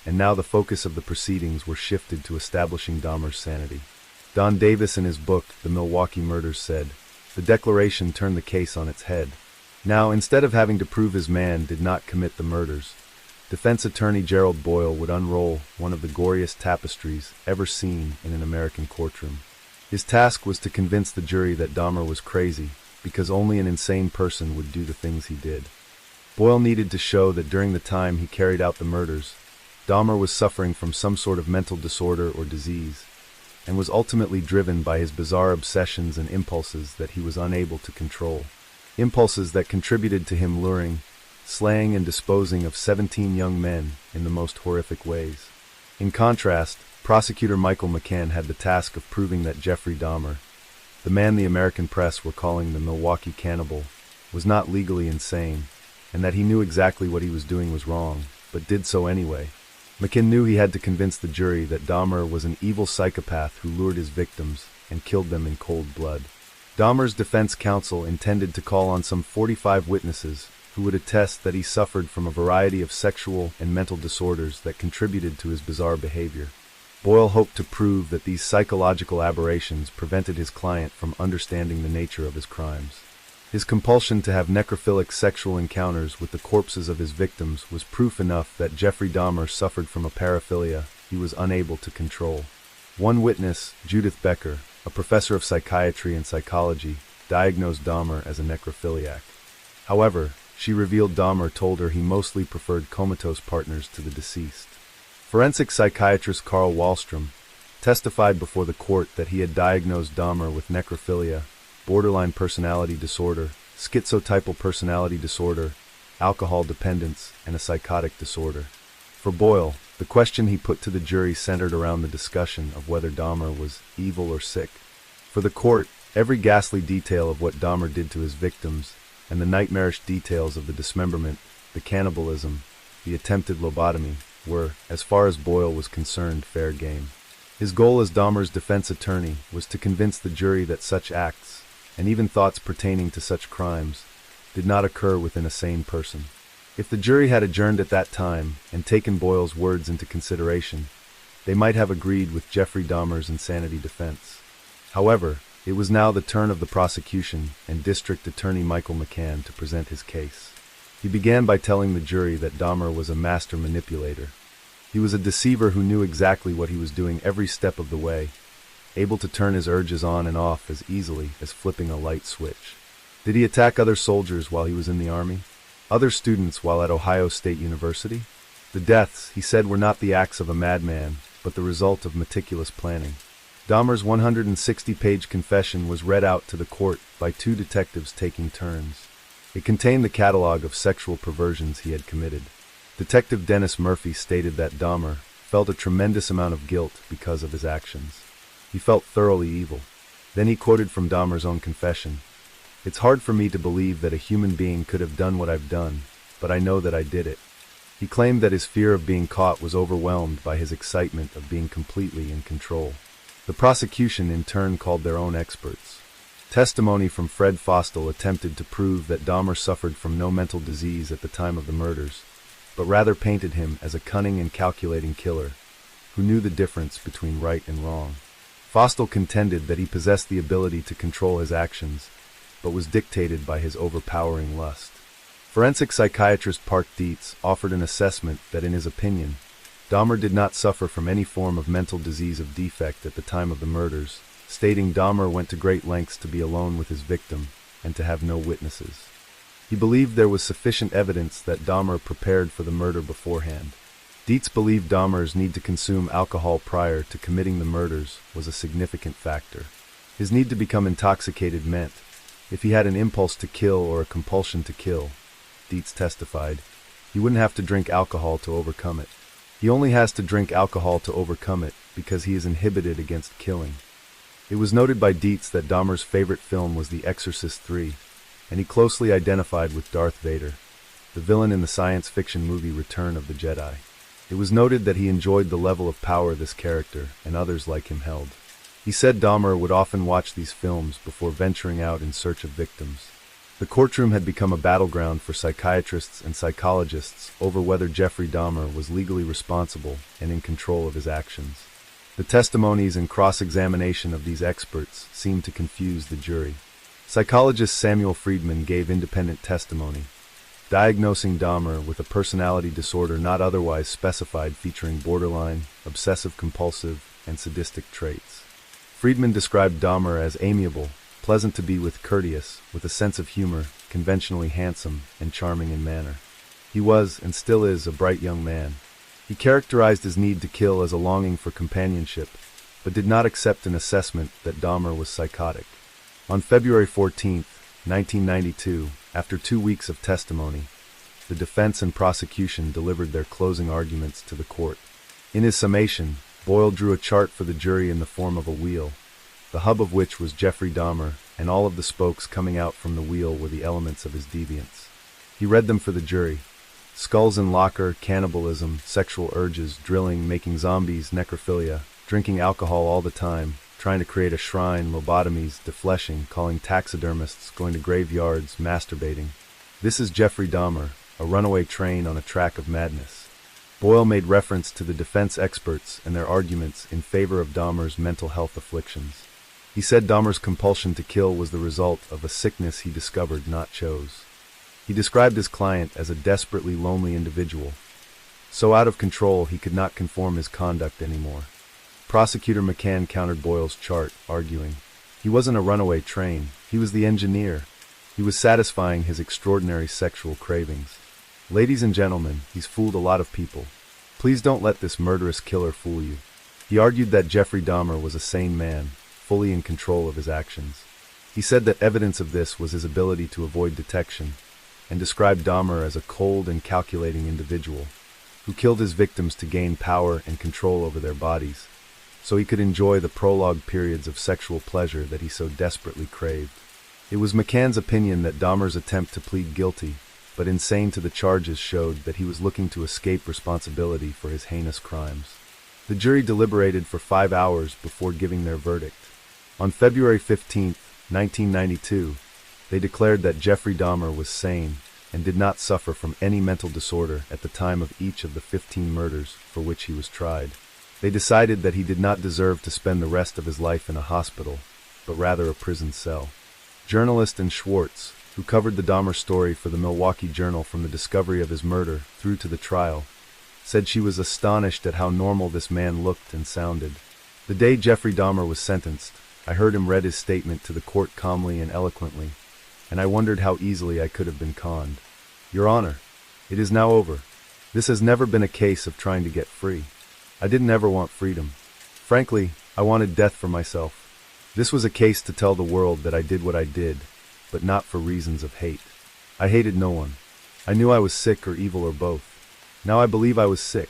and now the focus of the proceedings were shifted to establishing Dahmer's sanity. Don Davis in his book, The Milwaukee Murders, said, "The declaration turned the case on its head. Now, instead of having to prove his man did not commit the murders, defense attorney Gerald Boyle would unroll one of the goriest tapestries ever seen in an American courtroom. His task was to convince the jury that Dahmer was crazy, because only an insane person would do the things he did. Boyle needed to show that during the time he carried out the murders, Dahmer was suffering from some sort of mental disorder or disease, and was ultimately driven by his bizarre obsessions and impulses that he was unable to control. Impulses that contributed to him luring, slaying and disposing of 17 young men in the most horrific ways. In contrast, prosecutor Michael McCann had the task of proving that Jeffrey Dahmer, the man the American press were calling the Milwaukee Cannibal, was not legally insane, and that he knew exactly what he was doing was wrong, but did so anyway. McCann knew he had to convince the jury that Dahmer was an evil psychopath who lured his victims and killed them in cold blood. Dahmer's defense counsel intended to call on some 45 witnesses who would attest that he suffered from a variety of sexual and mental disorders that contributed to his bizarre behavior. Boyle hoped to prove that these psychological aberrations prevented his client from understanding the nature of his crimes. His compulsion to have necrophilic sexual encounters with the corpses of his victims was proof enough that Jeffrey Dahmer suffered from a paraphilia he was unable to control. One witness, Judith Becker, a professor of psychiatry and psychology, diagnosed Dahmer as a necrophiliac. However, she revealed Dahmer told her he mostly preferred comatose partners to the deceased. Forensic psychiatrist Carl Wallstrom testified before the court that he had diagnosed Dahmer with necrophilia, borderline personality disorder, schizotypal personality disorder, alcohol dependence, and a psychotic disorder. For Boyle, the question he put to the jury centered around the discussion of whether Dahmer was evil or sick. For the court, every ghastly detail of what Dahmer did to his victims, and the nightmarish details of the dismemberment, the cannibalism, the attempted lobotomy, were, as far as Boyle was concerned, fair game. His goal as Dahmer's defense attorney was to convince the jury that such acts, and even thoughts pertaining to such crimes, did not occur within a sane person. If the jury had adjourned at that time and taken Boyle's words into consideration, they might have agreed with Jeffrey Dahmer's insanity defense. However, it was now the turn of the prosecution and District Attorney Michael McCann to present his case. He began by telling the jury that Dahmer was a master manipulator. He was a deceiver who knew exactly what he was doing every step of the way, able to turn his urges on and off as easily as flipping a light switch. Did he attack other soldiers while he was in the Army? Other students while at Ohio State University? The deaths, he said, were not the acts of a madman, but the result of meticulous planning. Dahmer's 160-page confession was read out to the court by two detectives taking turns. It contained the catalog of sexual perversions he had committed. Detective Dennis Murphy stated that Dahmer felt a tremendous amount of guilt because of his actions. He felt thoroughly evil. Then he quoted from Dahmer's own confession, "It's hard for me to believe that a human being could have done what I've done, but I know that I did it." He claimed that his fear of being caught was overwhelmed by his excitement of being completely in control. The prosecution in turn called their own experts. Testimony from Fred Fostel attempted to prove that Dahmer suffered from no mental disease at the time of the murders, but rather painted him as a cunning and calculating killer who knew the difference between right and wrong. Fostel contended that he possessed the ability to control his actions, but was dictated by his overpowering lust. Forensic psychiatrist Park Dietz offered an assessment that, in his opinion, Dahmer did not suffer from any form of mental disease of defect at the time of the murders, stating Dahmer went to great lengths to be alone with his victim and to have no witnesses. He believed there was sufficient evidence that Dahmer prepared for the murder beforehand. Dietz believed Dahmer's need to consume alcohol prior to committing the murders was a significant factor. His need to become intoxicated meant, if he had an impulse to kill or a compulsion to kill, Dietz testified, he wouldn't have to drink alcohol to overcome it. He only has to drink alcohol to overcome it because he is inhibited against killing. It was noted by Dietz that Dahmer's favorite film was The Exorcist 3, and he closely identified with Darth Vader, the villain in the science fiction movie Return of the Jedi. It was noted that he enjoyed the level of power this character and others like him held. He said Dahmer would often watch these films before venturing out in search of victims. The courtroom had become a battleground for psychiatrists and psychologists over whether Jeffrey Dahmer was legally responsible and in control of his actions. The testimonies and cross-examination of these experts seemed to confuse the jury. Psychologist Samuel Friedman gave independent testimony, diagnosing Dahmer with a personality disorder not otherwise specified featuring borderline, obsessive-compulsive, and sadistic traits. Friedman described Dahmer as amiable, pleasant to be with, courteous, with a sense of humor, conventionally handsome, and charming in manner. He was, and still is, a bright young man. He characterized his need to kill as a longing for companionship, but did not accept an assessment that Dahmer was psychotic. On February 14, 1992, after 2 weeks of testimony, the defense and prosecution delivered their closing arguments to the court. In his summation, Boyle drew a chart for the jury in the form of a wheel, the hub of which was Jeffrey Dahmer, and all of the spokes coming out from the wheel were the elements of his deviance. He read them for the jury: skulls in locker, cannibalism, sexual urges, drilling, making zombies, necrophilia, drinking alcohol all the time, trying to create a shrine, lobotomies, defleshing, calling taxidermists, going to graveyards, masturbating. This is Jeffrey Dahmer, a runaway train on a track of madness. Boyle made reference to the defense experts and their arguments in favor of Dahmer's mental health afflictions. He said Dahmer's compulsion to kill was the result of a sickness he discovered, not chose. He described his client as a desperately lonely individual, so out of control he could not conform his conduct anymore. Prosecutor McCann countered Boyle's chart, arguing, he wasn't a runaway train, he was the engineer. He was satisfying his extraordinary sexual cravings. Ladies and gentlemen, he's fooled a lot of people. Please don't let this murderous killer fool you. He argued that Jeffrey Dahmer was a sane man, fully in control of his actions. He said that evidence of this was his ability to avoid detection, and described Dahmer as a cold and calculating individual, who killed his victims to gain power and control over their bodies, so he could enjoy the prolonged periods of sexual pleasure that he so desperately craved. It was McCann's opinion that Dahmer's attempt to plead guilty, but insane to the charges, showed that he was looking to escape responsibility for his heinous crimes. The jury deliberated for 5 hours before giving their verdict. On February 15, 1992, they declared that Jeffrey Dahmer was sane and did not suffer from any mental disorder at the time of each of the 15 murders for which he was tried. They decided that he did not deserve to spend the rest of his life in a hospital, but rather a prison cell. Journalist Ann Schwartz, who covered the Dahmer story for the Milwaukee Journal from the discovery of his murder through to the trial, said she was astonished at how normal this man looked and sounded. The day Jeffrey Dahmer was sentenced, I heard him read his statement to the court calmly and eloquently, and I wondered how easily I could have been conned. Your Honor, it is now over. This has never been a case of trying to get free. I didn't ever want freedom. Frankly, I wanted death for myself. This was a case to tell the world that I did what I did, but not for reasons of hate. I hated no one. I knew I was sick or evil or both. Now I believe I was sick.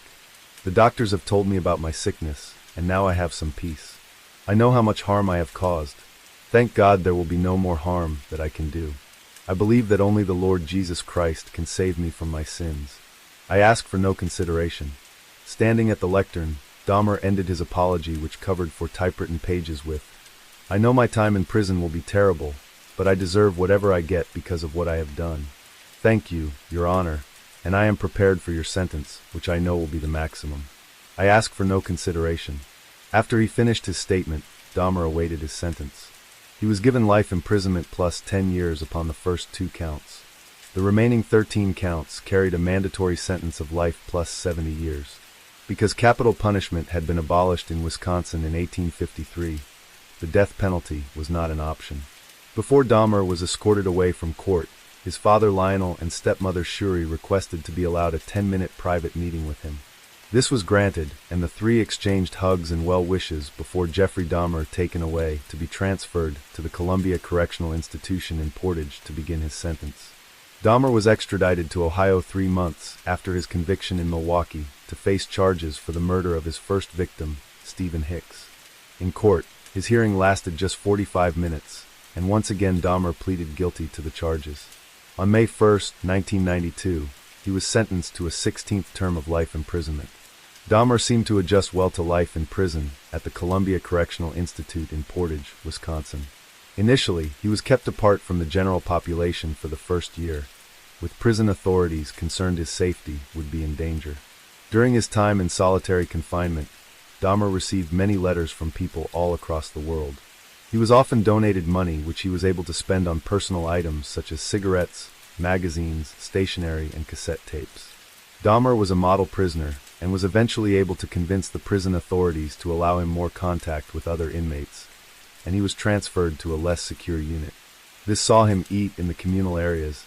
The doctors have told me about my sickness, and now I have some peace. I know how much harm I have caused. Thank God there will be no more harm that I can do. I believe that only the Lord Jesus Christ can save me from my sins. I ask for no consideration. Standing at the lectern, Dahmer ended his apology, which covered 4 typewritten pages, with, I know my time in prison will be terrible, but I deserve whatever I get because of what I have done. Thank you, Your Honor, and I am prepared for your sentence, which I know will be the maximum. I ask for no consideration. After he finished his statement, Dahmer awaited his sentence. He was given life imprisonment plus 10 years upon the first 2 counts. The remaining 13 counts carried a mandatory sentence of life plus 70 years. Because capital punishment had been abolished in Wisconsin in 1853, the death penalty was not an option. Before Dahmer was escorted away from court, his father Lionel and stepmother Shuri requested to be allowed a 10-minute private meeting with him. This was granted, and the 3 exchanged hugs and well wishes before Jeffrey Dahmer taken away to be transferred to the Columbia Correctional Institution in Portage to begin his sentence. Dahmer was extradited to Ohio 3 months after his conviction in Milwaukee to face charges for the murder of his first victim, Stephen Hicks. In court, his hearing lasted just 45 minutes, and once again Dahmer pleaded guilty to the charges. On May 1, 1992, he was sentenced to a 16th term of life imprisonment. Dahmer seemed to adjust well to life in prison at the Columbia Correctional Institute in Portage, Wisconsin. Initially, he was kept apart from the general population for the first year, with prison authorities concerned his safety would be in danger. During his time in solitary confinement, Dahmer received many letters from people all across the world. He was often donated money which he was able to spend on personal items such as cigarettes, magazines, stationery, and cassette tapes. Dahmer was a model prisoner and was eventually able to convince the prison authorities to allow him more contact with other inmates, and he was transferred to a less secure unit. This saw him eat in the communal areas,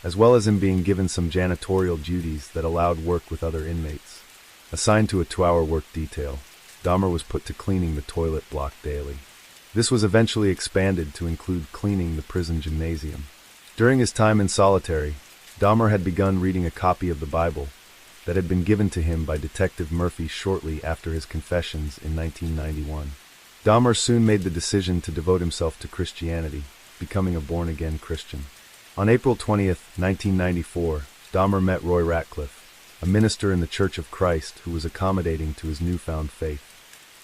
as well as him being given some janitorial duties that allowed work with other inmates. Assigned to a 2-hour work detail, Dahmer was put to cleaning the toilet block daily. This was eventually expanded to include cleaning the prison gymnasium. During his time in solitary, Dahmer had begun reading a copy of the Bible that had been given to him by Detective Murphy shortly after his confessions in 1991. Dahmer soon made the decision to devote himself to Christianity, becoming a born-again Christian. On April 20, 1994, Dahmer met Roy Ratcliffe, a minister in the Church of Christ who was accommodating to his newfound faith.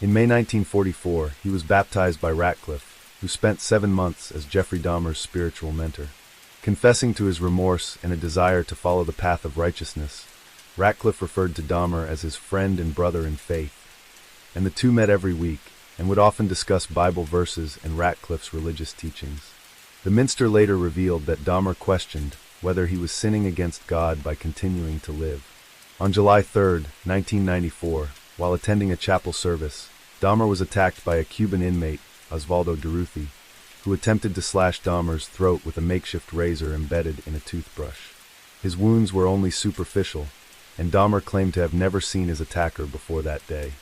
In May 1944, he was baptized by Ratcliffe, who spent 7 months as Jeffrey Dahmer's spiritual mentor. Confessing to his remorse and a desire to follow the path of righteousness, Ratcliffe referred to Dahmer as his friend and brother in faith, and the two met every week and would often discuss Bible verses and Ratcliffe's religious teachings. The minister later revealed that Dahmer questioned whether he was sinning against God by continuing to live. On July 3, 1994, while attending a chapel service, Dahmer was attacked by a Cuban inmate, Osvaldo Durruti, who attempted to slash Dahmer's throat with a makeshift razor embedded in a toothbrush. His wounds were only superficial, and Dahmer claimed to have never seen his attacker before that day.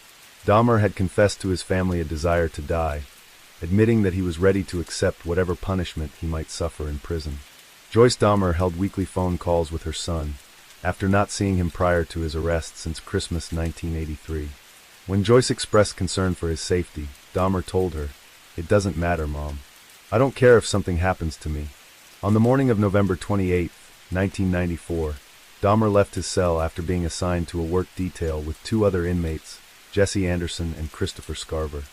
Dahmer had confessed to his family a desire to die, admitting that he was ready to accept whatever punishment he might suffer in prison. Joyce Dahmer held weekly phone calls with her son, after not seeing him prior to his arrest since Christmas 1983. When Joyce expressed concern for his safety, Dahmer told her, "It doesn't matter, Mom. I don't care if something happens to me." On the morning of November 28, 1994, Dahmer left his cell after being assigned to a work detail with 2 other inmates, Jesse Anderson and Christopher Scarver.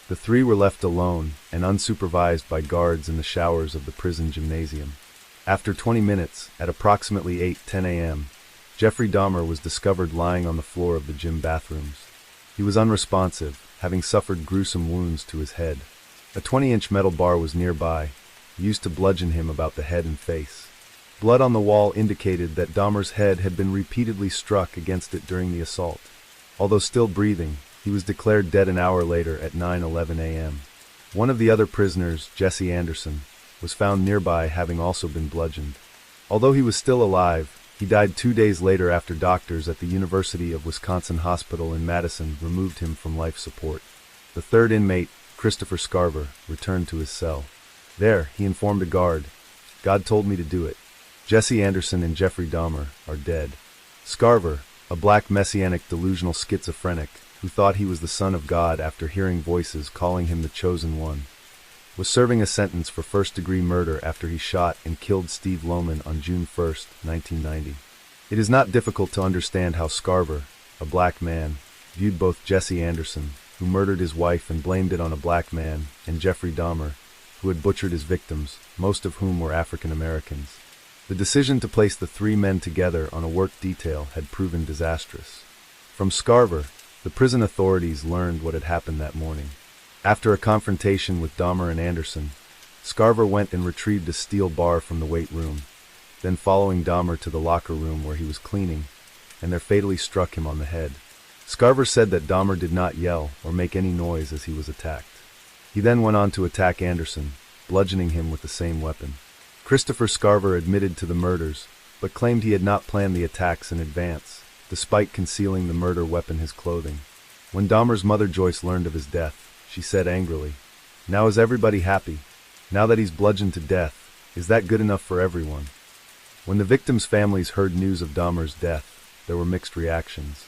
The 3 were left alone and unsupervised by guards in the showers of the prison gymnasium. After 20 minutes, at approximately 8:10 a.m., Jeffrey Dahmer was discovered lying on the floor of the gym bathrooms. He was unresponsive, having suffered gruesome wounds to his head. A 20-inch metal bar was nearby, used to bludgeon him about the head and face. Blood on the wall indicated that Dahmer's head had been repeatedly struck against it during the assault. Although still breathing, he was declared dead an hour later at 9:11 a.m. One of the other prisoners, Jesse Anderson, was found nearby having also been bludgeoned. Although he was still alive, he died 2 days later after doctors at the University of Wisconsin Hospital in Madison removed him from life support. The 3rd inmate, Christopher Scarver, returned to his cell. There, he informed a guard, "God told me to do it. Jesse Anderson and Jeffrey Dahmer are dead." Scarver, a black messianic delusional schizophrenic who thought he was the son of God after hearing voices calling him the chosen one, was serving a sentence for first-degree murder after he shot and killed Steve Lohman on June 1, 1990. It is not difficult to understand how Scarver, a black man, viewed both Jesse Anderson, who murdered his wife and blamed it on a black man, and Jeffrey Dahmer, who had butchered his victims, most of whom were African Americans. The decision to place the 3 men together on a work detail had proven disastrous. From Scarver, the prison authorities learned what had happened that morning. After a confrontation with Dahmer and Anderson, Scarver went and retrieved a steel bar from the weight room, then following Dahmer to the locker room where he was cleaning, and there fatally struck him on the head. Scarver said that Dahmer did not yell or make any noise as he was attacked. He then went on to attack Anderson, bludgeoning him with the same weapon. Christopher Scarver admitted to the murders, but claimed he had not planned the attacks in advance, despite concealing the murder weapon in his clothing. When Dahmer's mother Joyce learned of his death, she said angrily, "Now is everybody happy? Now that he's bludgeoned to death, is that good enough for everyone?" When the victims' families heard news of Dahmer's death, there were mixed reactions.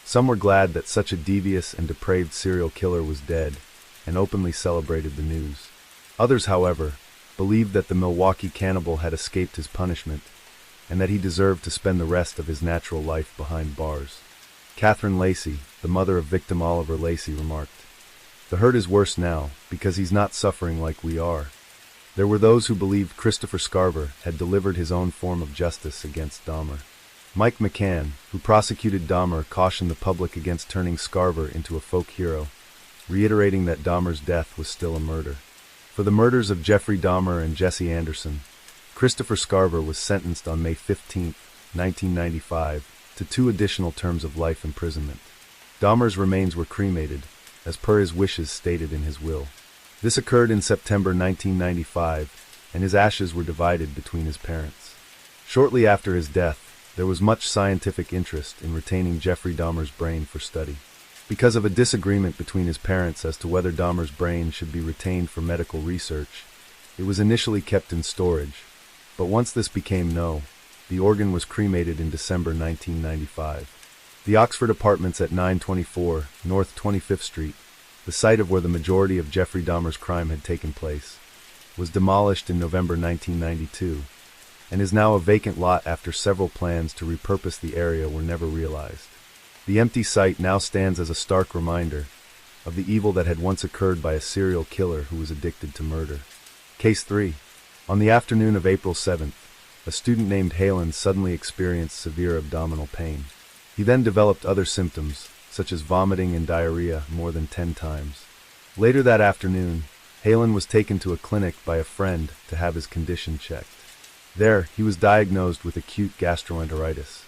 Some were glad that such a devious and depraved serial killer was dead, and openly celebrated the news. Others, however, believed that the Milwaukee cannibal had escaped his punishment, and that he deserved to spend the rest of his natural life behind bars. Catherine Lacey, the mother of victim Oliver Lacey, remarked. The hurt is worse now, because he's not suffering like we are. There were those who believed Christopher Scarver had delivered his own form of justice against Dahmer. Mike McCann, who prosecuted Dahmer, cautioned the public against turning Scarver into a folk hero, reiterating that Dahmer's death was still a murder. For the murders of Jeffrey Dahmer and Jesse Anderson, Christopher Scarver was sentenced on May 15, 1995, to 2 additional terms of life imprisonment. Dahmer's remains were cremated, as per his wishes stated in his will. This occurred in September 1995, and his ashes were divided between his parents. Shortly after his death, there was much scientific interest in retaining Jeffrey Dahmer's brain for study. Because of a disagreement between his parents as to whether Dahmer's brain should be retained for medical research, it was initially kept in storage, but once this became no, the organ was cremated in December 1995. The Oxford Apartments at 924 North 25th Street, the site of where the majority of Jeffrey Dahmer's crime had taken place, was demolished in November 1992, and is now a vacant lot after several plans to repurpose the area were never realized. The empty site now stands as a stark reminder of the evil that had once occurred by a serial killer who was addicted to murder. Case 3. On the afternoon of April 7th, a student named Halen suddenly experienced severe abdominal pain. He then developed other symptoms, such as vomiting and diarrhea, more than 10 times. Later that afternoon, Halen was taken to a clinic by a friend to have his condition checked. There, he was diagnosed with acute gastroenteritis.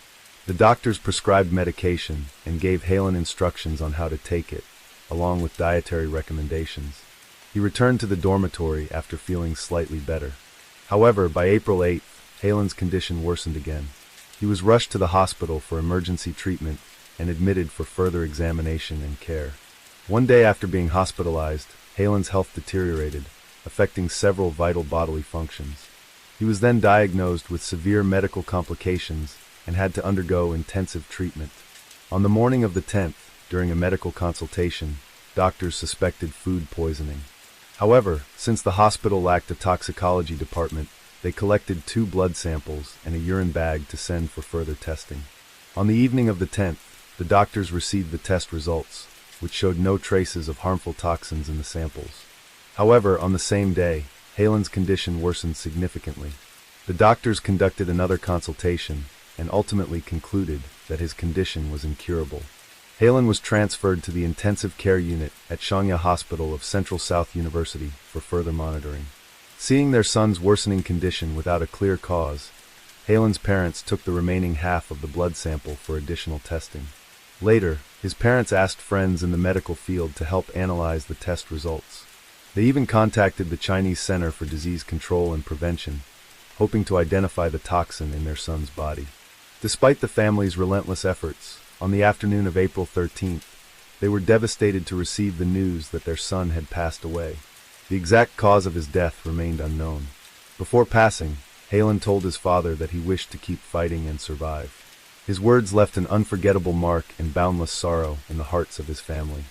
The doctors prescribed medication and gave Halen instructions on how to take it, along with dietary recommendations. He returned to the dormitory after feeling slightly better. However, by April 8th, Halen's condition worsened again. He was rushed to the hospital for emergency treatment and admitted for further examination and care. One day after being hospitalized, Halen's health deteriorated, affecting several vital bodily functions. He was then diagnosed with severe medical complications and had to undergo intensive treatment. On the morning of the 10th, during a medical consultation, doctors suspected food poisoning. However, since the hospital lacked a toxicology department, they collected 2 blood samples and a urine bag to send for further testing. On the evening of the 10th, the doctors received the test results, which showed no traces of harmful toxins in the samples. However, on the same day, Halen's condition worsened significantly. The doctors conducted another consultation and ultimately concluded that his condition was incurable. Halen was transferred to the intensive care unit at Shangya Hospital of Central South University for further monitoring. Seeing their son's worsening condition without a clear cause, Halen's parents took the remaining half of the blood sample for additional testing. Later, his parents asked friends in the medical field to help analyze the test results. They even contacted the Chinese Center for Disease Control and Prevention, hoping to identify the toxin in their son's body. Despite the family's relentless efforts, on the afternoon of April 13th, they were devastated to receive the news that their son had passed away. The exact cause of his death remained unknown. Before passing, Halen told his father that he wished to keep fighting and survive. His words left an unforgettable mark and boundless sorrow in the hearts of his family.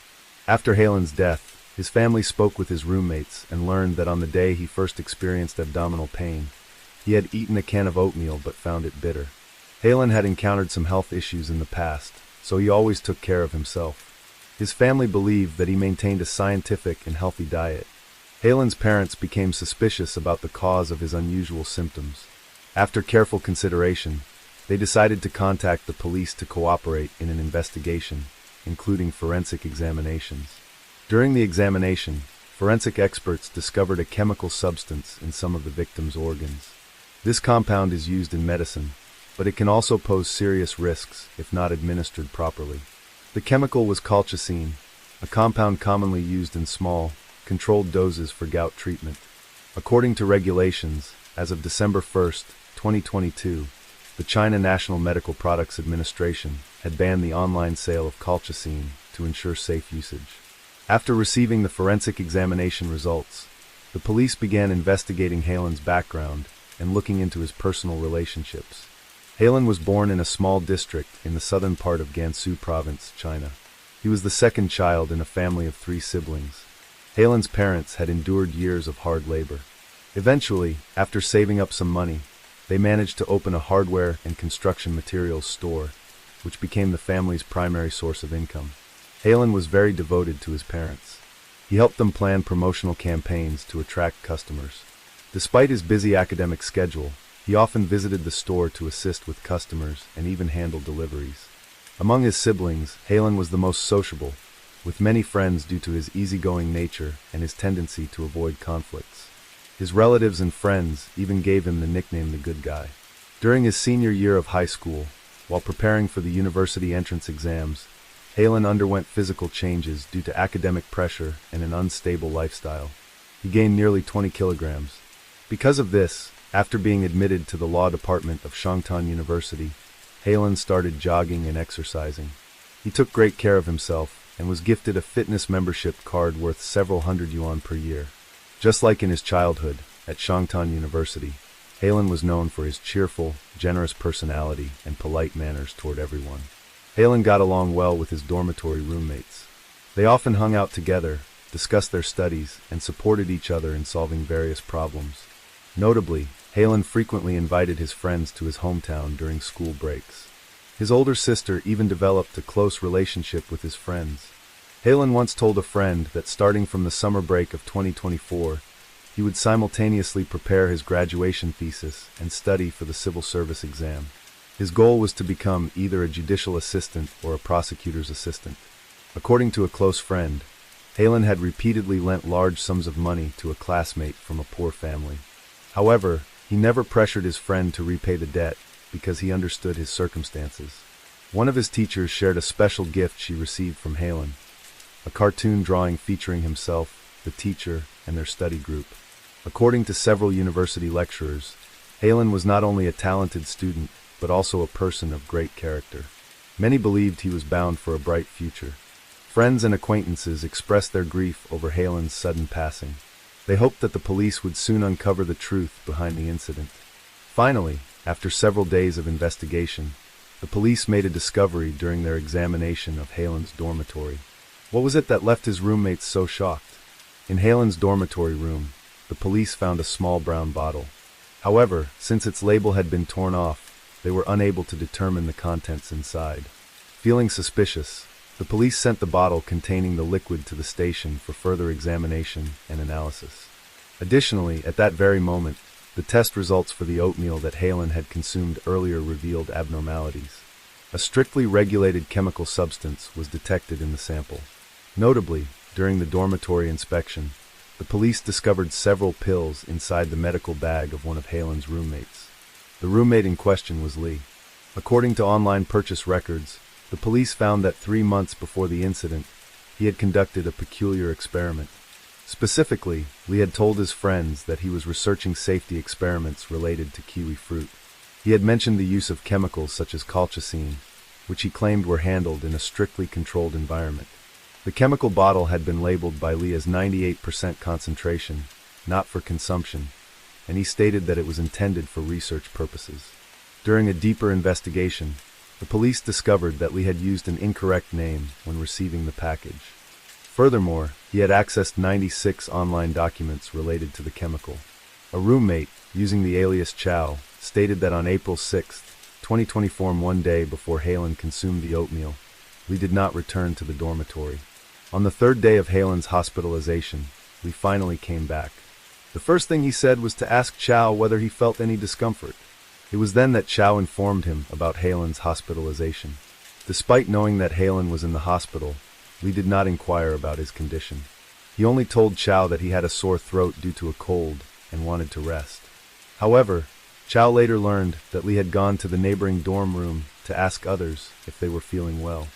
After Halen's death, his family spoke with his roommates and learned that on the day he first experienced abdominal pain, he had eaten a can of oatmeal but found it bitter. Halen had encountered some health issues in the past, so he always took care of himself. His family believed that he maintained a scientific and healthy diet. Halen's parents became suspicious about the cause of his unusual symptoms. After careful consideration, they decided to contact the police to cooperate in an investigation, including forensic examinations. During the examination, forensic experts discovered a chemical substance in some of the victim's organs. This compound is used in medicine, but it can also pose serious risks if not administered properly. The chemical was colchicine, a compound commonly used in small, controlled doses for gout treatment. According to regulations, as of December 1, 2022, the China National Medical Products Administration had banned the online sale of colchicine to ensure safe usage. After receiving the forensic examination results, the police began investigating Halen's background and looking into his personal relationships. Halen was born in a small district in the southern part of Gansu Province, China. He was the second child in a family of 3 siblings. Halen's parents had endured years of hard labor. Eventually, after saving up some money, they managed to open a hardware and construction materials store, which became the family's primary source of income. Halen was very devoted to his parents. He helped them plan promotional campaigns to attract customers. Despite his busy academic schedule, he often visited the store to assist with customers and even handle deliveries. Among his siblings, Halen was the most sociable, with many friends due to his easygoing nature and his tendency to avoid conflicts. His relatives and friends even gave him the nickname the Good Guy. During his senior year of high school, while preparing for the university entrance exams, Halen underwent physical changes due to academic pressure and an unstable lifestyle. He gained nearly 20 kilograms. Because of this, after being admitted to the law department of Shangtan University, Halen started jogging and exercising. He took great care of himself and was gifted a fitness membership card worth several hundred yuan per year. Just like in his childhood, at Shangtan University, Halen was known for his cheerful, generous personality and polite manners toward everyone. Halen got along well with his dormitory roommates. They often hung out together, discussed their studies, and supported each other in solving various problems. Notably, Halen frequently invited his friends to his hometown during school breaks. His older sister even developed a close relationship with his friends. Halen once told a friend that starting from the summer break of 2024, he would simultaneously prepare his graduation thesis and study for the civil service exam. His goal was to become either a judicial assistant or a prosecutor's assistant. According to a close friend, Halen had repeatedly lent large sums of money to a classmate from a poor family. However, he never pressured his friend to repay the debt because he understood his circumstances. One of his teachers shared a special gift she received from Halen, a cartoon drawing featuring himself, the teacher, and their study group. According to several university lecturers, Halen was not only a talented student, but also a person of great character. Many believed he was bound for a bright future. Friends and acquaintances expressed their grief over Halen's sudden passing. They hoped that the police would soon uncover the truth behind the incident. Finally, after several days of investigation, the police made a discovery during their examination of Halen's dormitory. What was it that left his roommates so shocked? In Halen's dormitory room, the police found a small brown bottle. However, since its label had been torn off, they were unable to determine the contents inside. Feeling suspicious, the police sent the bottle containing the liquid to the station for further examination and analysis. Additionally, at that very moment, the test results for the oatmeal that Halen had consumed earlier revealed abnormalities. A strictly regulated chemical substance was detected in the sample. Notably, during the dormitory inspection, the police discovered several pills inside the medical bag of one of Halen's roommates. The roommate in question was Lee. According to online purchase records, the police found that 3 months before the incident, he had conducted a peculiar experiment. Specifically, Lee had told his friends that he was researching safety experiments related to kiwi fruit. He had mentioned the use of chemicals such as colchicine, which he claimed were handled in a strictly controlled environment. The chemical bottle had been labeled by Lee as 98% concentration, not for consumption, and he stated that it was intended for research purposes. During a deeper investigation, the police discovered that Lee had used an incorrect name when receiving the package. Furthermore, he had accessed 96 online documents related to the chemical. A roommate, using the alias Chow, stated that on April 6, 2024, one day before Halen consumed the oatmeal, Lee did not return to the dormitory. On the third day of Halen's hospitalization, Lee finally came back. The first thing he said was to ask Chow whether he felt any discomfort. It was then that Chow informed him about Halen's hospitalization. Despite knowing that Halen was in the hospital, Lee did not inquire about his condition. He only told Chow that he had a sore throat due to a cold and wanted to rest. However, Chow later learned that Lee had gone to the neighboring dorm room to ask others if they were feeling well.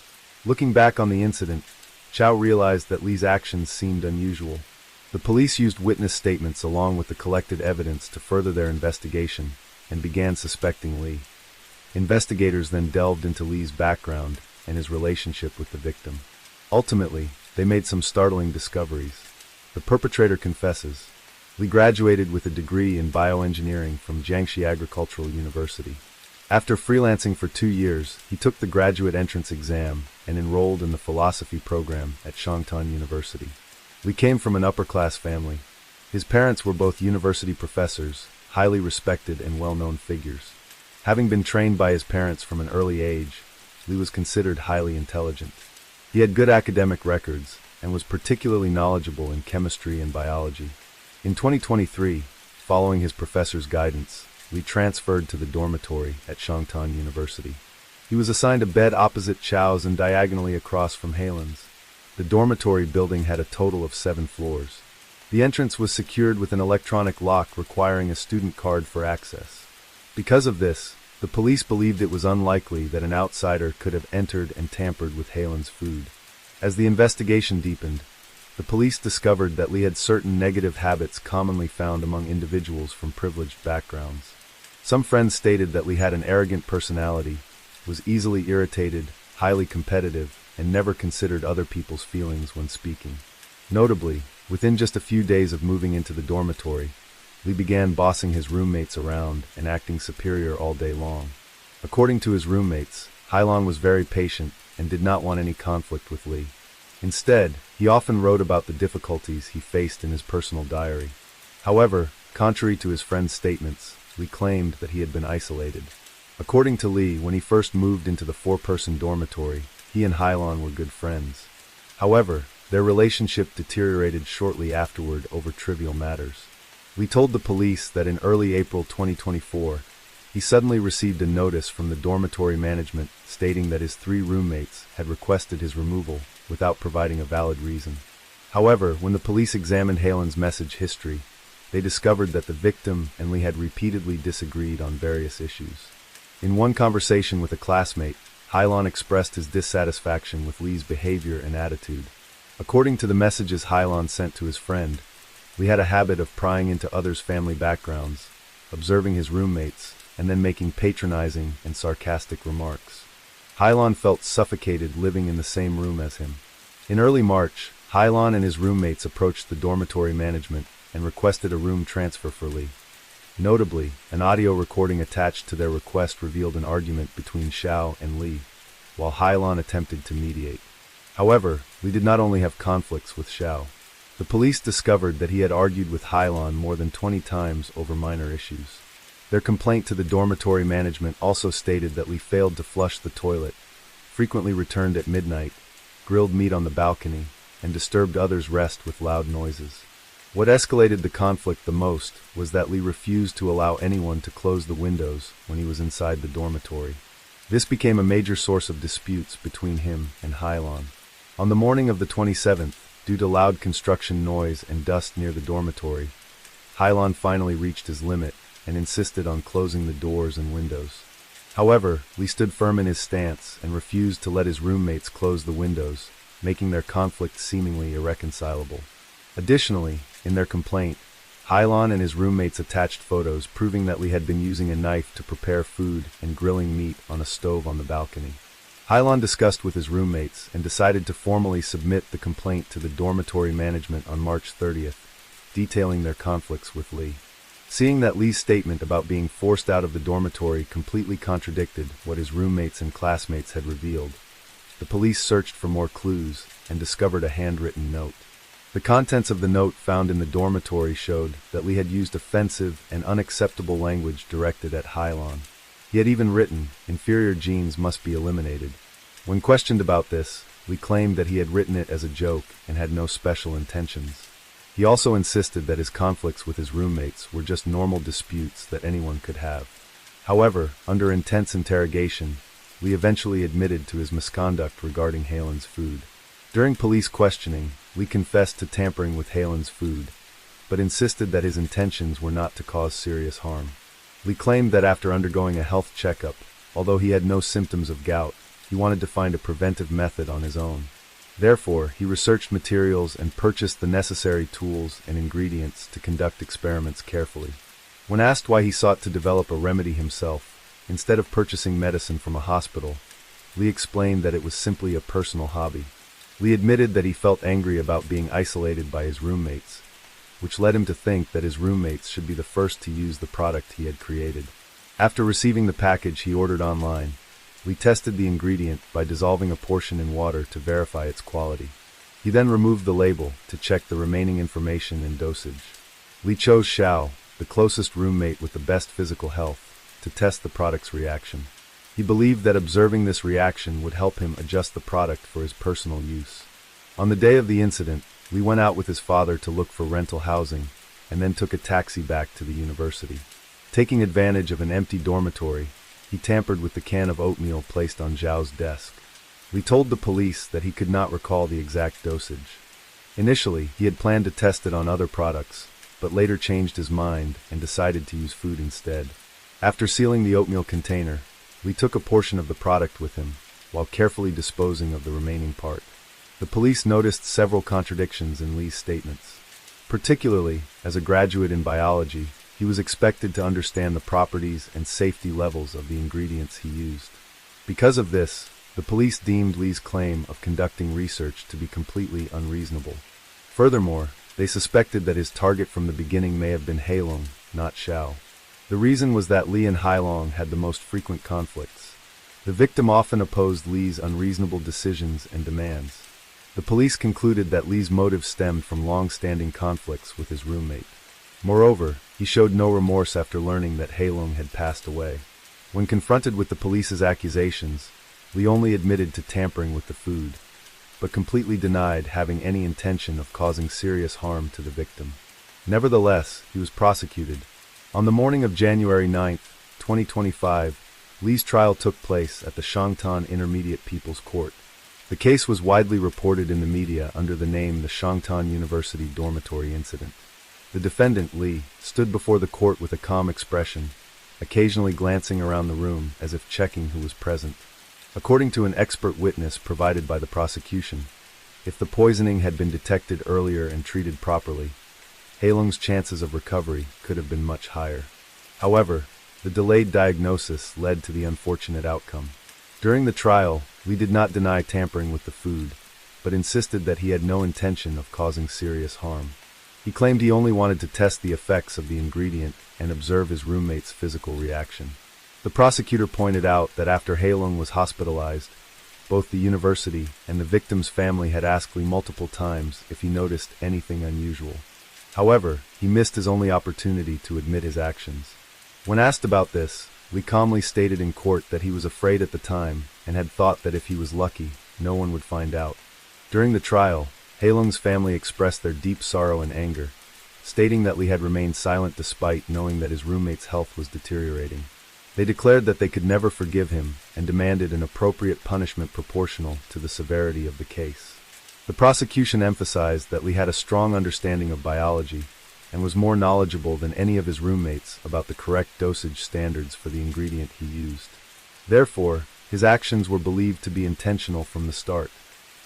Looking back on the incident, Chow realized that Lee's actions seemed unusual. The police used witness statements along with the collected evidence to further their investigation and began suspecting Lee. Investigators then delved into Lee's background and his relationship with the victim. Ultimately, they made some startling discoveries. The perpetrator confesses. Lee graduated with a degree in bioengineering from Jiangxi Agricultural University. After freelancing for 2 years, he took the graduate entrance exam and enrolled in the philosophy program at Shangtan University. Lee came from an upper-class family. His parents were both university professors, highly respected and well-known figures. Having been trained by his parents from an early age, Lee was considered highly intelligent. He had good academic records and was particularly knowledgeable in chemistry and biology. In 2023, following his professor's guidance, Lee transferred to the dormitory at Shangtan University. He was assigned a bed opposite Chow's and diagonally across from Halen's. The dormitory building had a total of 7 floors. The entrance was secured with an electronic lock requiring a student card for access. Because of this, the police believed it was unlikely that an outsider could have entered and tampered with Halen's food. As the investigation deepened, the police discovered that Lee had certain negative habits commonly found among individuals from privileged backgrounds. Some friends stated that Lee had an arrogant personality, was easily irritated, highly competitive, and never considered other people's feelings when speaking. Notably, within just a few days of moving into the dormitory, Lee began bossing his roommates around and acting superior all day long. According to his roommates, Hailon was very patient and did not want any conflict with Lee. Instead, he often wrote about the difficulties he faced in his personal diary. However, contrary to his friend's statements, Lee claimed that he had been isolated. According to Lee, when he first moved into the 4-person dormitory, he and Hailon were good friends. However, their relationship deteriorated shortly afterward over trivial matters. Lee told the police that in early April 2024, he suddenly received a notice from the dormitory management stating that his 3 roommates had requested his removal without providing a valid reason. However, when the police examined Halen's message history, they discovered that the victim and Lee had repeatedly disagreed on various issues. In one conversation with a classmate, Hailon expressed his dissatisfaction with Lee's behavior and attitude. According to the messages Hailon sent to his friend, Lee had a habit of prying into others' family backgrounds, observing his roommates, and then making patronizing and sarcastic remarks. Hailon felt suffocated living in the same room as him. In early March, Hailon and his roommates approached the dormitory management and requested a room transfer for Lee. Notably, an audio recording attached to their request revealed an argument between Xiao and Lee, while Hailon attempted to mediate. However, Lee did not only have conflicts with Xiao. The police discovered that he had argued with Hailon more than 20 times over minor issues. Their complaint to the dormitory management also stated that Lee failed to flush the toilet, frequently returned at midnight, grilled meat on the balcony, and disturbed others' rest with loud noises. What escalated the conflict the most was that Lee refused to allow anyone to close the windows when he was inside the dormitory. This became a major source of disputes between him and Hailon. On the morning of the 27th, due to loud construction noise and dust near the dormitory, Hailon finally reached his limit and insisted on closing the doors and windows. However, Lee stood firm in his stance and refused to let his roommates close the windows, making their conflict seemingly irreconcilable. Additionally, in their complaint, Hailon and his roommates attached photos proving that Lee had been using a knife to prepare food and grilling meat on a stove on the balcony. Hailon discussed with his roommates and decided to formally submit the complaint to the dormitory management on March 30th, detailing their conflicts with Lee. Seeing that Lee's statement about being forced out of the dormitory completely contradicted what his roommates and classmates had revealed, the police searched for more clues and discovered a handwritten note. The contents of the note found in the dormitory showed that Lee had used offensive and unacceptable language directed at Hailon. He had even written, "Inferior genes must be eliminated." When questioned about this, Lee claimed that he had written it as a joke and had no special intentions. He also insisted that his conflicts with his roommates were just normal disputes that anyone could have. However, under intense interrogation, Lee eventually admitted to his misconduct regarding Halen's food. During police questioning, Lee confessed to tampering with Halen's food, but insisted that his intentions were not to cause serious harm. Lee claimed that after undergoing a health checkup, although he had no symptoms of gout, he wanted to find a preventive method on his own. Therefore, he researched materials and purchased the necessary tools and ingredients to conduct experiments carefully. When asked why he sought to develop a remedy himself, instead of purchasing medicine from a hospital, Lee explained that it was simply a personal hobby. Lee admitted that he felt angry about being isolated by his roommates, which led him to think that his roommates should be the first to use the product he had created. After receiving the package he ordered online, Lee tested the ingredient by dissolving a portion in water to verify its quality. He then removed the label to check the remaining information and dosage. Lee chose Xiao, the closest roommate with the best physical health, to test the product's reaction. He believed that observing this reaction would help him adjust the product for his personal use. On the day of the incident, Lee went out with his father to look for rental housing and then took a taxi back to the university. Taking advantage of an empty dormitory, he tampered with the can of oatmeal placed on Zhao's desk. Lee told the police that he could not recall the exact dosage. Initially, he had planned to test it on other products, but later changed his mind and decided to use food instead. After sealing the oatmeal container, Lee took a portion of the product with him, while carefully disposing of the remaining part. The police noticed several contradictions in Lee's statements. Particularly, as a graduate in biology, he was expected to understand the properties and safety levels of the ingredients he used. Because of this, the police deemed Lee's claim of conducting research to be completely unreasonable. Furthermore, they suspected that his target from the beginning may have been Hailong, not Zhao. The reason was that Lee and Hailong had the most frequent conflicts. The victim often opposed Lee's unreasonable decisions and demands. The police concluded that Lee's motive stemmed from long-standing conflicts with his roommate. Moreover, he showed no remorse after learning that Hailong had passed away. When confronted with the police's accusations, Lee only admitted to tampering with the food, but completely denied having any intention of causing serious harm to the victim. Nevertheless, he was prosecuted. On the morning of January 9, 2025, Lee's trial took place at the Shangtan Intermediate People's Court. The case was widely reported in the media under the name the Shangtan University Dormitory Incident. The defendant, Lee, stood before the court with a calm expression, occasionally glancing around the room as if checking who was present. According to an expert witness provided by the prosecution, if the poisoning had been detected earlier and treated properly, Hailong's chances of recovery could have been much higher. However, the delayed diagnosis led to the unfortunate outcome. During the trial, Lee did not deny tampering with the food, but insisted that he had no intention of causing serious harm. He claimed he only wanted to test the effects of the ingredient and observe his roommate's physical reaction. The prosecutor pointed out that after Hailong was hospitalized, both the university and the victim's family had asked Lee multiple times if he noticed anything unusual. However, he missed his only opportunity to admit his actions. When asked about this, Lee calmly stated in court that he was afraid at the time and had thought that if he was lucky, no one would find out. During the trial, Hailong's family expressed their deep sorrow and anger, stating that Lee had remained silent despite knowing that his roommate's health was deteriorating. They declared that they could never forgive him and demanded an appropriate punishment proportional to the severity of the case. The prosecution emphasized that Lee had a strong understanding of biology and was more knowledgeable than any of his roommates about the correct dosage standards for the ingredient he used. Therefore, his actions were believed to be intentional from the start.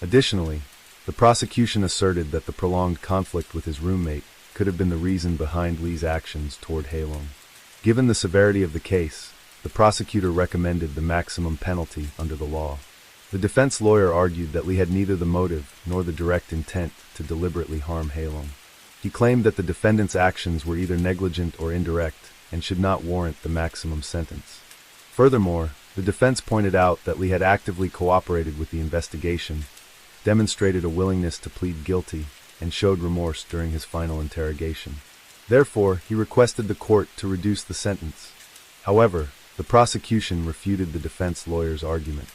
Additionally, the prosecution asserted that the prolonged conflict with his roommate could have been the reason behind Lee's actions toward Hailong. Given the severity of the case, the prosecutor recommended the maximum penalty under the law. The defense lawyer argued that Lee had neither the motive nor the direct intent to deliberately harm Hailong. He claimed that the defendant's actions were either negligent or indirect and should not warrant the maximum sentence. Furthermore, the defense pointed out that Lee had actively cooperated with the investigation, demonstrated a willingness to plead guilty, and showed remorse during his final interrogation. Therefore, he requested the court to reduce the sentence. However, the prosecution refuted the defense lawyer's argument.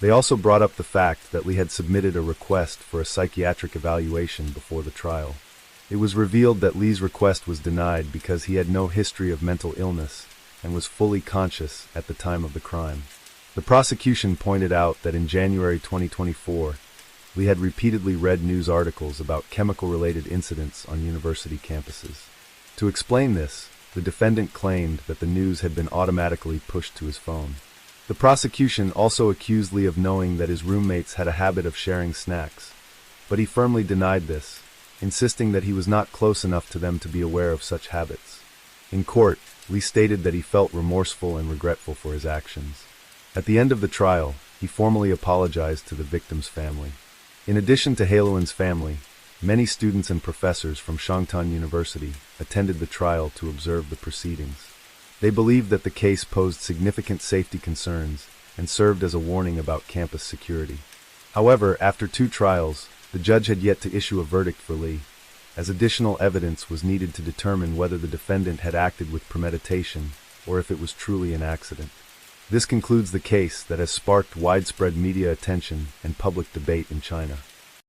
They also brought up the fact that Lee had submitted a request for a psychiatric evaluation before the trial. It was revealed that Lee's request was denied because he had no history of mental illness and was fully conscious at the time of the crime. The prosecution pointed out that in January 2024, Lee had repeatedly read news articles about chemical-related incidents on university campuses. To explain this, the defendant claimed that the news had been automatically pushed to his phone. The prosecution also accused Lee of knowing that his roommates had a habit of sharing snacks, but he firmly denied this, insisting that he was not close enough to them to be aware of such habits. In court, Lee stated that he felt remorseful and regretful for his actions. At the end of the trial, he formally apologized to the victim's family. In addition to Hailong's family, many students and professors from Shangtan University attended the trial to observe the proceedings. They believed that the case posed significant safety concerns and served as a warning about campus security. However, after 2 trials, the judge had yet to issue a verdict for Lee, as additional evidence was needed to determine whether the defendant had acted with premeditation or if it was truly an accident. This concludes the case that has sparked widespread media attention and public debate in China.